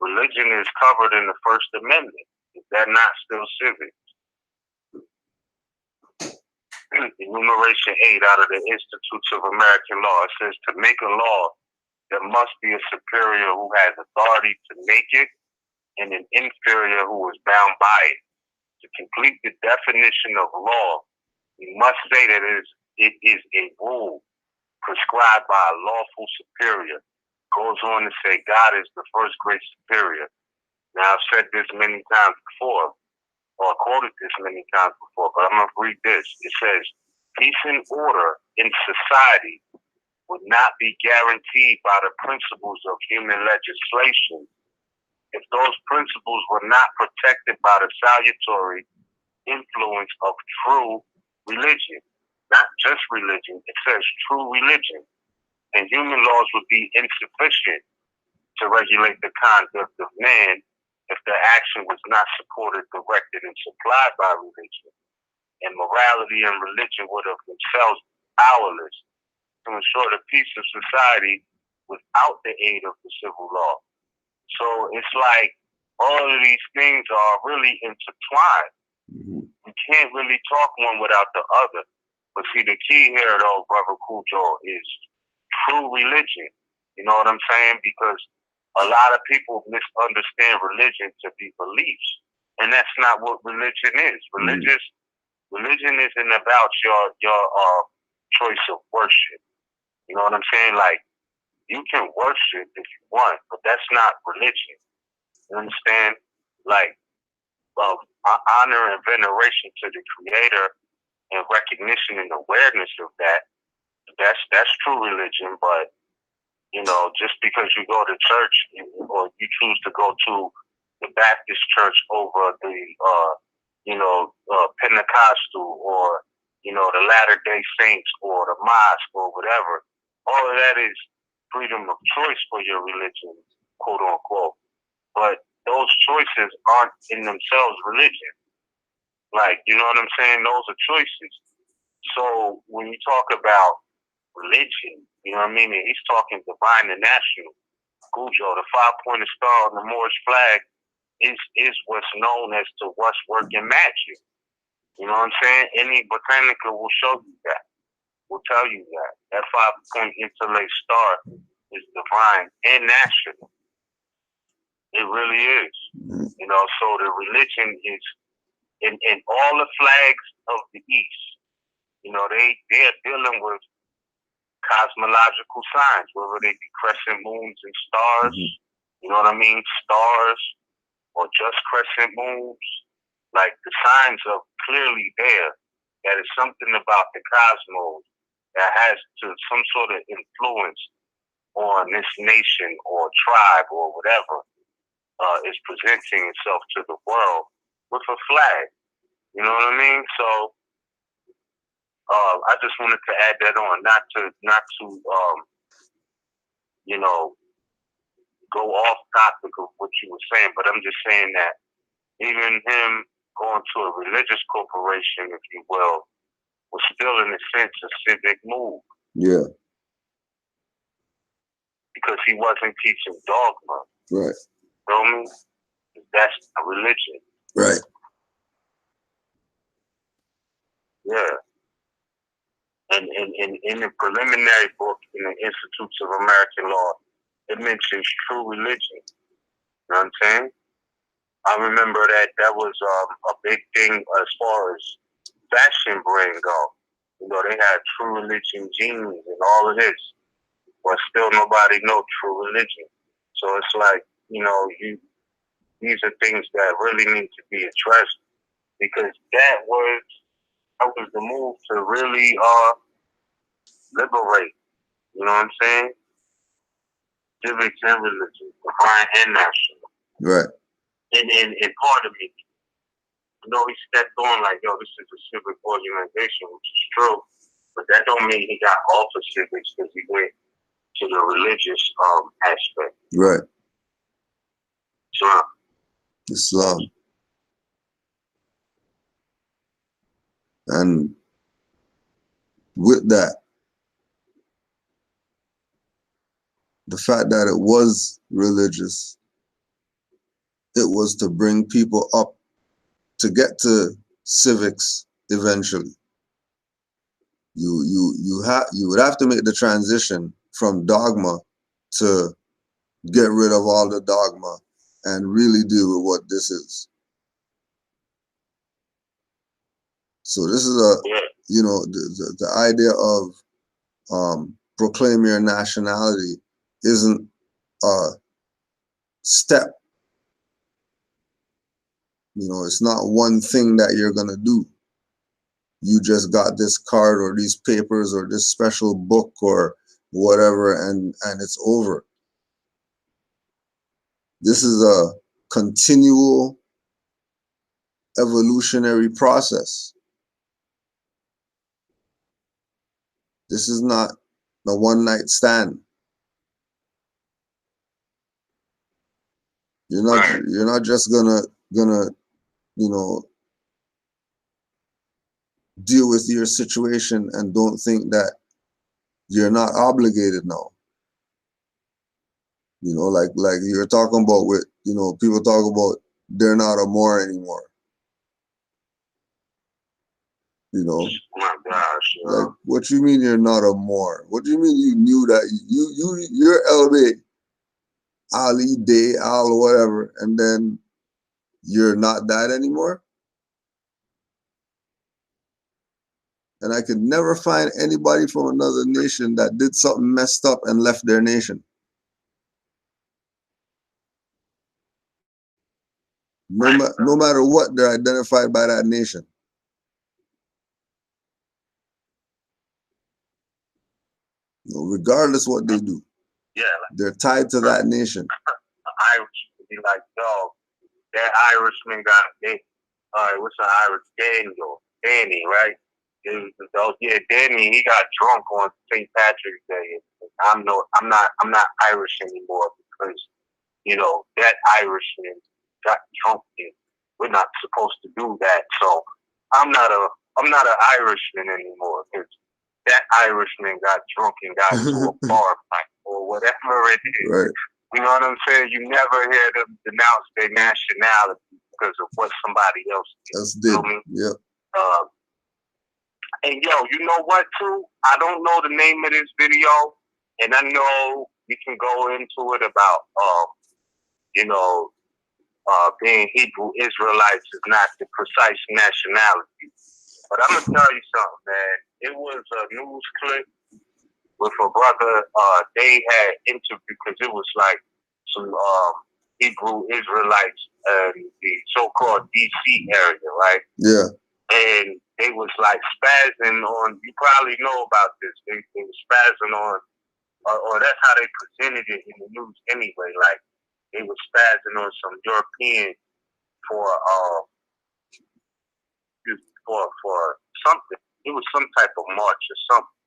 religion is covered in the First Amendment. Is that not still civic? Enumeration 8 out of the Institutes of American Law, it says to make a law, there must be a superior who has authority to make it and an inferior who is bound by it. To complete the definition of law, we must say that it is a rule prescribed by a lawful superior. Goes on to say God is the first great superior. Now, I've said this many times before, or quoted this many times before, but I'm going to read this. It says, peace and order in society would not be guaranteed by the principles of human legislation if those principles were not protected by the salutary influence of true religion. Not just religion, it says true religion. And human laws would be insufficient to regulate the conduct of man if their action was not supported, directed, and supplied by religion. And morality and religion would of themselves be powerless to ensure the peace of society without the aid of the civil law. So it's like all of these things are really intertwined. You can't really talk one without the other. But see, the key here, though, Brother Cujo, is true religion. You know what I'm saying? Because a lot of people misunderstand religion to be beliefs. And that's not what religion is. Religion isn't about your choice of worship. You know what I'm saying? Like, you can worship if you want, but that's not religion. You understand? Like, honor and veneration to the Creator and recognition and awareness of that's true religion. But, you know, just because you go to church or you choose to go to the Baptist church over the, Pentecostal or, the Latter-day Saints or the mosque or whatever, all of that is freedom of choice for your religion, quote unquote. But those choices aren't in themselves religion. Like, you know what I'm saying? Those are choices. So when you talk about religion, you know what I mean? And he's talking divine and national. Cujo, the 5-pointed star on the Moorish flag is what's known as to what's working magic. You know what I'm saying? Any botanica will show you that. Will tell you that. That 5-point interlaced star is divine and national. It really is. You know, so the religion is in all the flags of the East. You know, they're dealing with cosmological signs, whether they be crescent moons and stars, you know what I mean? Stars or just crescent moons. Like, the signs are clearly there. That is something about the cosmos that has some sort of influence on this nation or tribe or whatever is presenting itself to the world with a flag. You know what I mean? So I just wanted to add that on, not to go off topic of what you were saying, but I'm just saying that even him going to a religious corporation, if you will, was still in a sense a civic move. Yeah. Because he wasn't teaching dogma. Right. Feel me? That's a religion. Right. Yeah. And in the preliminary book in the Institutes of American Law, it mentions true religion. You know what I'm saying? I remember that was a big thing as far as fashion brand go. You know, they had true religion jeans and all of this, but still nobody know true religion. So it's like, you know, these are things that really need to be addressed, because that was the move to really liberate. You know what I'm saying? Civics and religion, divine and national. Right. And part of me, you know, he stepped on like, yo, this is a civic organization, which is true. But that don't mean he got off of civics because he went to the religious aspect. Right. Islam. Islam. And with that, the fact that it was religious, it was to bring people up to get to civics eventually. You would have to make the transition from dogma to get rid of all the dogma and really deal with what this is. So this is you know, the idea of proclaim your nationality isn't a step. You know, it's not one thing that you're gonna do. You just got this card or these papers or this special book or whatever, and it's over. This is a continual evolutionary process. This is not a one-night stand. You're not just gonna you know, deal with your situation and don't think that you're not obligated now. You know, like you're talking about with, you know, people talk about they're not a Moor anymore. You know, Oh my gosh, like, what you mean you're not a Moor? What do you mean you knew that you're LB, Ali, Day, Al, whatever, and then you're not that anymore? And I could never find anybody from another nation that did something messed up and left their nation. No matter what, they're identified by that nation. You know, regardless what they do. Yeah. They're tied to that nation. Irish would be like, yo, that Irishman got it. What's an Irish? Danny, right? Danny, he got drunk on St. Patrick's Day. I'm not Irish anymore because, you know, that Irishman got drunk and we're not supposed to do that. So I'm not an Irishman anymore because that Irishman got drunk and got into a bar fight or whatever it is. Right. You know what I'm saying? You never hear them denounce their nationality because of what somebody else did. That's did. Yep. And yo, you know what too? I don't know the name of this video, and I know we can go into it about you know, being Hebrew Israelites is not the precise nationality. But I'm gonna tell you something, man. It was a news clip with a brother. They had interviewed because it was like some Hebrew Israelites in the so-called DC area, right? Yeah. And they was like spazzing on. You probably know about this. They was spazzing on, or that's how they presented it in the news anyway. Like they was spazzing on some European for something. It was some type of march or something.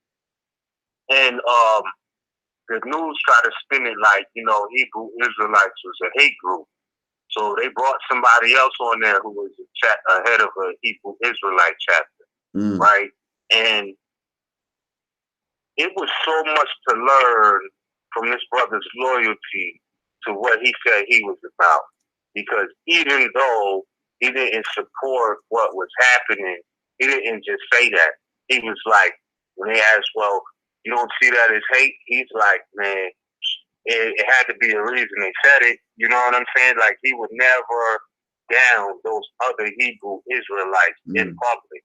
And the news tried to spin it like, you know, Hebrew Israelites was a hate group. So they brought somebody else on there who was a head of a Hebrew Israelite chapter, right? And it was so much to learn from this brother's loyalty to what he said he was about. Because even though he didn't support what was happening, he didn't just say that. He was like, when they ask, well, you don't see that as hate? He's like, man, it had to be a reason they said it. You know what I'm saying? Like, he would never down those other Hebrew Israelites in public.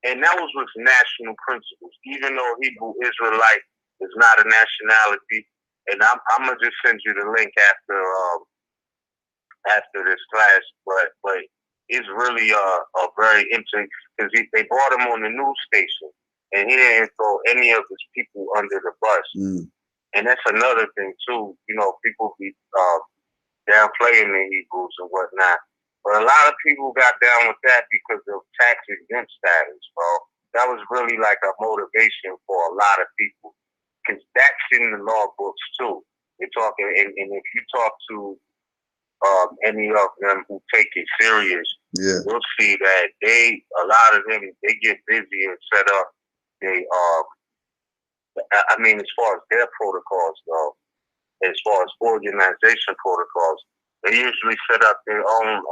And that was with national principles, even though Hebrew Israelite is not a nationality. And I'm going to just send you the link after this class, but it's really a very interesting, because they brought him on the news station, and he didn't throw any of his people under the bus. And that's another thing too. You know, people be downplaying the Hebrews and whatnot, but a lot of people got down with that because of tax exempt status, bro. That was really like a motivation for a lot of people, because that's in the law books too. They're talking, and if you talk to any of them who take it serious, you'll see that a lot of them, they get busy and set up. I mean, as far as their protocols go, as far as organization protocols, they usually set up their own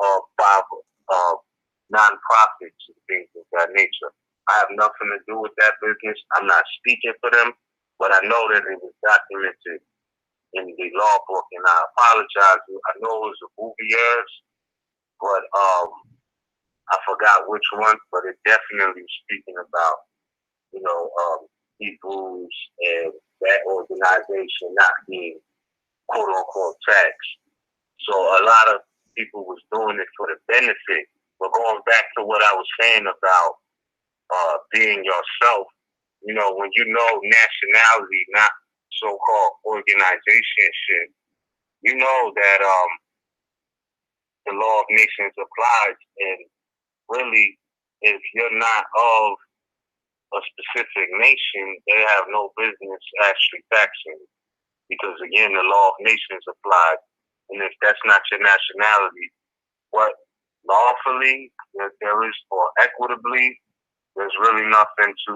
non-profits and things of that nature. I have nothing to do with that business. I'm not speaking for them, but I know that it was documented in the law book, and I apologize. I know it was a movie, but I forgot which one, but it definitely was speaking about, you know, Hebrews and that organization not being quote unquote taxed. So a lot of people was doing it for the benefit. But going back to what I was saying about being yourself, you know, when you know nationality, not so-called organization shit, you know that the law of nations applies, and really, if you're not of a specific nation, they have no business actually taxing, because again, the law of nations applies, and if that's not your nationality, what lawfully there is, or equitably, there's really nothing to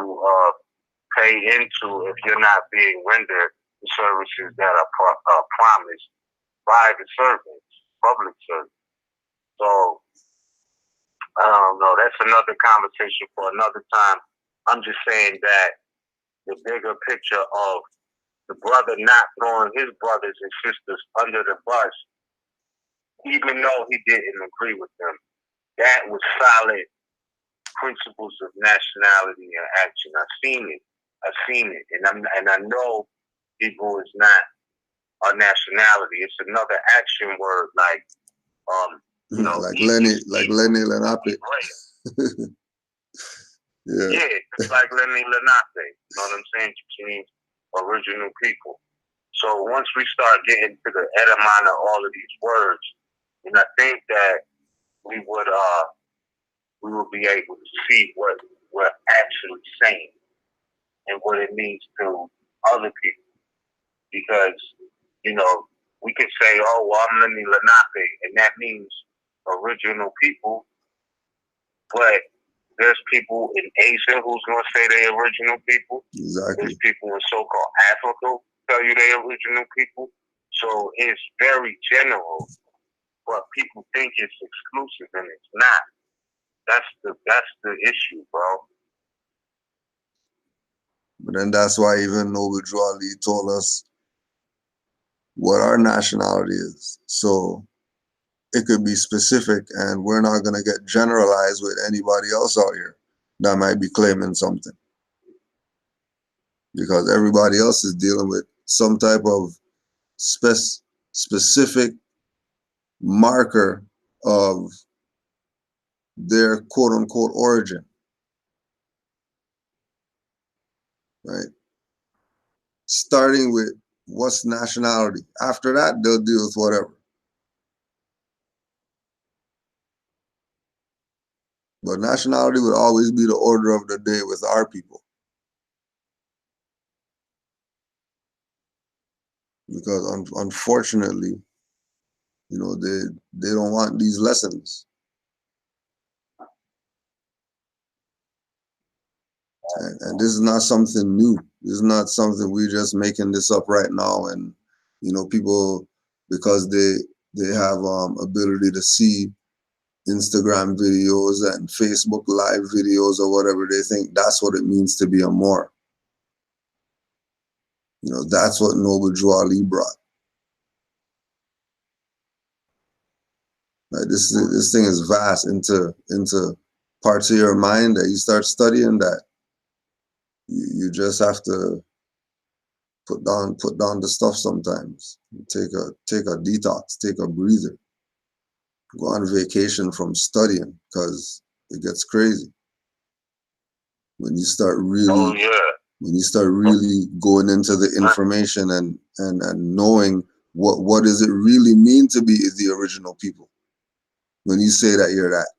pay into if you're not being rendered the services that are promised by the servants, public servants. So I don't know. That's another conversation for another time. I'm just saying that the bigger picture of the brother not throwing his brothers and sisters under the bus, even though he didn't agree with them, that was solid principles of nationality and action. I've seen it, and I know Hebrew is not a nationality. It's another action word, like you know, like Lenny Lenape. Yeah, it's like Lenny Lenape. You know what I'm saying? Which means original people. So once we start getting to the etymology of all of these words, and I think that we will be able to see what we're actually saying and what it means to other people. Because, you know, we can say, oh, well, I'm Lenny Lenape, and that means original people, but there's people in Asia who's going to say they original people. Exactly. There's people in so-called Africa who tell you they original people. So it's very general, but people think it's exclusive, and it's not. That's the issue, bro. But then that's why even Noble Drew Ali told us what our nationality is. So it could be specific, and we're not going to get generalized with anybody else out here that might be claiming something, because everybody else is dealing with some type of specific marker of their quote-unquote origin, right? Starting with what's nationality. After that, they'll deal with whatever. But nationality would always be the order of the day with our people. Because unfortunately, you know, they don't want these lessons. And this is not something new. This is not something we're just making this up right now. And, you know, people, because they have ability to see Instagram videos and Facebook live videos or whatever, they think that's what it means to be a Moor. You know, that's what Noble Drew Ali brought. Like this thing is vast into parts of your mind that you start studying that you just have to put down the stuff sometimes. Take a detox, take a breather. Go on vacation from studying, because it gets crazy when you start really going into the information and knowing what does it really mean to be the original people. When you say that you're that,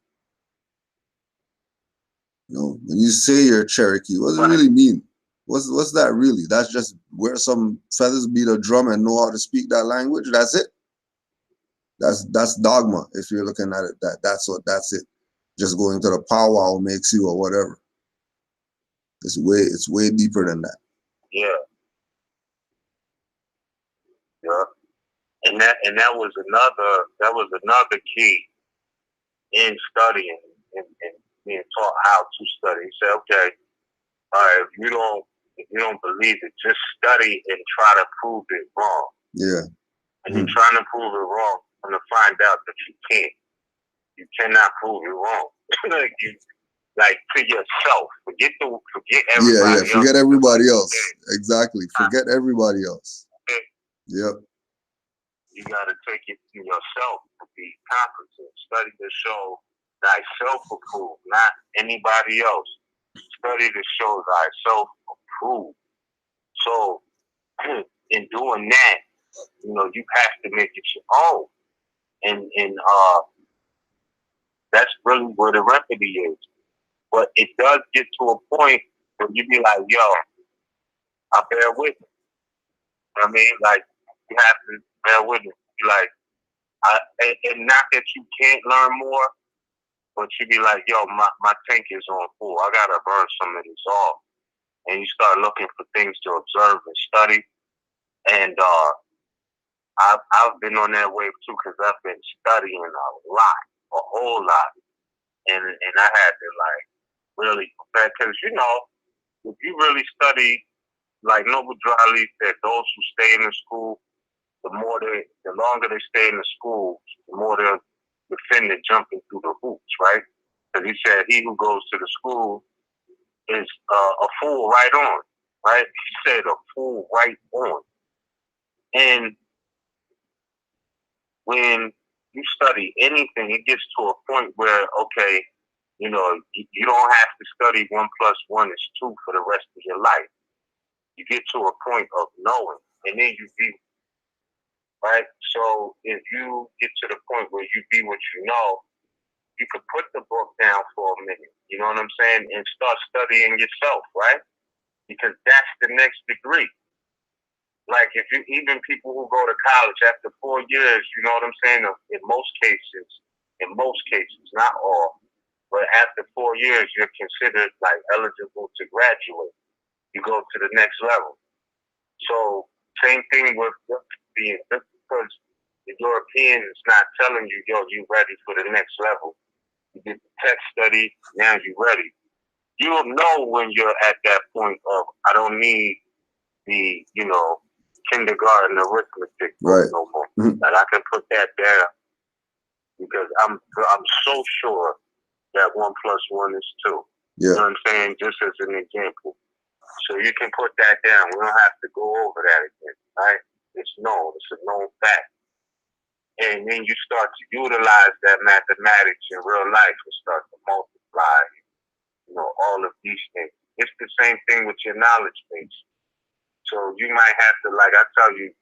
you know, when you say you're Cherokee, what does it really mean? What's that really? That's just wear some feathers, beat a drum, and know how to speak that language. That's it. That's dogma. If you're looking at it, that's it. Just going to the powwow makes you or whatever. It's way deeper than that. Yeah. Yeah. And that was another key in studying and being taught how to study. He said, okay, all right, if you don't believe it, just study and try to prove it wrong. Yeah. And you're trying to prove it wrong, and to find out that you can't. You cannot prove it wrong. Like to yourself. Forget everybody else. Forget everybody else. Exactly. Forget everybody else. Okay. Yep. You gotta take it to yourself to be competent. Study to show thyself approved, not anybody else. Study to show thyself approved. So in doing that, you know, you have to make it your own. And that's really where the remedy is. But it does get to a point where you be like, yo, I bear witness. You know what I mean? Like, you have to bear witness. You like, and not that you can't learn more, but you be like, yo, my tank is on full. I gotta burn some of this off. And you start looking for things to observe and study. And I've been on that wave too, because I've been studying a whole lot. And I had to like really prepare, because you know, if you really study, like Noble Drew Ali said, those who stay in the school, the longer they stay in the school, the more they're defended jumping through the hoops, right? Because he said, he who goes to the school is a fool right on, right? He said a fool right on. And when you study anything, it gets to a point where, okay, you know, you don't have to study 1 + 1 is 2 for the rest of your life. You get to a point of knowing, and then you be, right? So if you get to the point where you be what you know, you could put the book down for a minute, you know what I'm saying, and start studying yourself, right? Because that's the next degree. Like even people who go to college after 4 years, you know what I'm saying? In most cases, not all, but after 4 years, you're considered like eligible to graduate. You go to the next level. So same thing with being, just because the European is not telling you, yo, you ready for the next level. You get the tech study, now you're ready. You'll know when you're at that point of, I don't need the, you know, kindergarten arithmetic no more. Mm-hmm. Like I can put that there, because I'm so sure that 1 + 1 is 2. Yeah. You know what I'm saying? Just as an example. So you can put that down. We don't have to go over that again, right? It's known. It's a known fact. And then you start to utilize that mathematics in real life and start to multiply, you know, all of these things. It's the same thing with your knowledge base. So you might have to, like I tell you,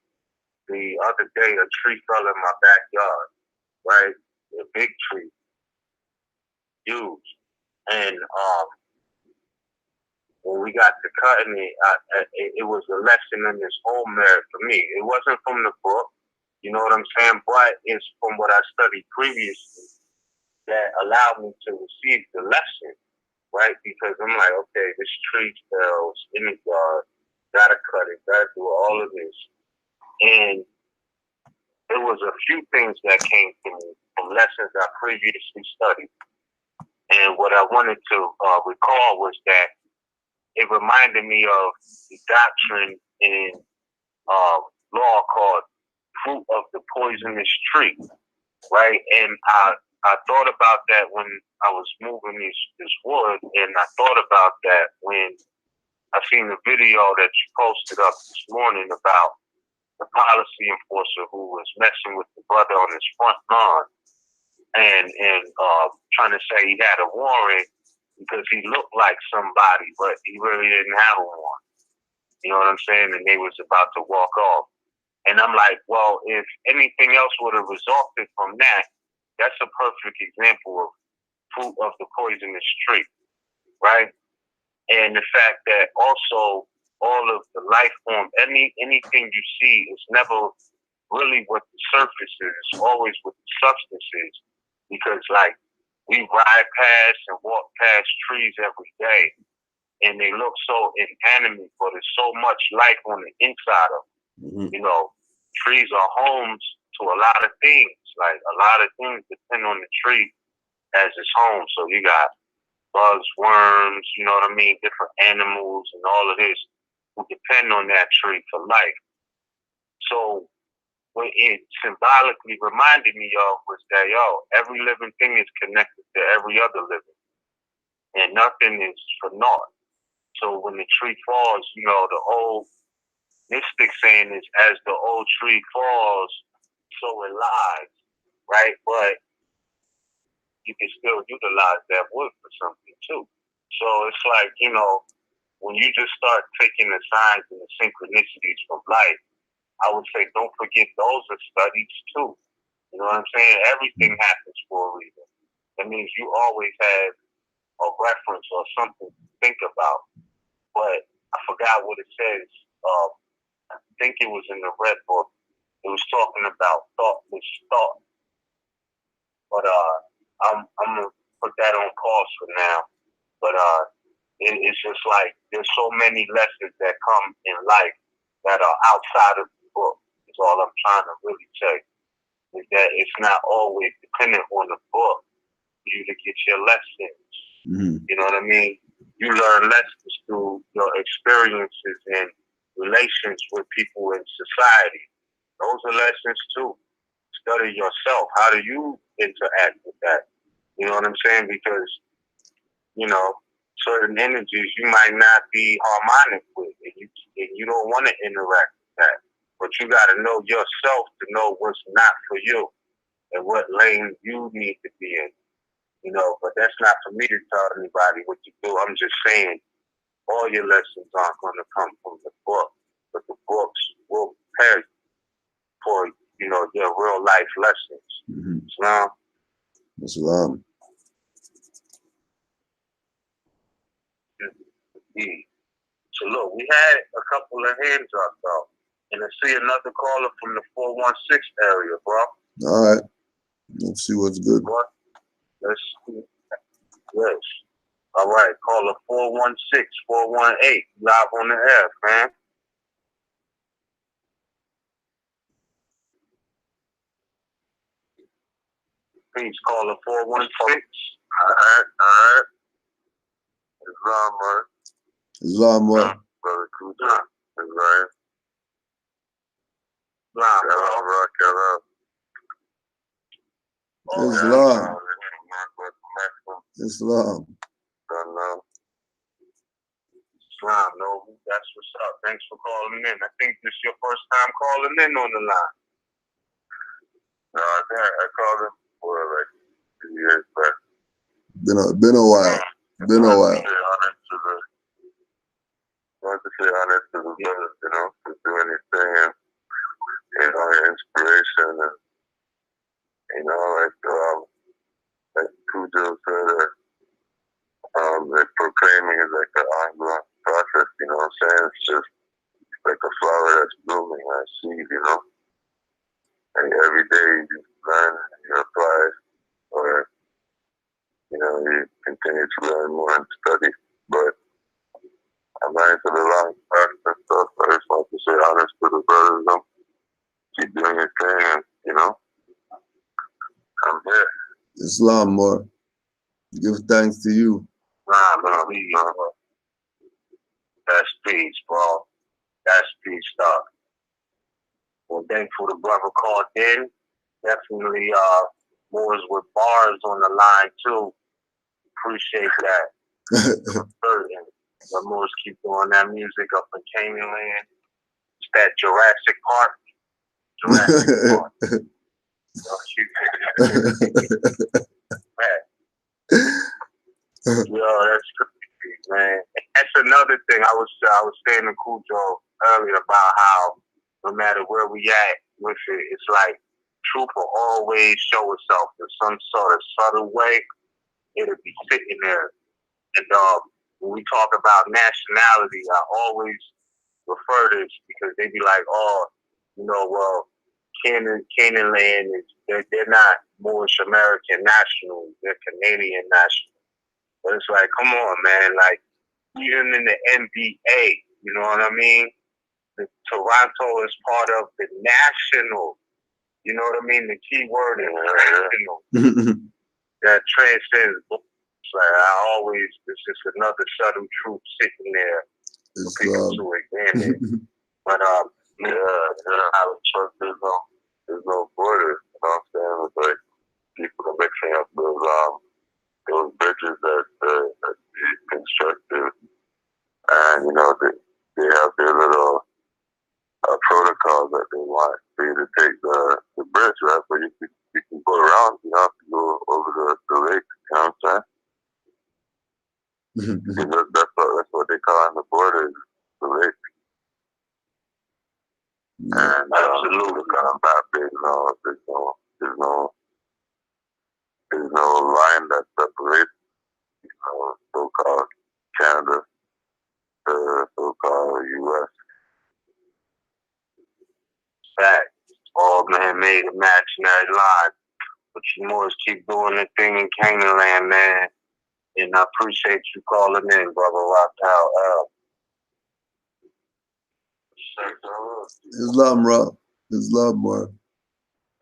the other day a tree fell in my backyard, right? A big tree, huge. And when we got to cutting it, it was a lesson in its own merit for me. It wasn't from the book, you know what I'm saying? But it's from what I studied previously that allowed me to receive the lesson, right? Because I'm like, okay, this tree fell in the yard, gotta cut it, gotta do all of this. And there was a few things that came to me from lessons I previously studied. And what I wanted to recall was that it reminded me of the doctrine in law called fruit of the poisonous tree, right? And I thought about that when I was moving this wood, and I thought about that when I seen the video that you posted up this morning about the policy enforcer who was messing with the brother on his front lawn and trying to say he had a warrant because he looked like somebody, but he really didn't have a warrant. You know what I'm saying? And they was about to walk off. And I'm like, well, if anything else would have resulted from that, that's a perfect example of fruit of the poisonous tree, right? And the fact that also all of the life form, anything you see is never really what the surface is. It's always what the substance is. Because like we ride past and walk past trees every day, and they look so inanimate, but there's so much life on the inside of them. You know, trees are homes to a lot of things. Like a lot of things depend on the tree as its home. So you got bugs, worms, you know what I mean, different animals and all of this who depend on that tree for life. So what it symbolically reminded me of was that, every living thing is connected to every other living. And nothing is for naught. So when the tree falls, you know, the old mystic saying is, as the old tree falls, so it lies, right? But you can still utilize that wood for something too. So it's like, you know, when you just start taking the signs and the synchronicities from life, I would say don't forget those are studies too. You know what I'm saying? Everything happens for a reason. That means you always have a reference or something to think about. But I forgot what it says. I think it was in the Red Book. It was talking about thoughtless thought. But I'm gonna put that on pause for now. But it's just like there's so many lessons that come in life that are outside of the book. Is all I'm trying to really say. Is that it's not always dependent on the book for you to get your lessons. You know what I mean? You learn lessons through your experiences and relations with people in society. Those are lessons too. Study yourself. How do you interact with that? You know what I'm saying? Because, you know, certain energies you might not be harmonic with, and you don't want to interact with that. But you got to know yourself to know what's not for you and what lane you need to be in. You know, but that's not for me to tell anybody what to do. I'm just saying all your lessons aren't going to come from the book, but the books will prepare you for, you know, your real life lessons. Islam. Islam. So look, we had a couple of hands up though, and I see another caller from the 416 area, bro. All right, let's see what's good. What? Let's see. Yes. All right, caller 416, 418, live on the air, man. Please call the 416. All right. Islam, what? Brother Kujan. Right. Islam. Islam. Islam, no, that's what's up. Thanks for calling in. I think this is your first time calling in on the line. No, I called him for like 2 years back. Been a while. Been a while. I want to say honest to the brothers, you know, to do anything and, you know, inspiration and, you know, like Cujo said, like proclaiming is like an ongoing process, you know what I'm saying? It's just like a flower that's blooming on a seed, you know? And every day you just learn, you apply, or, you know, you continue to learn more and study. But I'm learning to the long process and stuff. I just want to say honest to the brothers, them. Keep doing your thing, and, you know, I'm here. Islam, more. Give thanks to you. Nah, that's peace, bro. That's peace stuff. Well, thankful the brother called in. Definitely Moors with bars on the line too. Appreciate that. The Moors keep doing that music up in Canaanland. It's that Jurassic Park. Yo, that's crazy, man. That's another thing I was saying to Cujo earlier about how no matter where we at with it, it's like truth will always show itself in some sort of subtle way. It'll be sitting there. And when we talk about nationality, I always refer to this because they be like, oh, you know, well, Canaanland is they're not Moorish American nationals, they're Canadian nationals. But it's like, come on, man, like even in the NBA, you know what I mean? The Toronto is part of the national. You know what I mean? The key word is national. That transcends. Like it's just another subtle truth sitting there for people to examine. But there's no borders. You know what I'm saying? It's like people are mixing up those bridges that these constructed, and you know they have their little protocols that they want for you to take the bridge, right? But you can go around. You don't have to go over the lake. You know what I'm saying? That's what they call on the border, the lake. Yeah. And absolutely, I'm not big. There's no line that separates, so-called Canada, the so-called U.S. Fact, all man-made imaginary line. But you Moors keep doing the thing in Canaanland, man. And I appreciate you calling in, brother Rocktown. Islam, Rob. Islam, Mark.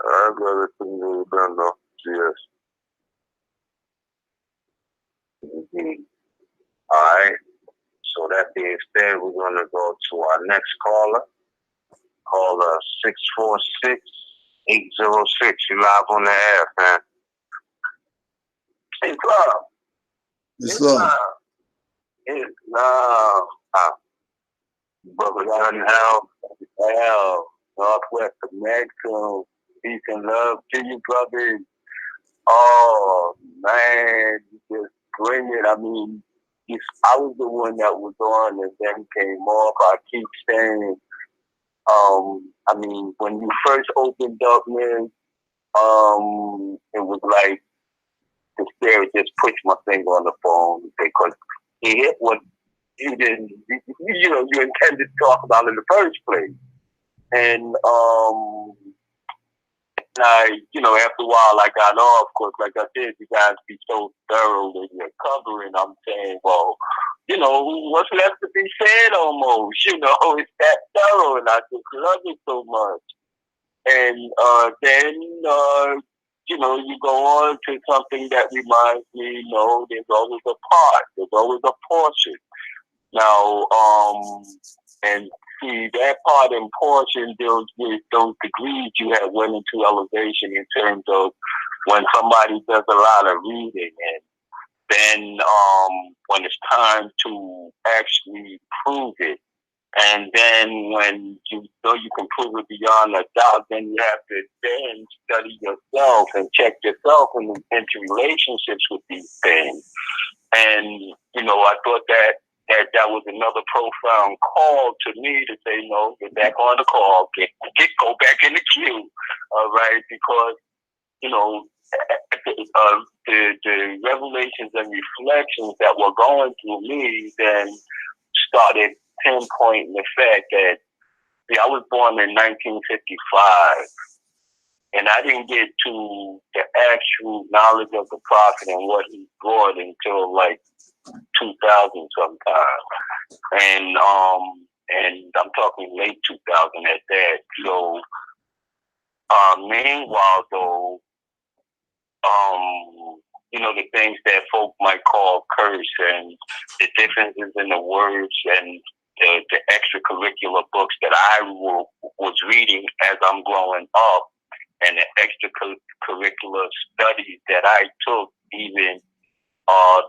All right, brother. Done though. Cheers. All right. So that being said, we're going to go to our next caller. Caller 646-806. You live on the air, man. Islam. Brother Gun Hell, Northwest of Mexico. Peace and love to you, brother. Oh, man, you just bring it. I mean, I was the one that was on and then came off. I keep saying, I mean, when you first opened up, man, it was like the spirit just pushed my finger on the phone because he hit what you didn't, you intended to talk about in the first place. And, after a while, I got off, because like I said, you guys be so thorough in your covering. I'm saying, well, what's left to be said almost, it's that thorough, and I just love it so much. And then, you go on to something that reminds me, there's always a part, there's always a portion. Now, and see, that part and portion deals with those degrees you have went into elevation in terms of when somebody does a lot of reading, and then when it's time to actually prove it. And then when you know you can prove it beyond a doubt, then you have to then study yourself and check yourself into relationships with these things. And, I thought that was another profound call to me to say, no, get back on the call, go back in the queue, all right? Because, the revelations and reflections that were going through me then started pinpointing the fact that, I was born in 1955, and I didn't get to the actual knowledge of the prophet and what he brought until like 2000 sometime. And I'm talking late 2000 at that. So, meanwhile though, the things that folk might call curse and the differences in the words and the extracurricular books that I was reading as I'm growing up, and the extracurricular studies that I took, even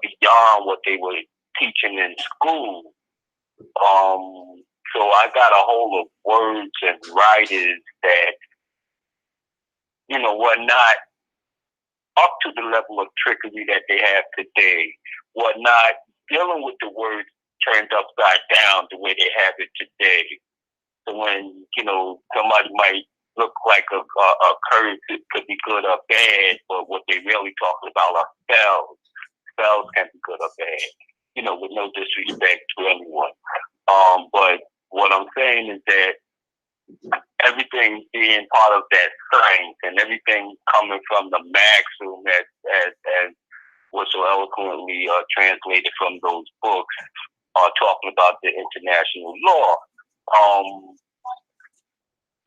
beyond what they were teaching in school. So I got a hold of words and writers that, were not up to the level of trickery that they have today, were not dealing with the words turned upside down the way they have it today. So when, somebody might look like a curse, it could be good or bad, but what they really talking about are spells. Spells can be good or bad, with no disrespect to anyone. But what I'm saying is that everything being part of that science and everything coming from the maxim as was so eloquently translated from those books, talking about the international law.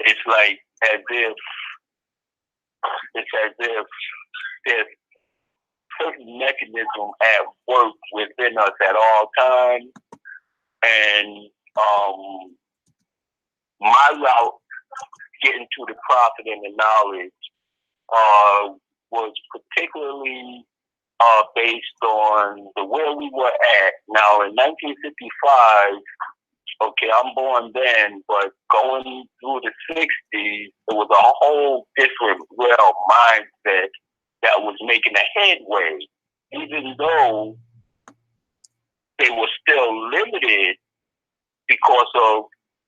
It's like as if there's certain mechanism at work within us at all times, and my route getting to the profit and the knowledge was particularly based on the where we were at. Now, in 1955, okay, I'm born then, but going through the 60s, it was a whole different real mindset that was making a headway, even though they were still limited because of,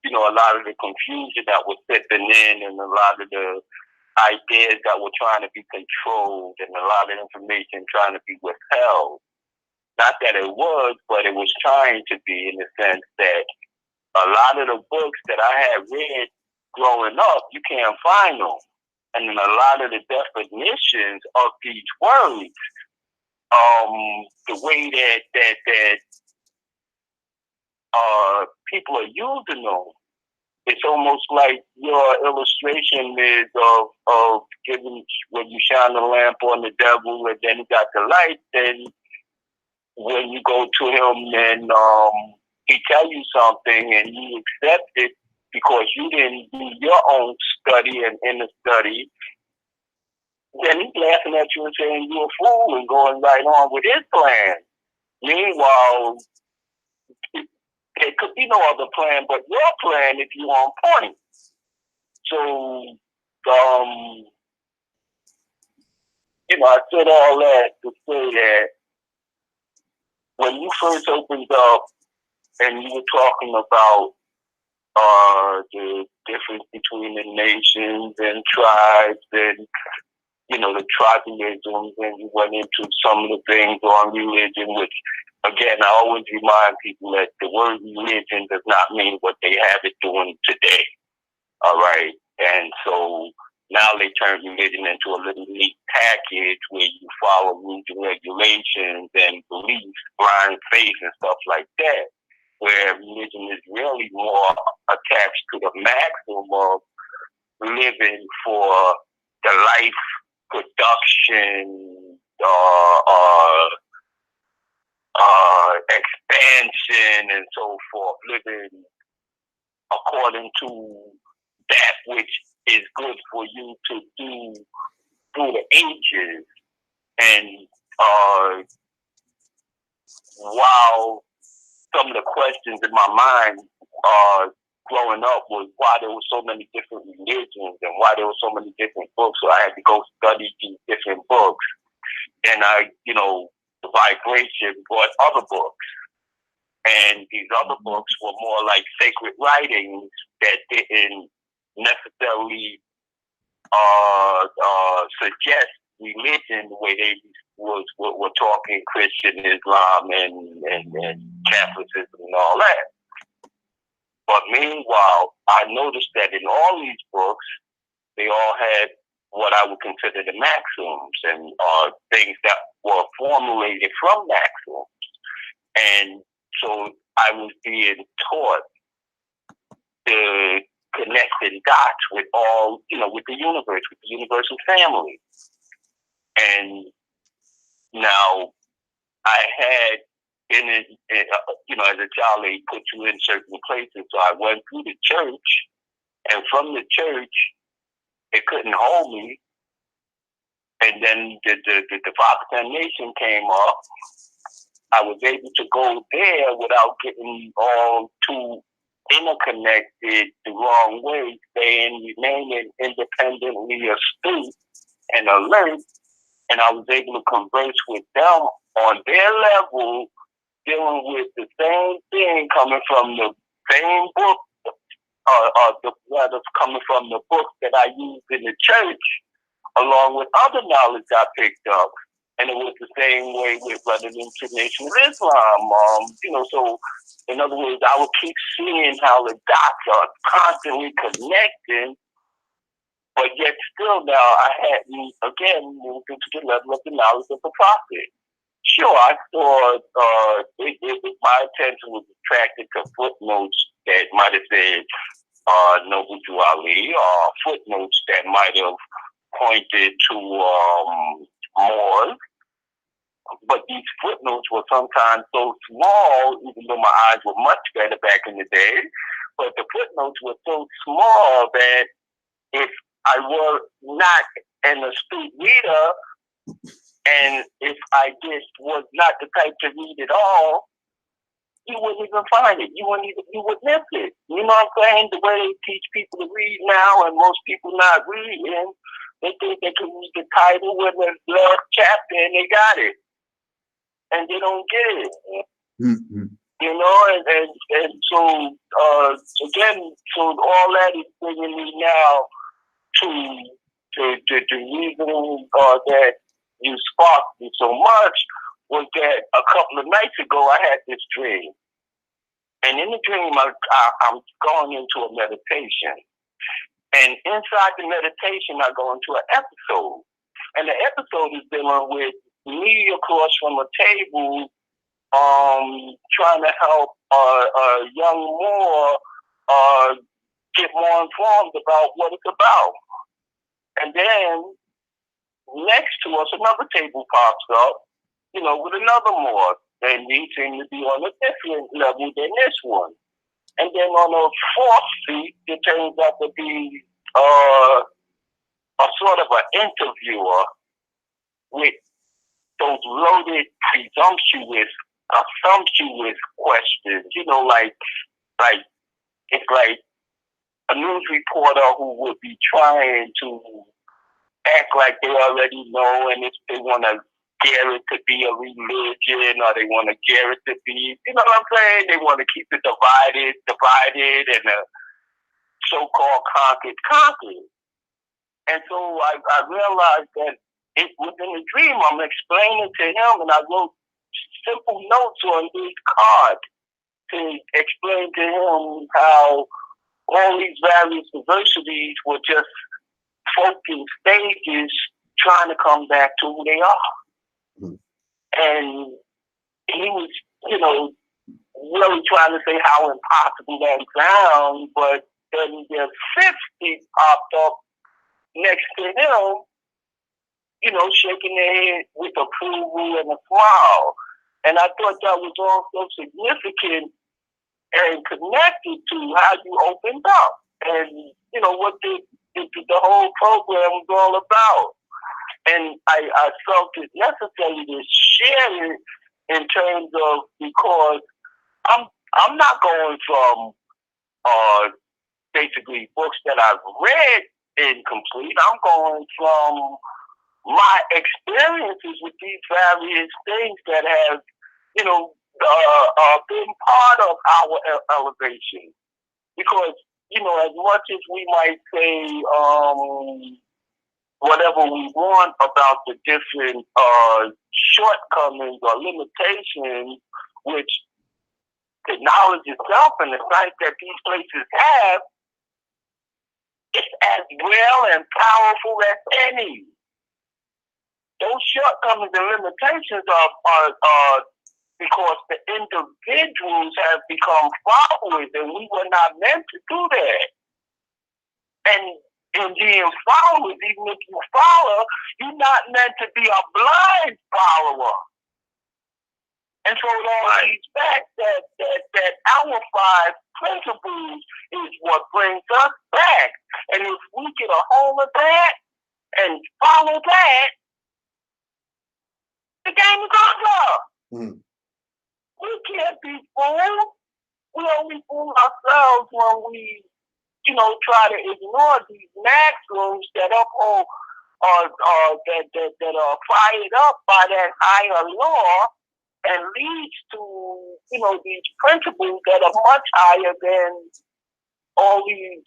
a lot of the confusion that was stepping in and a lot of the ideas that were trying to be controlled and a lot of information trying to be withheld. Not that it was, but it was trying to be, in the sense that a lot of the books that I had read growing up, you can't find them. And then a lot of the definitions of these words, the way that people are using them, it's almost like your illustration is of giving, when you shine the lamp on the devil and then he got the light, then when you go to him and he tell you something and you accept it because you didn't do your own study and inner study, then he's laughing at you and saying you're a fool and going right on with his plan. Meanwhile, there could be no other plan but your plan if you're on point. So, I said all that to say that when you first opened up and you were talking about the difference between the nations and tribes and, the tribalisms, and you went into some of the things on religion, which, again, I always remind people that the word religion does not mean what they have it doing today. All right? And so now they turn religion into a little neat package where you follow rules and regulations and beliefs, blind faith and stuff like that, where religion is really more attached to the maximum of living for the life production, expansion and so forth, living according to that which is good for you to do through the ages. And while some of the questions in my mind growing up was why there were so many different religions and why there were so many different books, so I had to go study these different books. And the vibration brought other books. And these other books were more like sacred writings that didn't necessarily suggest religion the way they were talking Christian Islam and Catholicism and all that. But meanwhile, I noticed that in all these books, they all had what I would consider the maxims and things that were formulated from maxims. And so I was being taught the connecting dots with all, with the universe, with the universal family. And now I had as a child, they put you in certain places. So I went through the church, and from the church, it couldn't hold me. And then the Foxton Nation came up. I was able to go there without getting all too interconnected the wrong way, remaining independently astute and alert. And I was able to converse with them on their level, dealing with the same thing coming from the same book, the letters coming from the book that I used in the church, along with other knowledge I picked up. And it was the same way with running into Nation of Islam. So in other words, I would keep seeing how the dots are constantly connecting, but yet still now I hadn't, again, moved into the level of the knowledge of the prophet. Sure, I saw my attention was attracted to footnotes that might have said Noble to Ali, or footnotes that might have pointed to Moor. But these footnotes were sometimes so small, even though my eyes were much better back in the day, but the footnotes were so small that if I were not an astute reader, and if I just was not the type to read it all, you wouldn't even find it. You would miss it. You know what I'm saying? The way they teach people to read now, and most people not reading, they think they can read the title with the last chapter and they got it. And they don't get it. Mm-hmm. And so, again, so all that is bringing me now to the reason that you sparked me so much was that a couple of nights ago I had this dream. And in the dream, I'm going into a meditation. And inside the meditation, I go into an episode. And the episode is dealing with me across from a table trying to help a young Moor get more informed about what it's about. And then next to us, another table pops up, with another Moor. And he seemed to be on a different level than this one. And then on the fourth seat, it turns out to be a sort of an interviewer with those loaded, presumptuous, assumptuous questions. Like it's like a news reporter who would be trying to act like they already know, and if they want to dare it to be a religion, or they want to dare it to be, you know what I'm saying? They want to keep it divided, and the so-called conquered. And so I realized that within the dream, I'm explaining to him, and I wrote simple notes on this card to explain to him how all these various diversities were just folk in stages trying to come back to who they are. Mm-hmm. And he was, really trying to say how impossible that sounds, but then there's 50 popped up next to him, shaking their head with approval and a smile. And I thought that was also significant and connected to how you opened up and, what the whole program was all about. And I felt it necessary to share it in terms of, because I'm not going from basically books that I've read incomplete. I'm going from my experiences with these various things that have, been part of our elevation. Because, as much as we might say whatever we want about the different shortcomings or limitations, which the knowledge itself and the sight that these places have, it's as real and powerful as any. Those shortcomings and limitations are because the individuals have become followers, and we were not meant to do that. And in being followers, even if you follow, you're not meant to be a blind follower. And so it all leads back that our 5 principles is what brings us back. And if we get a hold of that and follow that, the game is over. We can't be fooled. We only fool ourselves when we, try to ignore these maxims that uphold that are fired up by that higher law and leads to, these principles that are much higher than all these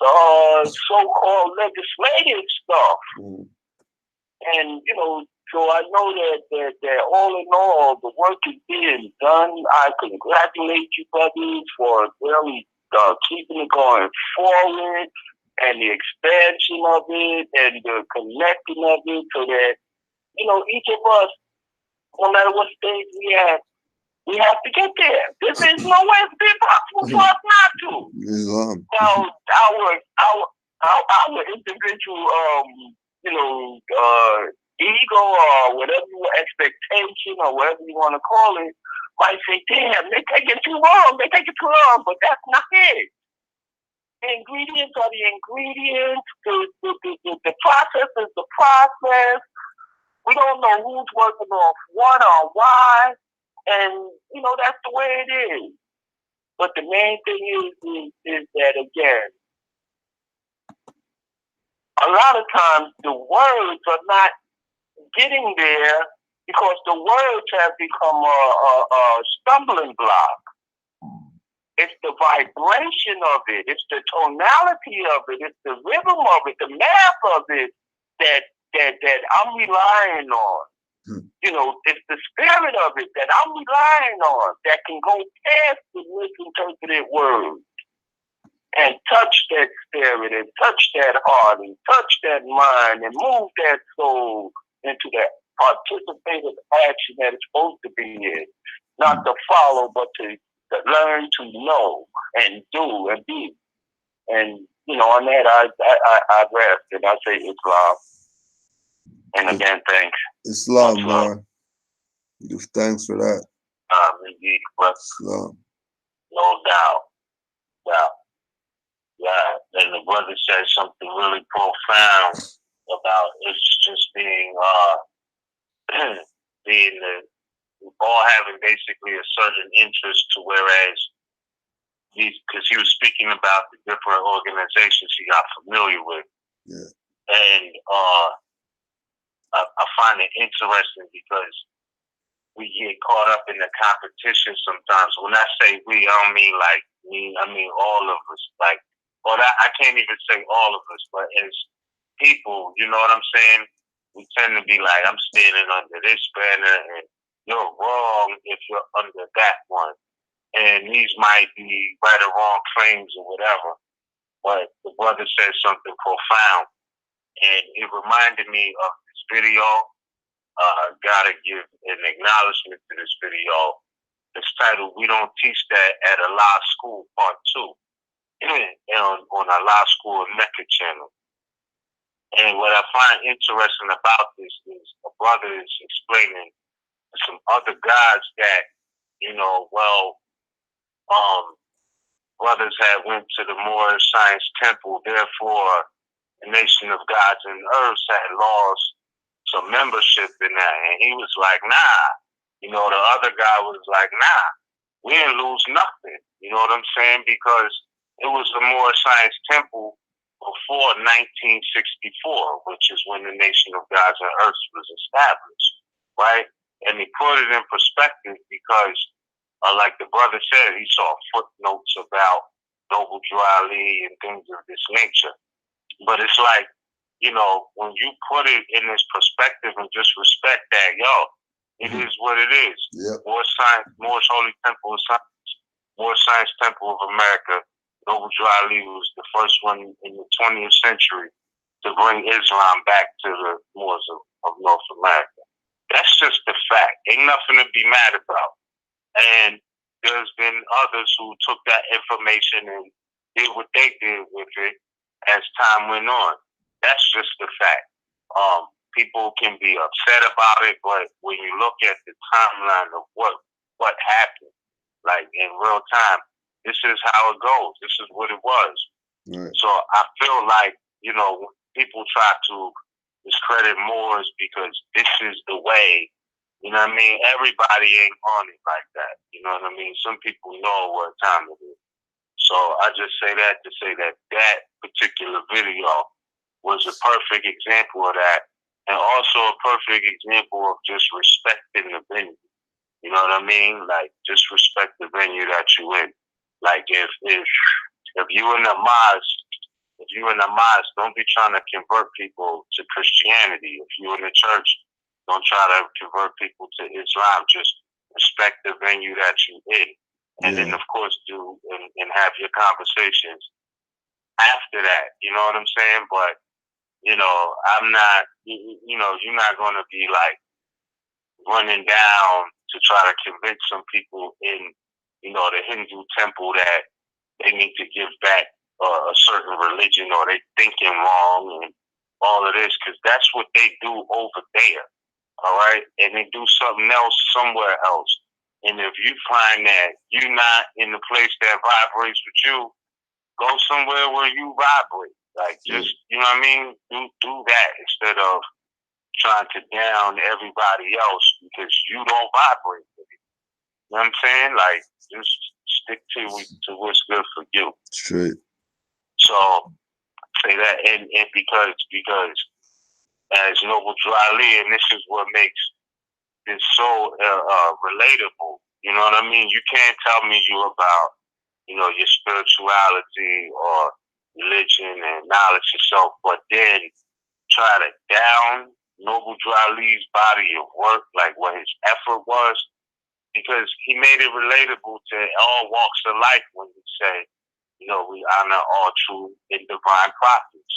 so-called legislative stuff. And, so I know that all in all, the work is being done. I congratulate you, brothers, for really keeping it going forward and the expansion of it and the connecting of it so that, each of us, no matter what stage we at, we have to get there. This is no way to be possible for us not to. Now, our individual, ego or whatever expectation or whatever you want to call it might say, damn, they're taking too long. But that's not it. The ingredients are the ingredients. The process is the process. We don't know who's working off what or why. And, that's the way it is. But the main thing is that, again, a lot of times the words are not getting there because the words have become a stumbling block. It's the vibration of it. It's the tonality of it. It's the rhythm of it, the math of it that I'm relying on. It's the spirit of it that I'm relying on that can go past the misinterpreted words and touch that spirit and touch that heart and touch that mind and move that soul into that participative action that it's supposed to be in. Not to follow, but to learn to know and do and be. And, on that, I rest and I say Islam. And again, thanks. Islam, Moor. Give thanks for that. Indeed, but Islam. No doubt. Yeah, and the brother said something really profound about it's just being all having basically a certain interest to whereas because he was speaking about the different organizations he got familiar with. Yeah. And I find it interesting because we get caught up in the competition sometimes. When I say we, I don't mean like me, I mean all of us. I can't even say all of us, but as people, you know what I'm saying? We tend to be like, I'm standing under this banner and you're wrong if you're under that one. And these might be right or wrong claims or whatever. But the brother said something profound. And it reminded me of this video. Gotta give an acknowledgement to this video. It's titled, We Don't Teach That at a Law School, Part 2. on our Law School Mecca channel. And what I find interesting about this is a brother is explaining to some other guys that, brothers had went to the Moor Science Temple, therefore the nation of gods and earths had lost some membership in that. And he was like, nah. The other guy was like, nah, we didn't lose nothing. You know what I'm saying? Because it was the Moor Science Temple before 1964, which is when the nation of gods and earths was established, right? And he put it in perspective because, like the brother said, he saw footnotes about Noble Drew Ali and things of this nature. But it's like, when you put it in this perspective and just respect that, it is what it is. Yep. Moor's Holy Temple of Science, Moor Science Temple of America. Noble Drew Ali was the first one in the 20th century to bring Islam back to the Moors of North America. That's just the fact. Ain't nothing to be mad about. And there's been others who took that information and did what they did with it as time went on. That's just the fact. People can be upset about it, but when you look at the timeline of what what happened, like in real time. This is how it goes. This is what it was. Right. So I feel like, you know, people try to discredit Moors because this is the way. You know what I mean? Everybody ain't on it like that. You know what I mean? Some people know what time it is. So I just say that to say that that particular video was a perfect example of that, and also a perfect example of just respecting the venue. You know what I mean? Like, just respect the venue that you in. Like, if you in the mosque, don't be trying to convert people to Christianity. If you in the church, don't try to convert people to Islam. Just respect the venue that you in. And then, of course, do and have your conversations after that. You know what I'm saying? But, you know, I'm not, you know, you're not going to be like running down to try to convince some people in, you know, the Hindu temple that they need to give back a certain religion, or they thinking wrong and all of this, because that's what they do over there. All right? And they do something else somewhere else. And if you find that you're not in the place that vibrates with you, go somewhere where you vibrate. Like, just, you know what I mean? Do that instead of trying to down everybody else because you don't vibrate with it. You know what I'm saying? Like, just stick to what's good for you. Straight. So, say that, and because as Noble Dry and this is what makes it's so relatable. You know what I mean? You can't tell me about, you know, your spirituality or religion and knowledge yourself, but then try to down Noble Dry Lee's body of work, like what his effort was, because he made it relatable to all walks of life when he said, you know, we honor all true and divine prophets.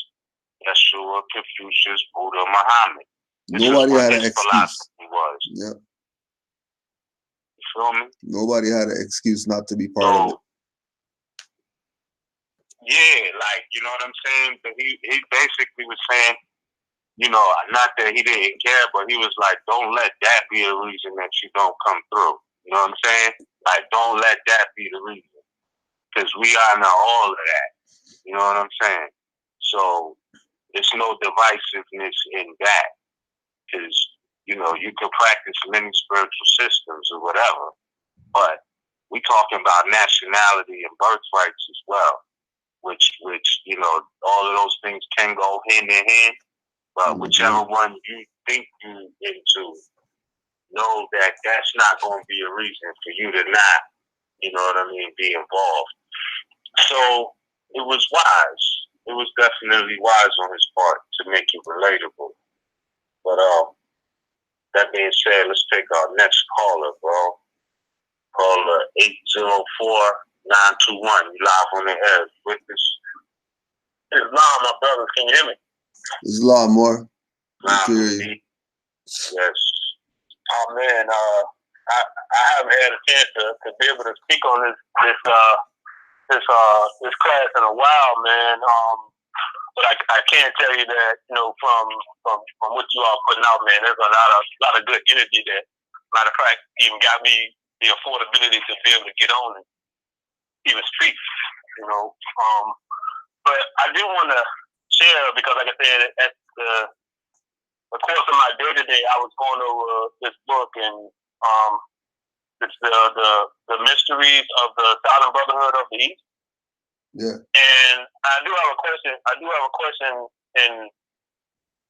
Yeshua, Confucius, Buddha, Muhammad. Nobody had an excuse. Was. Yep. You feel me? Nobody had an excuse not to be part of it. Yeah, like, you know what I'm saying? But he basically was saying, you know, not that he didn't care, but he was like, don't let that be a reason that you don't come through. You know what I'm saying? Like, don't let that be the reason. Because we honor all of that. You know what I'm saying? So, there's no divisiveness in that. Because, you know, you can practice many spiritual systems or whatever, but we talking about nationality and birthrights as well, which you know, all of those things can go hand in hand, but whichever one you think you into, know that that's not going to be a reason for you to not, you know what I mean, be involved. So it was wise. It was definitely wise on his part to make it relatable. But that being said, let's take our next caller, bro. Caller 804-921. You live on the air with us. Islam, my brothers. Can you hear me? Islam, Moor. Yes. Oh man, I haven't had a chance to be able to speak on this class in a while, man. But I can tell you that, you know, from what you all putting out, man, there's a lot of good energy that, matter of fact, even got me the affordability to be able to get on and even speak, you know. But I do want to share, because like I said, at the course of my day-to-day, I was going over this book, and it's the Mysteries of the Silent Brotherhood of the East. Yeah. And I do have a question in,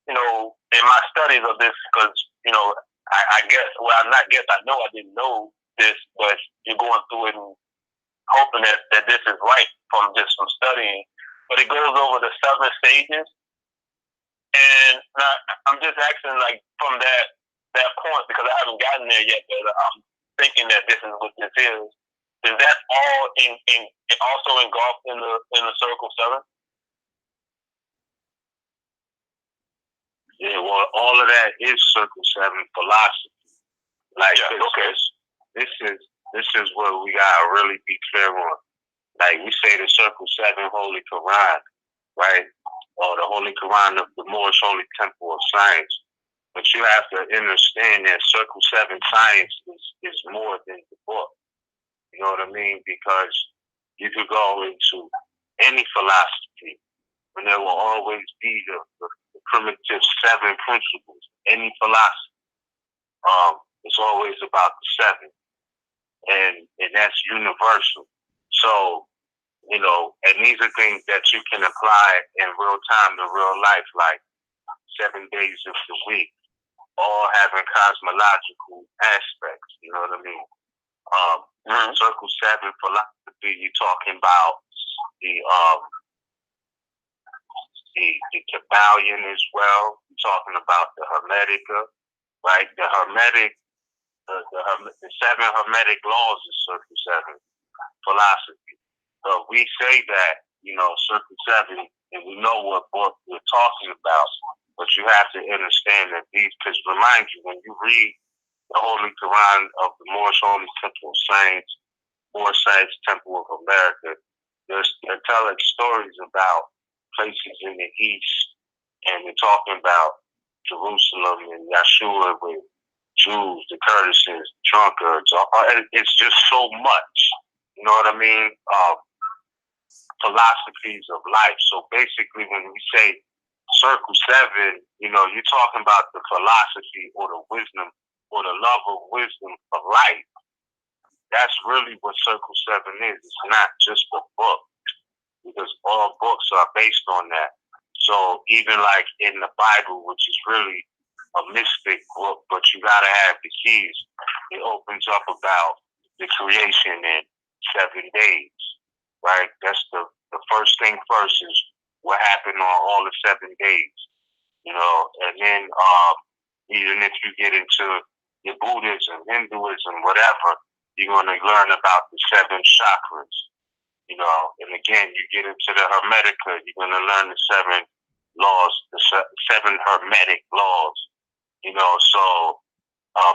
you know, in my studies of this, because, you know, I know I didn't know this, but you're going through it and hoping that this is right from studying. But it goes over the 7 stages. And I'm just asking, like, from that point, because I haven't gotten there yet, but I'm thinking that this is what this is. Is that all also engulfed in the Circle 7? Yeah, well, all of that is Circle 7 philosophy. Like, this is what we gotta really be clear on. Like, we say the Circle 7 Holy Quran, right? Or the Holy Quran of the Moorish Holy Temple of Science. But you have to understand that Circle 7 science is more than the book. You know what I mean? Because you could go into any philosophy, and there will always be the primitive 7 principles. Any philosophy, it's always about the 7, and that's universal. So, you know, and these are things that you can apply in real time in real life, like 7 days of the week, all having cosmological aspects. You know what I mean? Circle 7 philosophy, you're talking about the Kabbalion as well. You're talking about the Hermetica, right? The 7 Hermetic laws is Circle 7 philosophy. So we say that, you know, Circle 7, and we know what book we're talking about, but you have to understand that these, because remind you, when you read the Holy Quran of the Moorish Holy Temple of Science, Moor Science Temple of America, they're telling stories about places in the East, and they're talking about Jerusalem and Yahshua with Jews, the Curtises, drunkards. It's just so much, you know what I mean? Philosophies of life. So basically, when we say Circle 7, you know, you're talking about the philosophy or the wisdom or the love of wisdom of life. That's really what Circle 7 is. It's not just a book, because all books are based on that. So even like in the Bible, which is really a mystic book, but you gotta have the keys. It opens up about the creation in 7 days, right? That's the first thing first is what happened on all the 7 days, you know. And then even if you get into your Buddhism, Hinduism, whatever, you're gonna learn about the 7 chakras, you know. And again, you get into the Hermetica, you're gonna learn the 7 laws, the 7 Hermetic laws. You know, so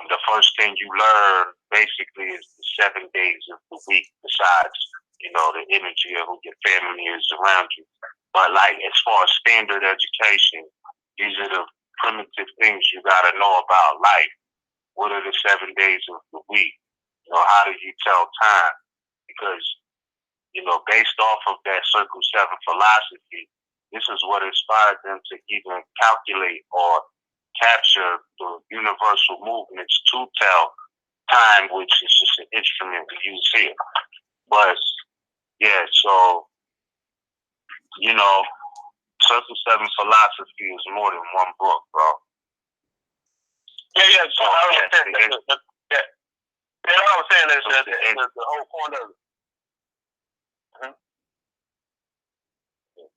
the first thing you learn basically is the 7 days of the week, besides, you know, the energy of who your family is around you. But like as far as standard education, these are the primitive things you gotta know about life. What are the 7 days of the week? You know, how do you tell time? Because, you know, based off of that Circle 7 philosophy, this is what inspired them to even calculate or capture the universal movements to tell time, which is just an instrument we use here. But yeah, so, you know, Circle 7 philosophy is more than one book, bro. Yeah. So what I'm saying is that the whole point of it.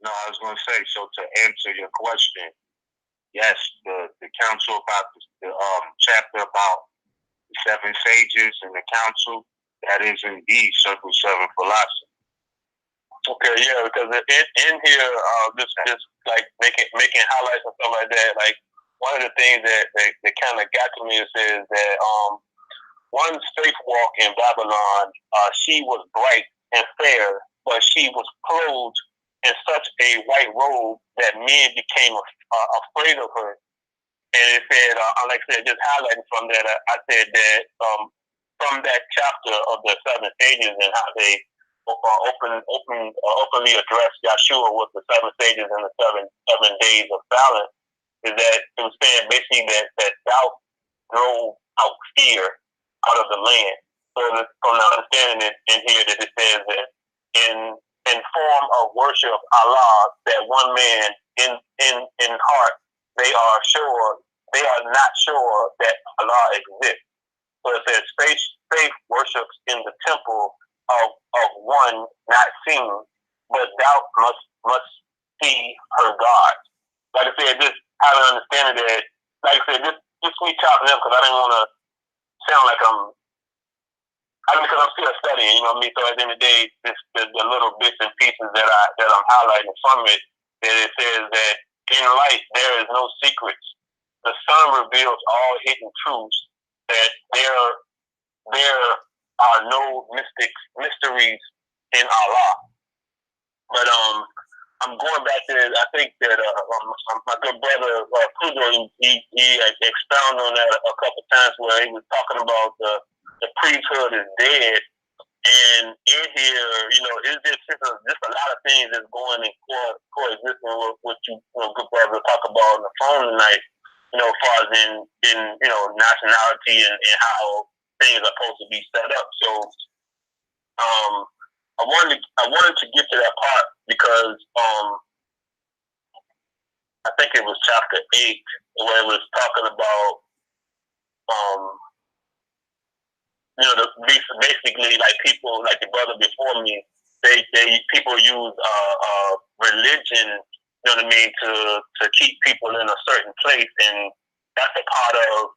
No, I was going to say, so to answer your question, yes, the council about the chapter about the 7 sages and the council, that is indeed Circle 7 philosophy. Okay, yeah, because in here, just like making highlights and stuff like that. Like one of the things that kind of got to me is that one faith walk in Babylon, she was bright and fair, but she was clothed in such a white robe that men became afraid of her. And it said, like I said, just highlighting from that, I said that from that chapter of the 7 stages and how they openly addressed Yahshua with the 7 stages and the seven days of balance, is that it was saying basically that doubt drove out fear out of the land. So from the understanding in here that it says that in form of worship Allah, that one man in heart, they are not sure that Allah exists. So it says faith worships in the temple of one not seen, but doubt must see her God. Like I said, just have an understanding that, like I said, just me chopping up because I didn't want to sound like because I'm still studying, you know what I mean? So at the end of the day, the little bits and pieces that I'm highlighting from it, that it says that in life there is no secrets. The sun reveals all hidden truths, that there are no mysteries in Allah. But I'm going back to, I think that my good brother Kudo, he expounded on that a couple times where he was talking about the priesthood is dead. And in here, it's just a lot of things that's going and coexisting with what you good brother talk about on the phone tonight. As far as in nationality and how things are supposed to be set up. So I wanted to get to that part because I think it was chapter 8 where it was talking about basically like people like the brother before me, people use religion, to keep people in a certain place, and that's a part of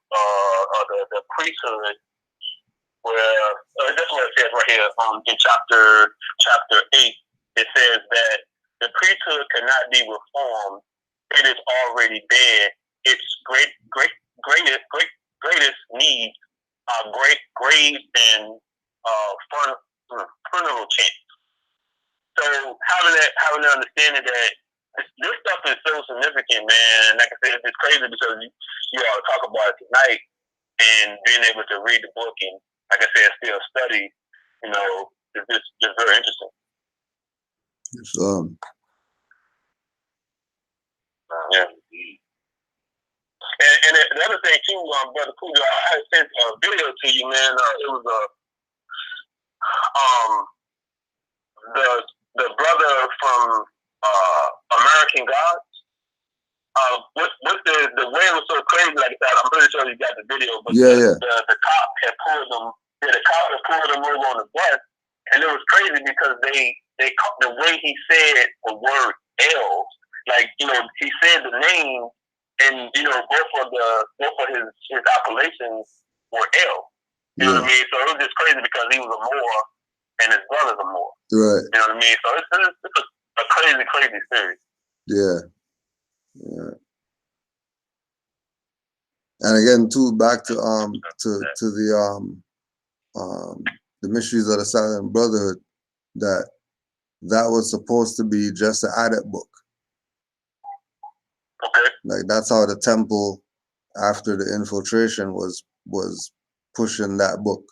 the priesthood. Where that's what it says right here in chapter 8. It says that the priesthood cannot be reformed; it is already dead. Its greatest needs are great graves and funeral chants. So having the understanding that this stuff is so significant, man. Like I said, it's crazy because you all talk about it tonight and being able to read the book and, like I said, still study. It's just very interesting. Yeah. And the other thing too, Brother Kudo, I sent a video to you, man. It was the brother from American Gods. With the way it was so crazy like that, I'm pretty sure you got the video. But the cop had pulled them. The cop had pulled them over on the bus, and it was crazy because they the way he said the word L, like he said the name. And both of his appellations were L. You know what I mean? So it was just crazy because he was a Moor and his brother's a Moor. Right. You know what I mean? So it's a crazy series. Yeah. And again, too, back to the Mysteries of the Silent Brotherhood, that was supposed to be just an added book. Okay. Like that's how the temple, after the infiltration, was pushing that book.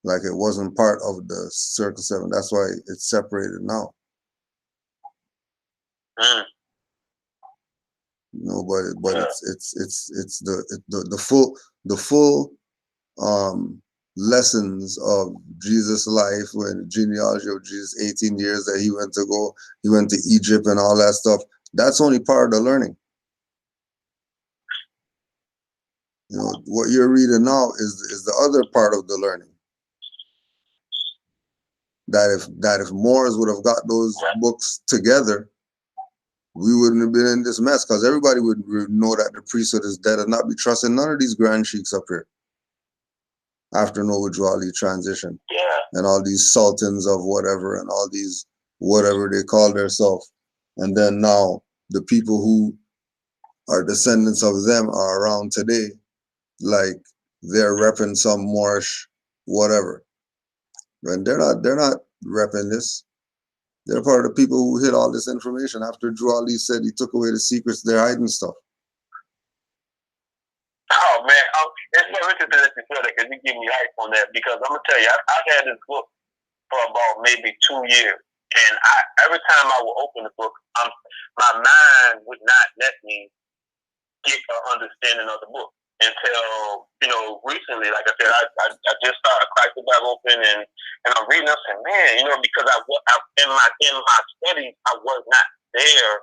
Like it wasn't part of the Circle 7. That's why it's separated now. But it's the full lessons of Jesus' life, when genealogy of Jesus, 18 years that he went to Egypt and all that stuff. That's only part of the learning. What you're reading now is the other part of the learning. That if Moors would have got those books together, we wouldn't have been in this mess, because everybody would know that the priesthood is dead and not be trusting none of these grand sheiks up here after Noble Drew Ali transition. And all these sultans of whatever and all these whatever they call themselves. And then now the people who are descendants of them are around today, like they're repping some Moorish whatever. And they're not repping this. They're part of the people who hid all this information after Drew Ali said he took away the secrets. They're hiding stuff. Oh man, it's so interesting that you feel that, because you give me hype on that. Because I'm gonna tell you, I've had this book for about maybe 2 years, and every time I would open the book, my mind would not let me get an understanding of the book until recently. Like I said, I just started cracking back open, and I'm reading. I said, man, because in my studies I was not there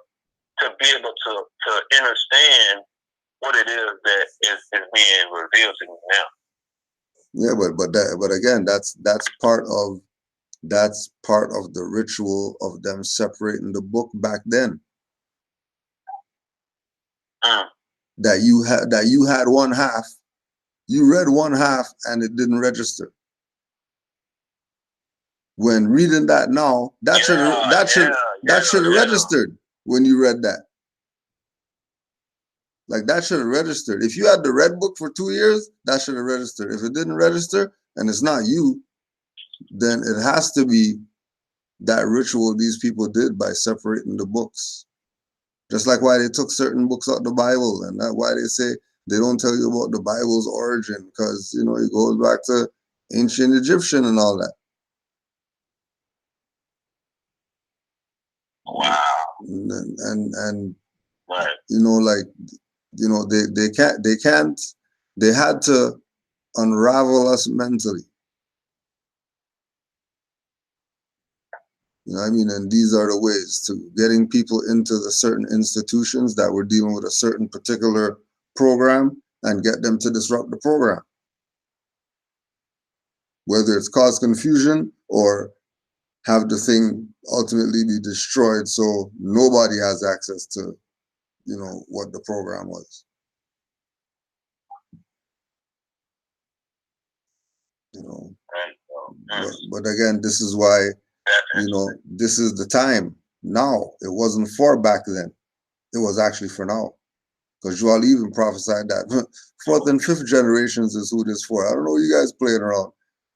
to be able to understand what it is that is being revealed to me now. Yeah, but again, that's part of the ritual of them separating the book back then. That you had one half, you read one half and it didn't register. When reading that now, that should have registered when you read that. Like that should have registered. If you had the red book for 2 years, that should have registered. If it didn't register and it's not you, then it has to be that ritual these people did by separating the books. Just like why they took certain books out of the Bible, and that's why they say they don't tell you about the Bible's origin, because, you know, it goes back to ancient Egyptian and all that. Wow. And right. You know, like, you know, they had to unravel us mentally. You know what I mean? And these are the ways to getting people into the certain institutions that were dealing with a certain particular program and get them to disrupt the program. Whether it's cause confusion or have the thing ultimately be destroyed so nobody has access to, you know, what the program was. You know, but again, this is why, you know, this is the time now. It wasn't for back then. It was actually for now. Because Joel even prophesied that fourth and fifth generations is who this for. I don't know you guys playing around.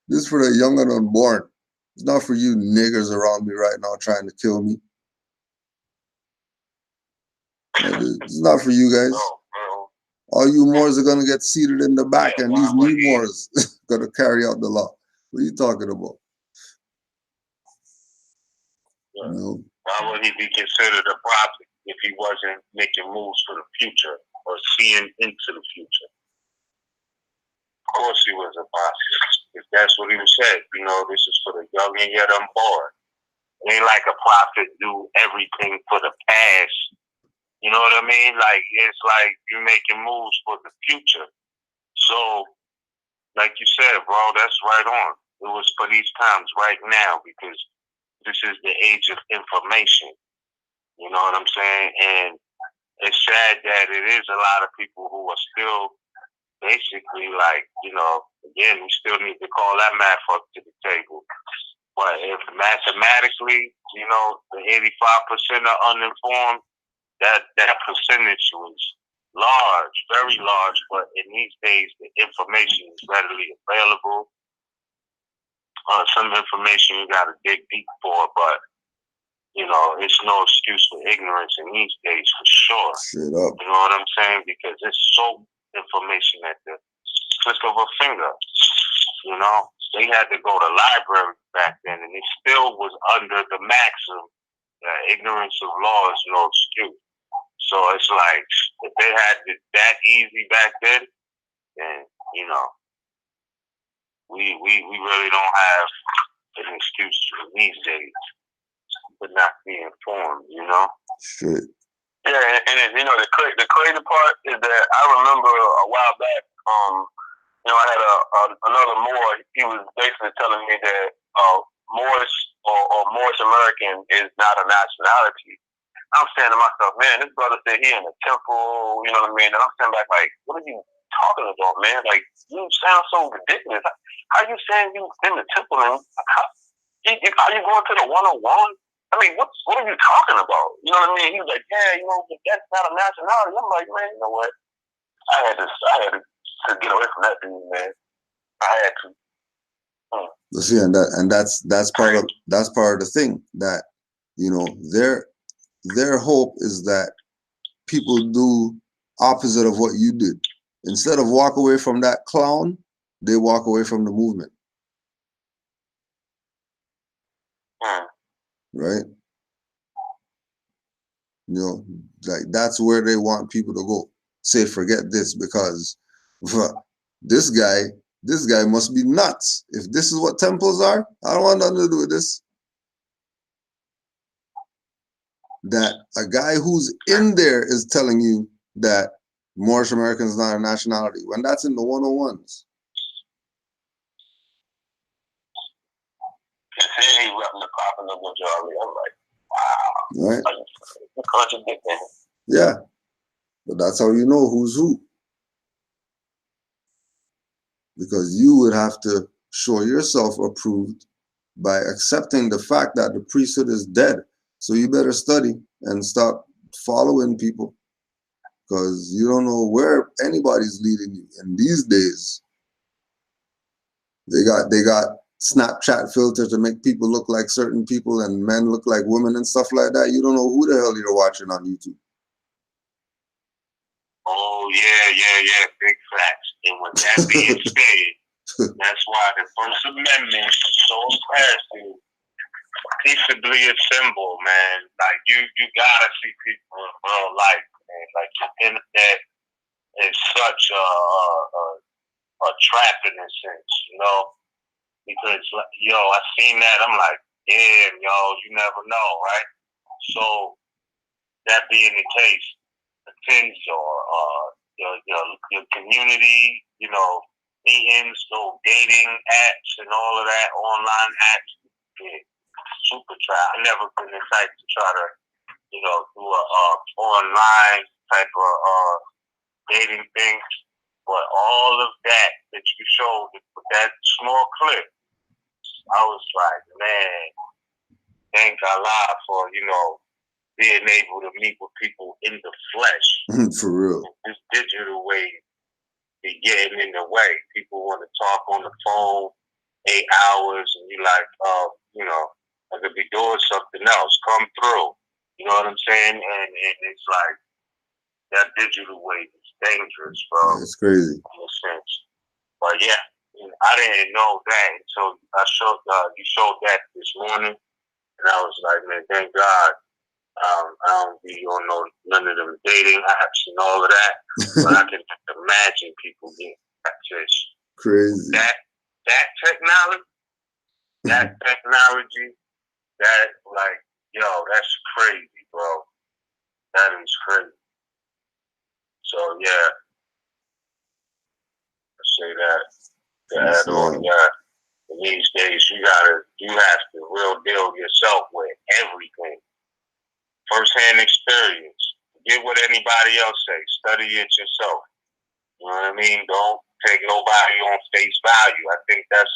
This is for the young and unborn. It's not for you niggers around me right now trying to kill me. It's not for you guys. All you Moors are gonna get seated in the back, and these new Moors gonna carry out the law. What are you talking about? Yeah. No. Why would he be considered a prophet if he wasn't making moves for the future or seeing into the future? Of course he was a prophet. If that's what he said, you know, this is for the young and yet unborn. It ain't like a prophet do everything for the past. You know what I mean? Like, it's like you're making moves for the future. So, like you said, bro, that's right on. It was for these times right now, because this is the age of information. You know what I'm saying? And it's sad that it is a lot of people who are still basically like, you know, again, we still need to call that math up to the table. But if mathematically, you know, the 85% are uninformed, that percentage was large, very large. But in these days, the information is readily available. Some information you got to dig deep for, but you know, it's no excuse for ignorance in these days, for sure. Straight up. You know what I'm saying? Because it's so information at the click of a finger. You know, they had to go to library back then, and it still was under the maxim that ignorance of law is no excuse. So it's like, if they had it that easy back then you know, we really don't have an excuse these days to not be informed, you know? Straight. Yeah, and you know, the crazy part is that I remember a while back, you know, I had another Moor. He was basically telling me that Moorish or Moorish American is not a nationality. I'm saying to myself, man, this brother said he in a temple, you know what I mean? And I'm saying back, like, what are you talking about, man? Like, you sound so ridiculous. How you saying you in the temple and how you going to the 101? I mean, what are you talking about? You know what I mean? He was like, yeah, you know, but that's not a nationality. I'm like, man, you know what? I had to get away from that dude, man. I had to. See, and that's part of the thing, that, you know, their hope is that people do opposite of what you did. Instead of walk away from that clown, they walk away from the movement. Right? You know, like, that's where they want people to go. Say, forget this, because this guy must be nuts. If this is what temples are, I don't want nothing to do with this. That a guy who's in there is telling you that Moorish American is not a nationality, when that's in the 101s. He wasn't the popular majority. I'm like, wow. Right? Contradicting. Yeah. But that's how you know who's who. Because you would have to show yourself approved by accepting the fact that the priesthood is dead. So you better study and stop following people, because you don't know where anybody's leading you. And these days, they got Snapchat filter to make people look like certain people and men look like women and stuff like that. You don't know who the hell you're watching on YouTube. Oh, yeah. Big facts. And with that being said, that's why the First Amendment is so imperative. Peaceably assemble, man. Like, you gotta see people in real life, man. Like, the internet is such a trap in a sense, you know? Because, yo, I seen that. I'm like, damn, yo, you never know, right? So, that being the case, attend your community, you know, meetings, no dating apps and all of that, online apps. Yeah, super trap. I never been the type to try to, you know, do a online type of dating thing. But all of that you showed with that small clip, I was like, man, thank Allah for, you know, being able to meet with people in the flesh. For real. This digital way be getting in the way. People want to talk on the phone 8 hours and you like, you know, I could be doing something else. Come through. You know what I'm saying? And it's like that digital way is dangerous, bro. It's crazy. In a sense. But yeah, I didn't know that until you showed that this morning, and I was like, man, thank God. I don't be on none of them dating apps and all of that, but I can just imagine people getting catfished. Crazy. That technology, that like, yo, that's crazy, bro. That is crazy. So yeah, I say that. To add on, yeah. In these days, you have to real deal yourself with everything. First-hand experience. Forget what anybody else say. Study it yourself. You know what I mean? Don't take nobody on face value. I think that's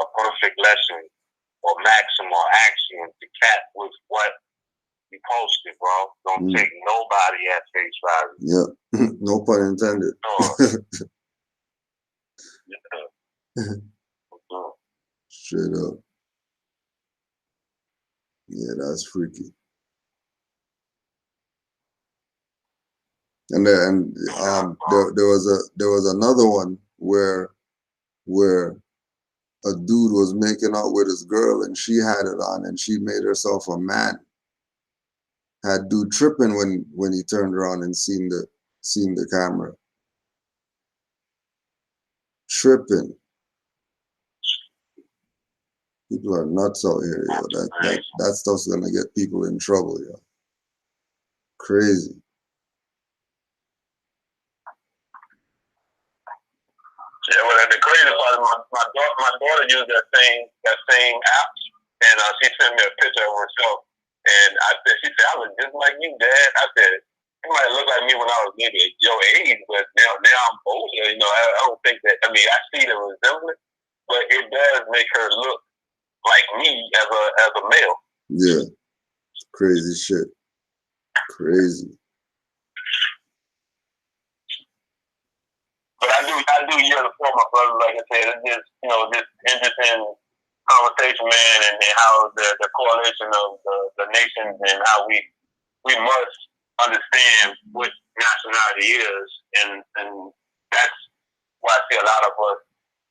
a perfect lesson or maxim or axiom to cap with what you posted, bro. Don't take nobody at face value. Yeah. No pun intended. Straight up. Yeah, that's freaky. And there was another one where a dude was making out with his girl and she had it on and she made herself a man. Had dude tripping when he turned around and seen the camera. Tripping. People are nuts out here, yo. That stuff's gonna get people in trouble, yo. Crazy. Yeah, well, the crazy part is my daughter used that same app, and she sent me a picture of herself, and she said, I look just like you, Dad. I said, you might look like me when I was maybe your age, but now I'm older. You know, I don't think that. I mean, I see the resemblance, but it does make her look like me as a male. Yeah, crazy shit. Crazy. But I do hear the point, my brother. Like I said, it's just, you know, just interesting conversation, man, and how the correlation of the nations and how we must understand what nationality is, and that's why I see a lot of us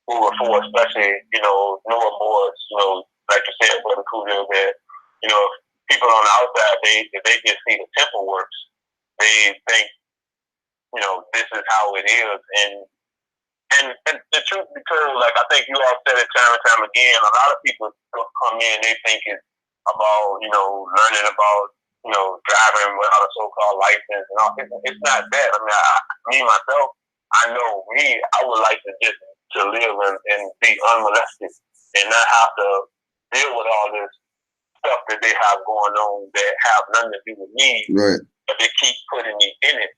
moving forward, especially, you know, newer boards, you know, like you said, Brother Cujo, that, you know, people on the outside, if they just see the temple works, they think, you know, this is how it is. And the truth be told, like I think you all said it time and time again, a lot of people come in, they think it's about, you know, learning about, you know, driving without a so-called license and all. It's not that. I mean, myself, I know me, I would like to just to live and be unmolested and not have to deal with all this stuff that they have going on that have nothing to do with me. Right. But they keep putting me in it.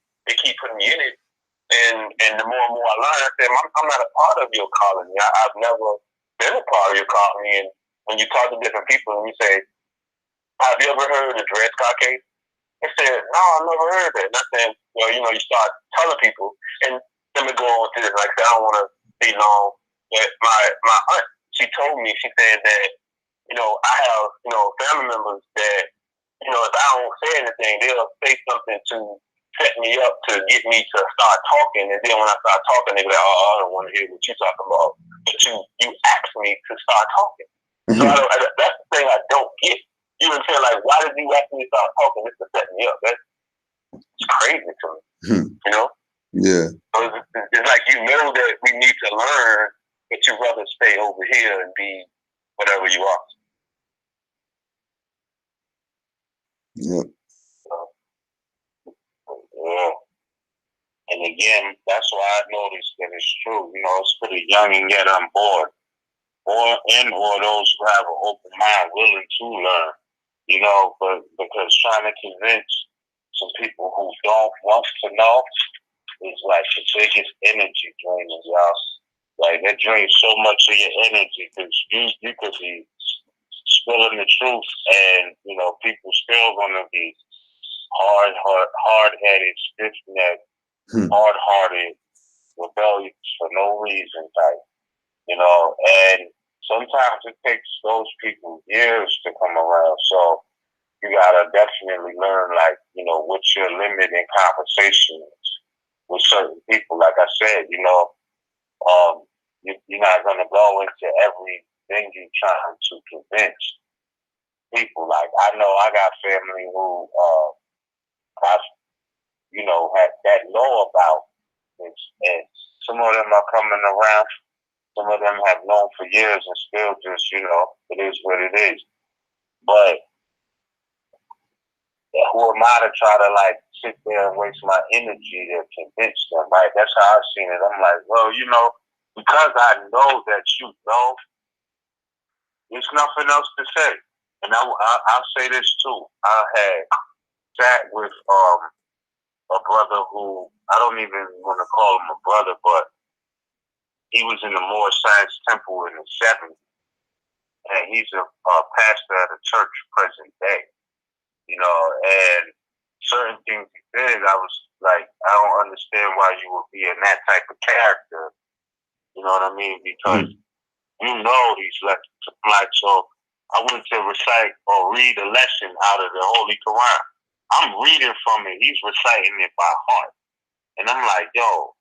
And the more and more I learn, I say, I'm not a part of your colony. I've never been a part of your colony. And when you talk to different people and you say, have you ever heard of the Dred Scott case? They said, no, I've never heard of that. And I said, well, you know, you start telling people. And let me go on to this. Like I said, I don't want to be long. that my aunt, she told me, she said that, I have, family members that, if I don't say anything, they'll say something to set me up to get me to start talking. And then when I start talking, they be like, oh, I don't want to hear what you're talking about. But you asked me to start talking. So that's the thing I don't get. You would feel like, why did you ask me to start talking? This to set me up. It's crazy to me. Yeah. So it's like that we need to learn, but you'd rather stay over here and be whatever you are. Yep. Yeah. And again, that's why I noticed that it's true. It's for the young and yet unborn, or those who have an open mind, willing to learn. But because trying to convince some people who don't want to know is like the biggest energy drainer, y'all. Like, that drains so much of your energy because you could be spilling the truth, and people still gonna be hard-headed, stiff-necked, hard-hearted, rebellious for no reason type. And sometimes it takes those people years to come around. So you gotta definitely learn, like, what's your limit in conversation with certain people. Like I said, you're not gonna go into everything you're trying to convince people. Like, I know I got family who I know about this, and some of them are coming around. Some of them have known for years and still just, it is what it is. But who am I to try to, like, sit there and waste my energy to convince them, right? That's how I've seen it. I'm like, well, because I know that there's nothing else to say. And I'll say this too. I had sat with a brother who, I don't even want to call him a brother, but he was in the Moor Science Temple in the 70s. And he's a pastor at a church present day. And certain things he did, I was like, I don't understand why you would be in that type of character. You know what I mean? Because these lessons apply. So I went to recite or read a lesson out of the Holy Quran. I'm reading from it. He's reciting it by heart. And I'm like, yo,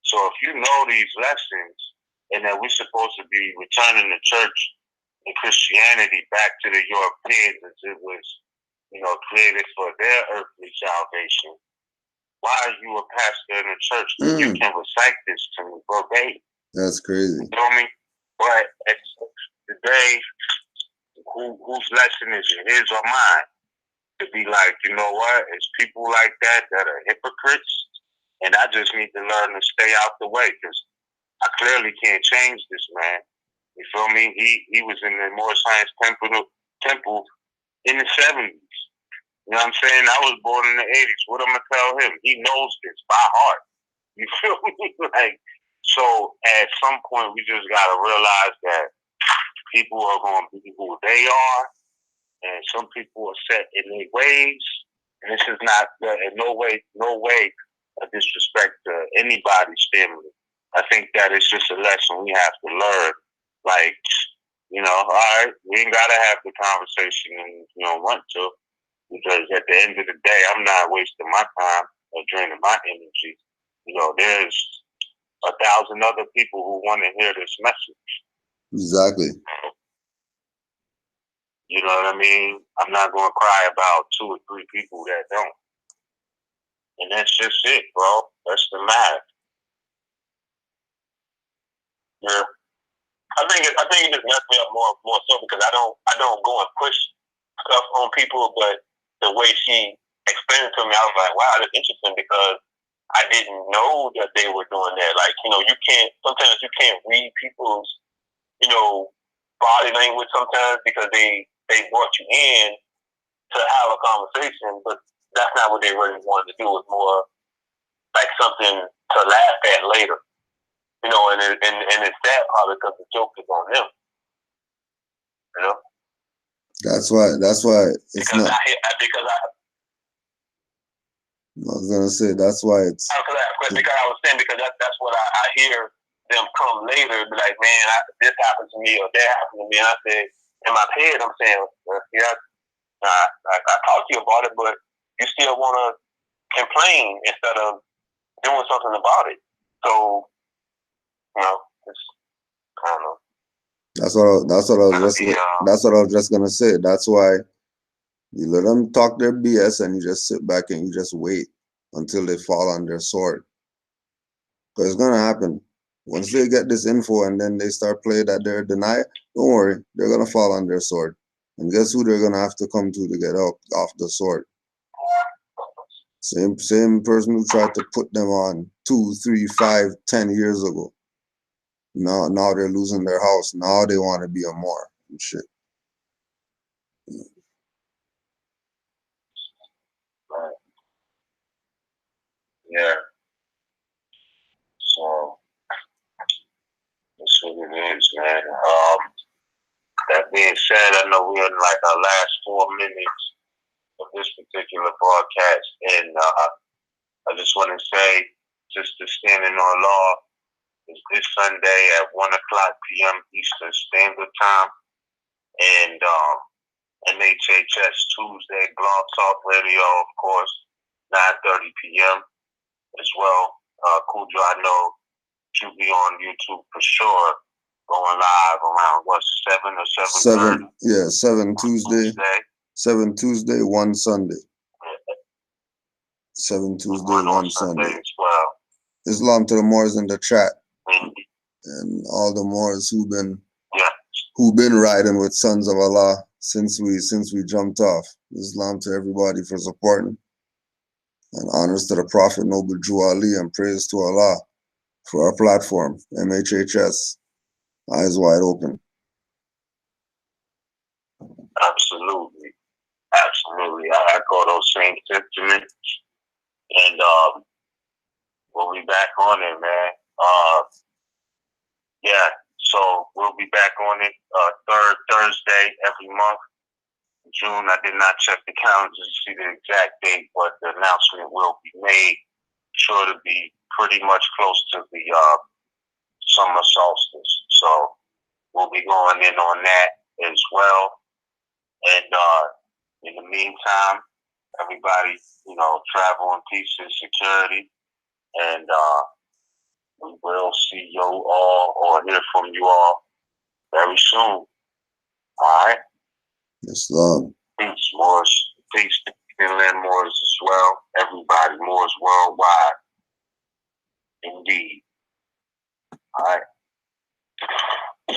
so if you know these lessons and that we're supposed to be returning the church and Christianity back to the Europeans as it was, created for their earthly salvation, why are you a pastor in a church that you can recite this to me verbatim? That's crazy. You know me? But today, whose lesson is it, his or mine? To be like, you know what? It's people like that are hypocrites, and I just need to learn to stay out the way because I clearly can't change this man. You feel me? He was in the Moor Science Temple in the 70s. You know what I'm saying? I was born in the 80s. What am I gonna tell him? He knows this by heart. You feel me? Like, so at some point we just gotta realize that people are gonna be who they are, and some people are set in their ways. And this is not in no way a disrespect to anybody's family. I think that it's just a lesson we have to learn. Like, all right, we ain't gotta have the conversation and you don't want to. Because at the end of the day, I'm not wasting my time or draining my energy. There's 1,000 other people who want to hear this message. Exactly. You know what I mean? I'm not going to cry about 2 or 3 people that don't. And that's just it, bro. That's the math. Yeah. I think it just messed me up more so because I don't go and push stuff on people, but the way she explained it to me, I was like, wow, that's interesting because I didn't know that they were doing that. Like, sometimes you can't read people's, body language sometimes because they brought you in to have a conversation, but that's not what they really wanted to do. It's more like something to laugh at later. And it's sad probably because the joke is on them. That's why it's because not. I was gonna say that's why it's. Because I was saying because that's what I hear them come later and be like, man, this happened to me or that happened to me. And I said, in my head, I'm saying, well, yeah, I talked to you about it, but you still want to complain instead of doing something about it. So, you know, it's, I don't know. That's what I was just gonna say. That's why you let them talk their BS and you just sit back and you just wait until they fall on their sword. Because it's gonna happen. Once they get this info and then they start playing that they're denied, don't worry, they're gonna fall on their sword. And guess who they're gonna have to come to get off the sword? Same person who tried to put them on 2, 3, 5, 10 years ago. Now they're losing their house. Now they want to be a Moor and shit. Yeah. So that's what it is, man. That being said, I know we're in like our last 4 minutes of this particular broadcast, and I just want to say, just to Standing on Law is this Sunday at 1 o'clock p.m. Eastern Standard Time, and MHHS Tuesday Blog Talk Radio, of course, 9:30 p.m. as well. Kujo, I know you'll be on YouTube for sure, going live around 7 or 7:30? 7, yeah, 7 Tuesday. 7 Tuesday, 1 Sunday. 7 Tuesday, 1 Sunday. As well. Islam to the Moors in the chat. And all the Moors who've been riding with Sons of Allah since we jumped off. Islam to everybody for supporting. And honors to the Prophet Noble Jew Ali, and praise to Allah for our platform, MHHS. Eyes wide open. Absolutely. I echo those same sentiments. And we'll be back on it, man. Yeah, so we'll be back on it third Thursday every month. June, I did not check the calendar to see the exact date, but the announcement will be made. Sure to be pretty much close to the summer solstice. So we'll be going in on that as well. And in the meantime, everybody, travel in peace and security. And we will see you all or hear from you all very soon. All right? Islam. Peace, Moors. Peace to Canaanland Moors as well. Everybody, Moors worldwide. Indeed. All right. Yeah.